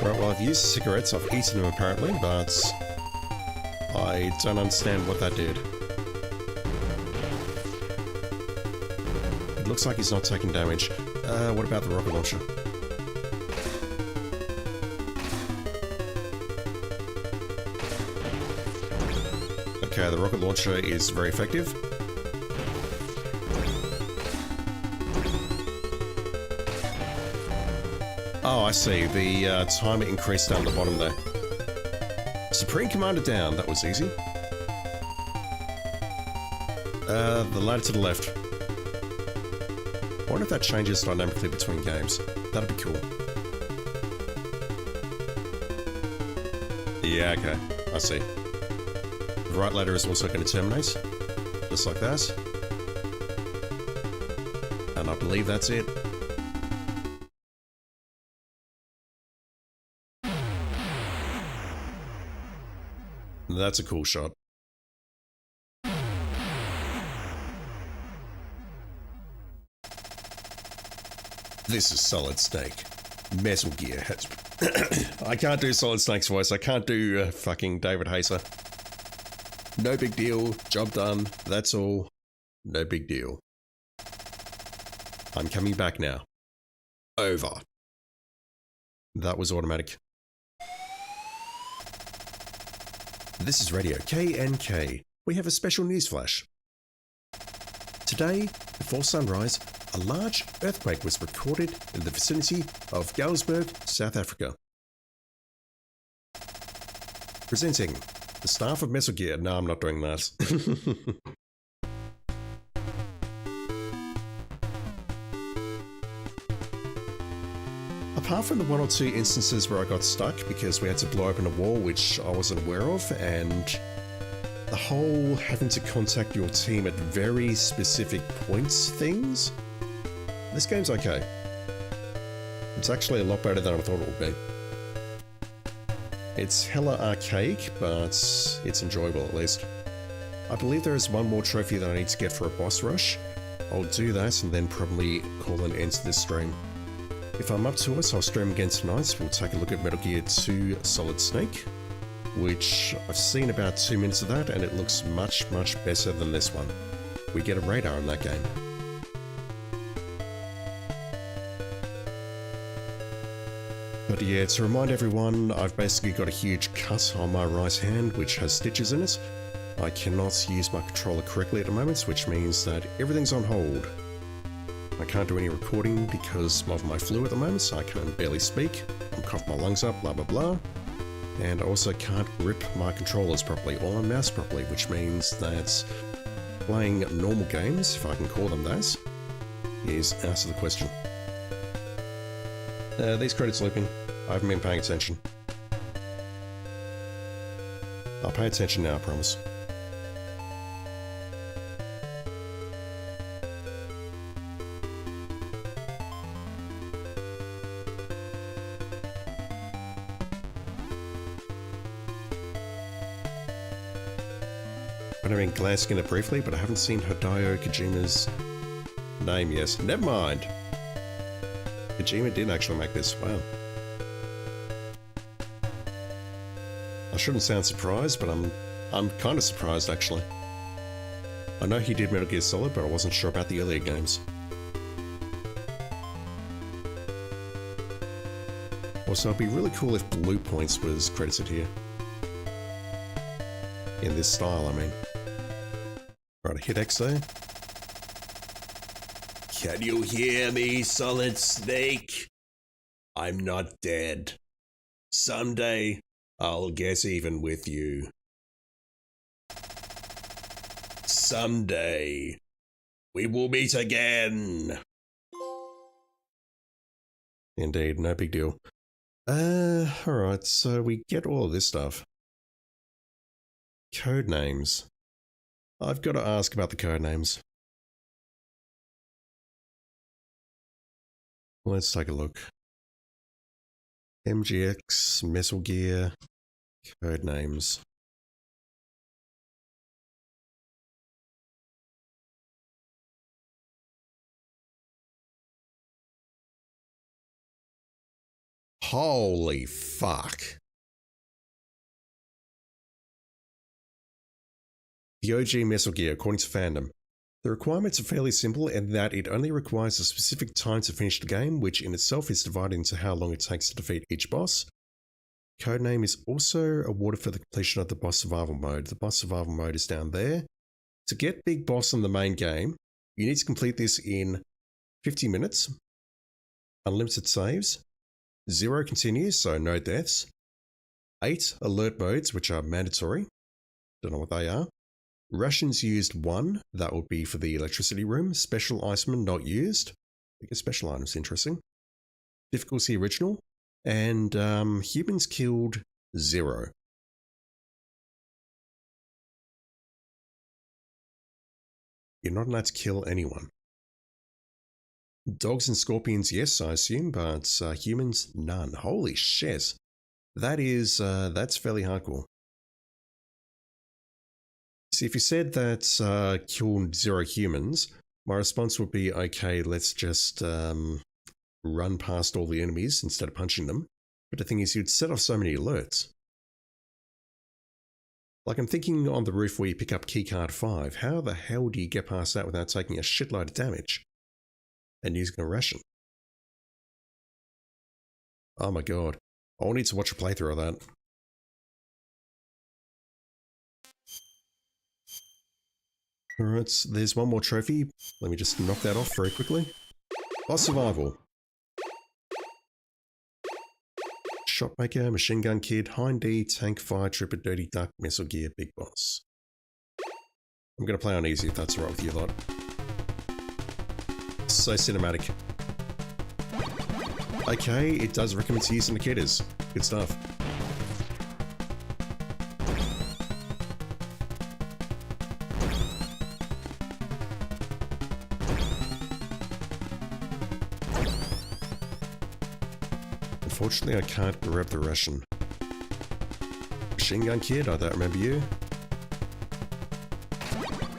Right, well, I've used cigarettes, I've eaten them apparently, but I don't understand what that did. It looks like he's not taking damage. What about the rocket launcher? Okay, the rocket launcher is very effective. Oh, I see. The timer increased down the bottom there. Supreme Commander down. That was easy. The ladder to the left. I wonder if that changes dynamically between games. That'd be cool. Yeah, okay. I see. The right ladder is also going to terminate. Just like that. And I believe that's it. That's a cool shot. This is Solid Snake. Metal Gear has... I can't do Solid Snake's voice. I can't do fucking David Hayter. No big deal. Job done. That's all. No big deal. I'm coming back now. Over. That was automatic. This is Radio KNK. We have a special news flash. Today, before sunrise, a large earthquake was recorded in the vicinity of Galesburg, South Africa. Presenting the staff of Metal Gear. No, I'm not doing that. Apart from the one or two instances where I got stuck because we had to blow open a wall which I wasn't aware of, and the whole having to contact your team at very specific points things, this game's okay. It's actually a lot better than I thought it would be. It's hella archaic, but it's enjoyable at least. I believe there is one more trophy that I need to get for a boss rush. I'll do that and then probably call an end to this stream. If I'm up to it, I'll stream again tonight. We'll take a look at Metal Gear 2 Solid Snake, which I've seen about 2 minutes of that, and it looks much, much better than this one. We get a radar in that game. But yeah, to remind everyone, I've basically got a huge cut on my right hand, which has stitches in it. I cannot use my controller correctly at the moment, which means that everything's on hold. I can't do any recording because of my flu at the moment, so I can barely speak. I'm coughing my lungs up, blah blah blah. And I also can't grip my controllers properly or my mouse properly, which means that playing normal games, if I can call them that, is out of the question. These credits looping. I haven't been paying attention. I'll pay attention now, I promise. I've been glancing at it briefly, but I haven't seen Hideo Kojima's name yet. Never mind. Kojima did actually make this. Wow. I shouldn't sound surprised, but I'm kind of surprised actually. I know he did Metal Gear Solid, but I wasn't sure about the earlier games. Also, it'd be really cool if Blue Points was credited here. In this style, I mean. Right, hit X there. Can you hear me, Solid Snake? I'm not dead. Someday, I'll get even with you. Someday, we will meet again. Indeed, no big deal. Alright, so we get all of this stuff. Code names. I've got to ask about the code names. Let's take a look. MGX, Metal Gear, code names. Holy fuck. The OG Metal Gear, according to fandom. The requirements are fairly simple in that it only requires a specific time to finish the game, which in itself is divided into how long it takes to defeat each boss. Codename is also awarded for the completion of the boss survival mode. The boss survival mode is down there. To get Big Boss in the main game, you need to complete this in 50 minutes, unlimited saves, 0 continues, so no deaths, 8 alert modes, which are mandatory, don't know what they are, rations used 1, that would be for the electricity room, special item not used, I guess special items interesting, difficulty original, and humans killed 0. You're not allowed to kill anyone. Dogs and scorpions, yes, I assume, but humans, none. Holy shit. That is, that's fairly hardcore. See, if you said that killed 0 humans, my response would be, okay, let's just run past all the enemies instead of punching them. But the thing is, you'd set off so many alerts. Like, I'm thinking on the roof where you pick up keycard 5, how the hell do you get past that without taking a shitload of damage? And using a ration? Oh my god. I'll need to watch a playthrough of that. Alright, so there's one more trophy. Let me just knock that off very quickly. Boss survival. Shotmaker, Machine Gun Kid, Hind D, Tank Fire, Trooper, Dirty Duck, Metal Gear, Big Boss. I'm going to play on easy if that's alright with you lot. So cinematic. Okay, it does recommend to use indicators. Good stuff. Unfortunately, I can't grab the ration. Machine Gun Kid, I don't remember you.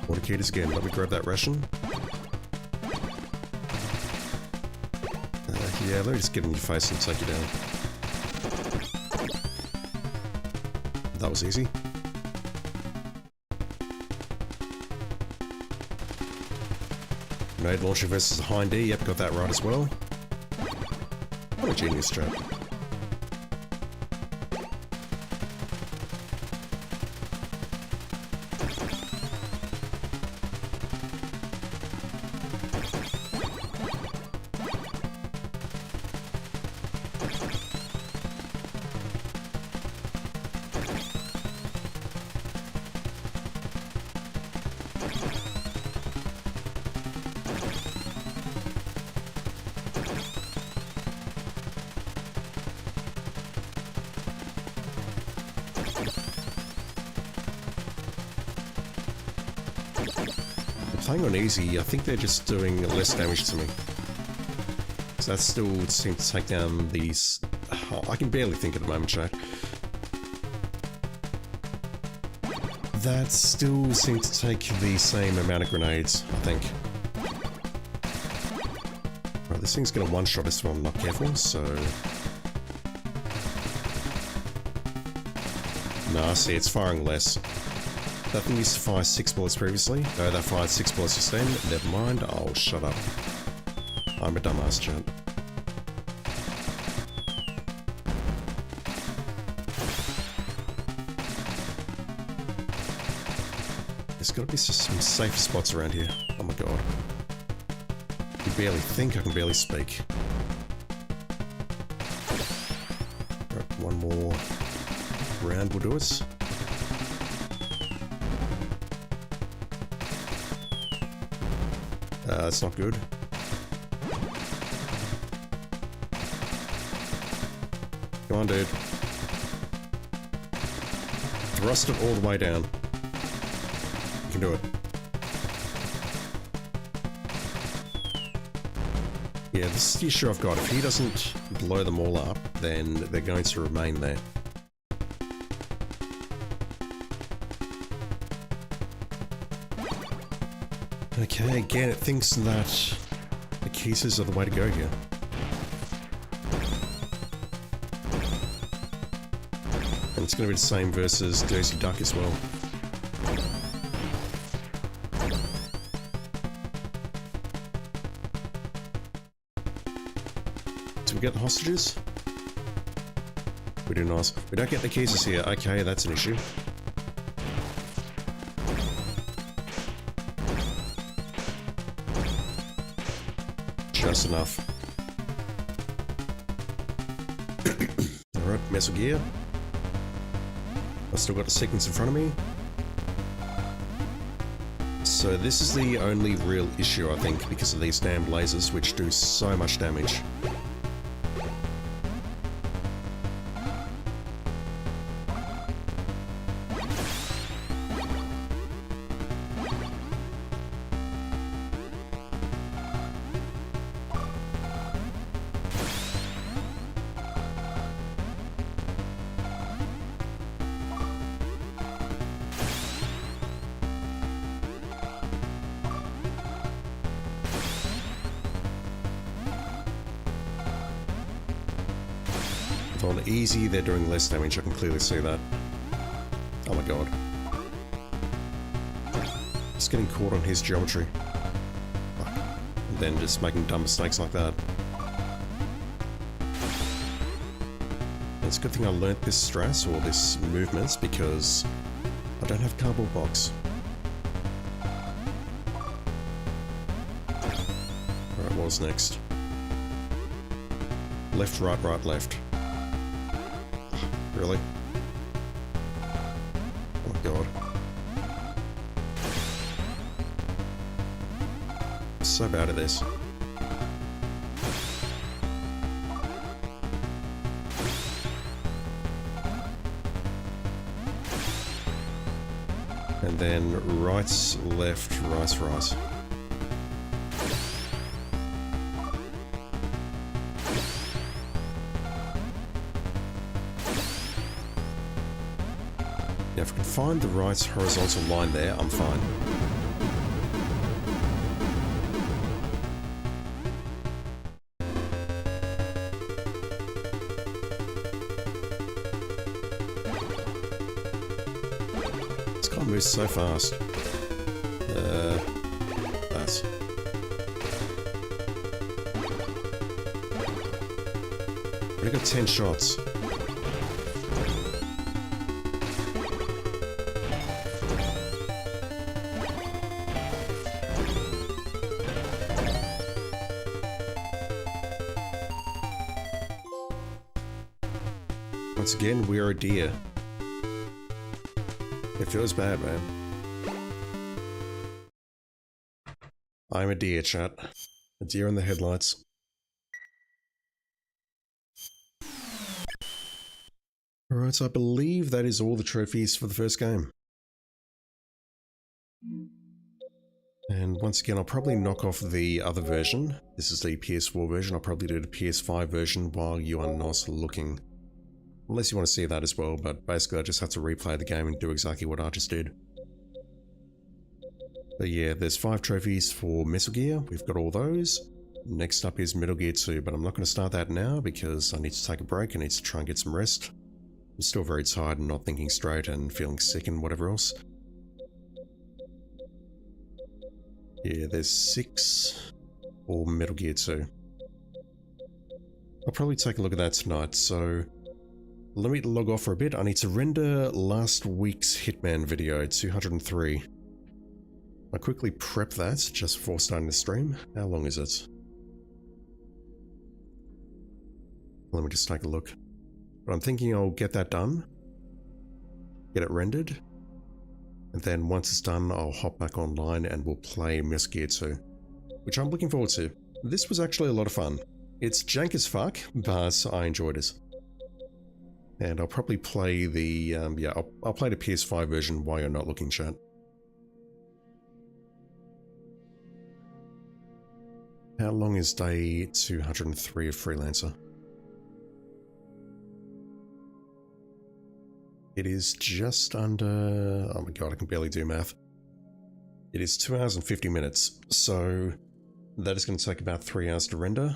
Indicators again, let me grab that ration. Yeah, let me just get in your face and take you down. That was easy. Grenade launcher versus Hind D, yep, got that right as well. What a genius strat. Playing on easy, I think they're just doing less damage to me. So that still seems to take down these... Oh, I can barely think at the moment, chat. That still seems to take the same amount of grenades, I think. Right, this thing's gonna one-shot us if I'm not careful, so... Nah, see, it's firing less. That thing used to fire 6 bullets previously. No, that fired 6 bullets just then. Never mind. Oh, shut up. I'm a dumbass, chat. There's gotta be some safe spots around here. Oh my god. I can barely think, I can barely speak. Right, one more round will do it. That's not good. Come on, dude. Thrust it all the way down. You can do it. Yeah, this is the issue I've got. If he doesn't blow them all up, then they're going to remain there. Okay, again, it thinks that the cases are the way to go here. And it's going to be the same versus Dirty Duck as well. we get the hostages? We do not. We don't get the keys here. Okay, that's an issue. Just enough. Alright, Metal Gear. I've still got the sequence in front of me. So this is the only real issue, I think, because of these damn lasers, which do so much damage. On easy, they're doing less damage, I can clearly see that. Oh my god. Just getting caught on his geometry. Fuck. And then just making dumb mistakes like that. It's a good thing I learnt this stress, or this movements, because I don't have a cardboard box. Alright, what's next? Left, right, right, left. Really? Oh my god. I'm so bad at this. And then right, left, right, right. Now, if I can find the right horizontal line there, I'm fine. This guy moves so fast. That's... Already got 10 shots. Once again, we're a deer. It feels bad, man. I'm a deer, chat. A deer in the headlights. Alright, so I believe that is all the trophies for the first game. And once again, I'll probably knock off the other version. This is the PS4 version. I'll probably do the PS5 version while you are not looking. Unless you want to see that as well, but basically I just have to replay the game and do exactly what I just did. But yeah, there's 5 trophies for Metal Gear. We've got all those. Next up is Metal Gear 2, but I'm not going to start that now because I need to take a break. I need to try and get some rest. I'm still very tired and not thinking straight and feeling sick and whatever else. Yeah, there's 6 for Metal Gear 2. I'll probably take a look at that tonight, so... Let me log off for a bit. I need to render last week's Hitman video, 203. I'll quickly prep that just before starting the stream. How long is it? Let me just take a look. But I'm thinking I'll get that done. Get it rendered. And then once it's done, I'll hop back online and we'll play Metal Gear 2. Which I'm looking forward to. This was actually a lot of fun. It's jank as fuck, but I enjoyed it. And I'll probably play the, I'll play the PS5 version while you're not looking, chat. How long is day 203 of Freelancer? It is just under, oh my god, I can barely do math. It is 2 hours and 50 minutes, so that is going to take about 3 hours to render.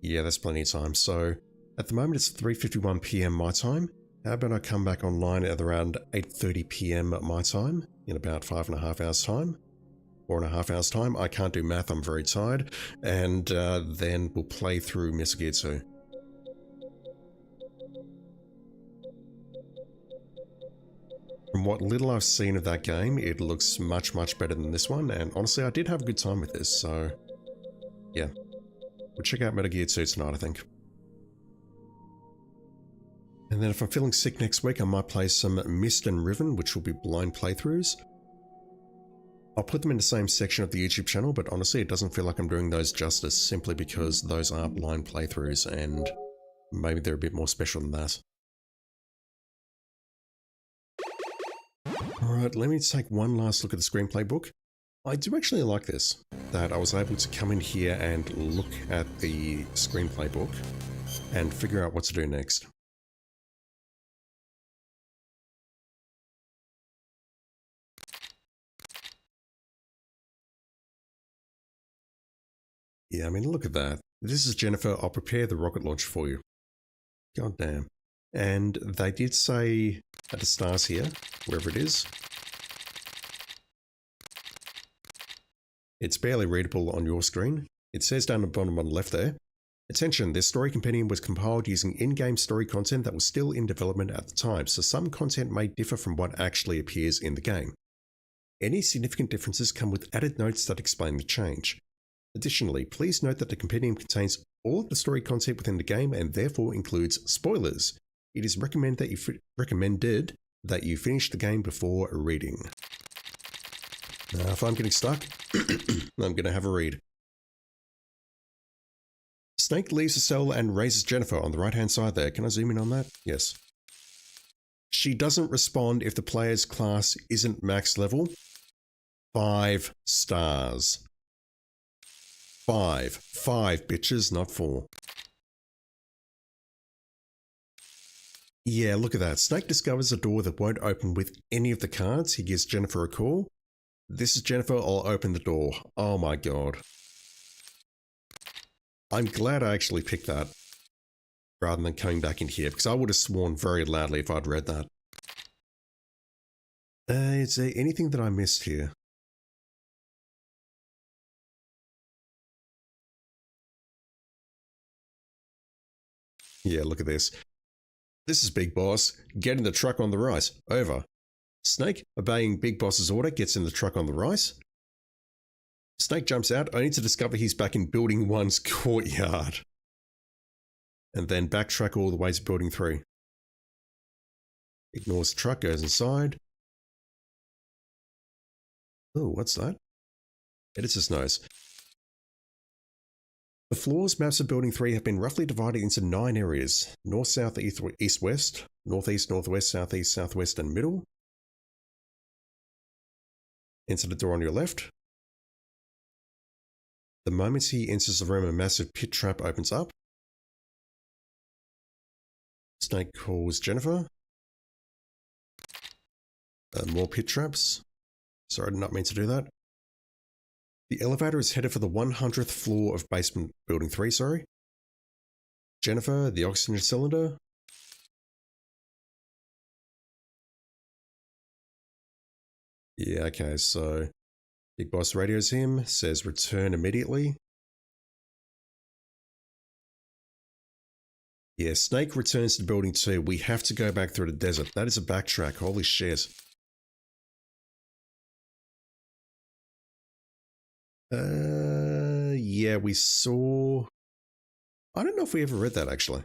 Yeah, that's plenty of time, so... At the moment it's 3:51 PM my time. How about I come back online at around 8:30 PM my time, in about 5.5 hours time? 4.5 hours time. I can't do math, I'm very tired. And then we'll play through MSX 2. From what little I've seen of that game, it looks much, much better than this one, and honestly, I did have a good time with this, so yeah. We'll check out Metal Gear 2 tonight, I think. And then if I'm feeling sick next week, I might play some Mist and Riven, which will be blind playthroughs. I'll put them in the same section of the YouTube channel, but honestly, it doesn't feel like I'm doing those justice simply because those are blind playthroughs, and maybe they're a bit more special than that. Alright, let me take one last look at the screenplay book. I do actually like this, that I was able to come in here and look at the screenplay book and figure out what to do next. Yeah, I mean, look at that. This is Jennifer, I'll prepare the rocket launcher for you. God damn. And they did say at the stars here, wherever it is, it's barely readable on your screen. It says down the bottom on the left there, attention, this story compendium was compiled using in-game story content that was still in development at the time, so some content may differ from what actually appears in the game. Any significant differences come with added notes that explain the change. Additionally, please note that the compendium contains all of the story content within the game and therefore includes spoilers. It is recommended that you finish the game before reading. Now, if I'm getting stuck, I'm going to have a read. Snake leaves the cell and raises Jennifer on the right-hand side there. Can I zoom in on that? Yes. She doesn't respond if the player's class isn't max level. 5 stars. 5. 5, bitches, not 4. Yeah, look at that. Snake discovers a door that won't open with any of the cards. He gives Jennifer a call. This is Jennifer, I'll open the door. Oh my god. I'm glad I actually picked that rather than coming back in here, because I would have sworn very loudly if I'd read that. Is there anything that I missed here? Yeah, look at this. This is Big Boss. Get in the truck on the right. Over. Snake, obeying Big Boss's order, gets in the truck on the right. Snake jumps out, only to discover he's back in Building 1's courtyard. And then backtrack all the way to Building 3. Ignores the truck, goes inside. Oh, what's that? Editor's notes. The floors maps of Building 3 have been roughly divided into 9 areas. North, south, east, west, northeast, northwest, southeast, southwest, and middle. Enter the door on your left. The moment he enters the room, a massive pit trap opens up. Snake calls Jennifer. More pit traps. Sorry, I did not mean to do that. The elevator is headed for the 100th floor of basement Building 3, sorry. Jennifer, the oxygen cylinder. Yeah, okay, so Big Boss radios him, says return immediately. Yeah, Snake returns to Building 2. We have to go back through the desert. That is a backtrack, holy shit. Yeah, we saw... I don't know if we ever read that, actually.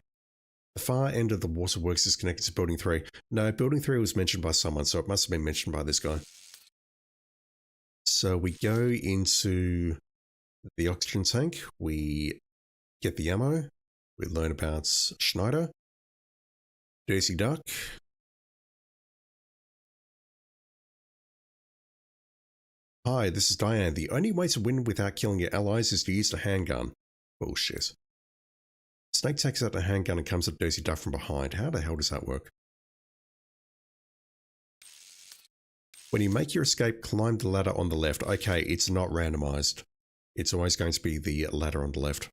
The far end of the waterworks is connected to Building 3. No, Building 3 was mentioned by someone, so it must have been mentioned by this guy. So we go into the oxygen tank, we get the ammo, we learn about Schneider, Daisy Duck. Hi, this is Diane. The only way to win without killing your allies is to use the handgun. Bullshit. Snake takes out the handgun and comes at Daisy Duck from behind. How the hell does that work? When you make your escape, climb the ladder on the left. Okay, it's not randomized. It's always going to be the ladder on the left.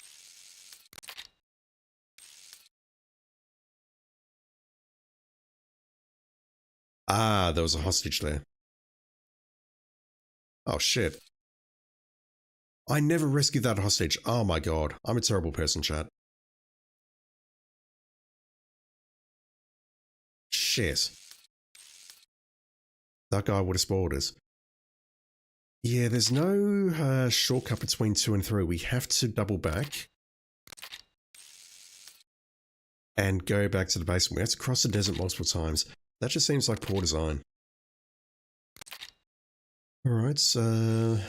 Ah, there was a hostage there. Oh shit. I never rescued that hostage. Oh my god. I'm a terrible person, chat. Shit. That guy would have spoiled us. Yeah, there's no shortcut between 2 and 3. We have to double back and go back to the basement. We have to cross the desert multiple times. That just seems like poor design. Alright, so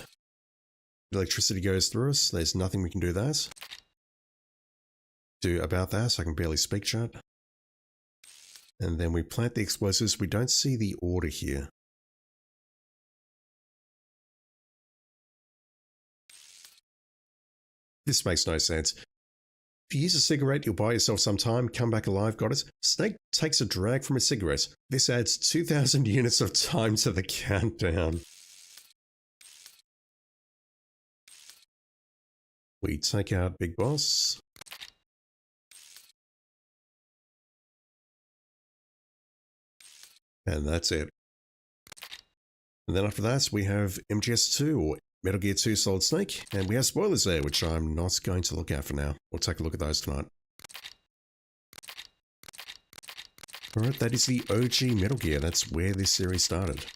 electricity goes through us. There's nothing we can do about that, so I can barely speak, chat. And then we plant the explosives. We don't see the order here. This makes no sense. If you use a cigarette, you'll buy yourself some time, come back alive, got it? Snake takes a drag from a cigarette. This adds 2,000 units of time to the countdown. We take out Big Boss. And that's it. And then after that, we have MGS2, or Metal Gear 2 Solid Snake, and we have spoilers there, which I'm not going to look at for now. We'll take a look at those tonight. Alright, that is the OG Metal Gear. That's where this series started.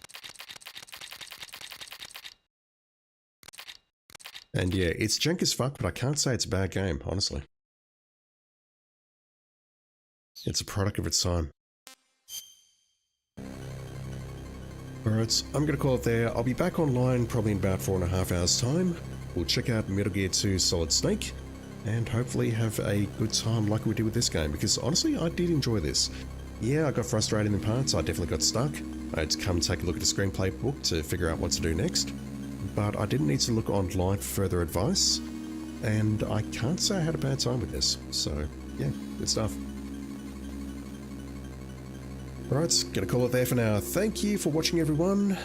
And yeah, it's jank as fuck, but I can't say it's a bad game, honestly. It's a product of its time. Alright, I'm going to call it there. I'll be back online probably in about 4.5 hours time. We'll check out Metal Gear 2 Solid Snake and hopefully have a good time like we did with this game, because honestly I did enjoy this. Yeah, I got frustrated in parts, I definitely got stuck. I had to come take a look at the screenplay book to figure out what to do next, but I didn't need to look online for further advice, and I can't say I had a bad time with this, so yeah, good stuff. Alright, gonna call it there for now. Thank you for watching, everyone.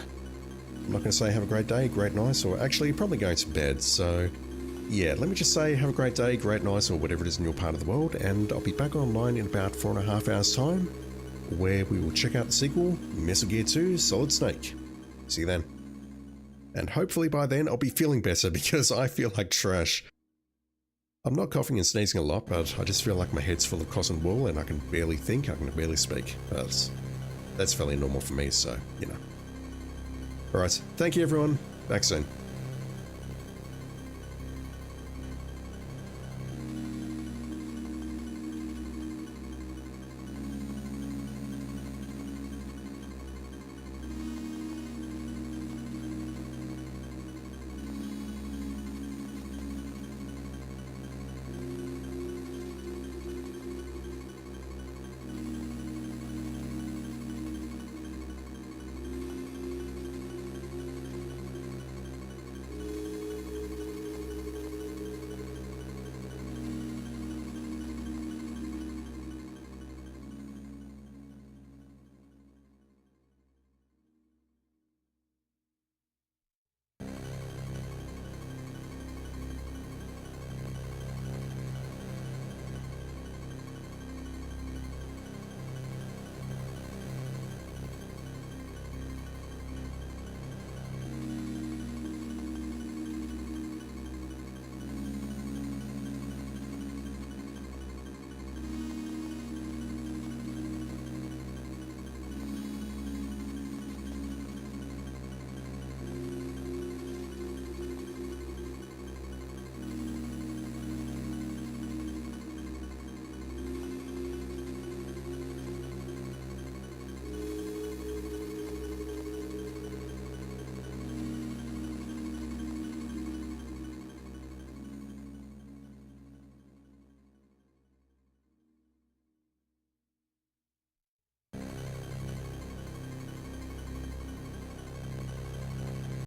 I'm not gonna say have a great day, great night, or actually probably going to bed, so yeah, let me just say have a great day, great night, or whatever it is in your part of the world, and I'll be back online in about 4.5 hours time, where we will check out the sequel, Metal Gear 2 Solid Snake. See you then. And hopefully by then I'll be feeling better, because I feel like trash. I'm not coughing and sneezing a lot, but I just feel like my head's full of cotton wool and I can barely think, I can barely speak. That's fairly normal for me, so, you know. Alright, thank you everyone. Back soon.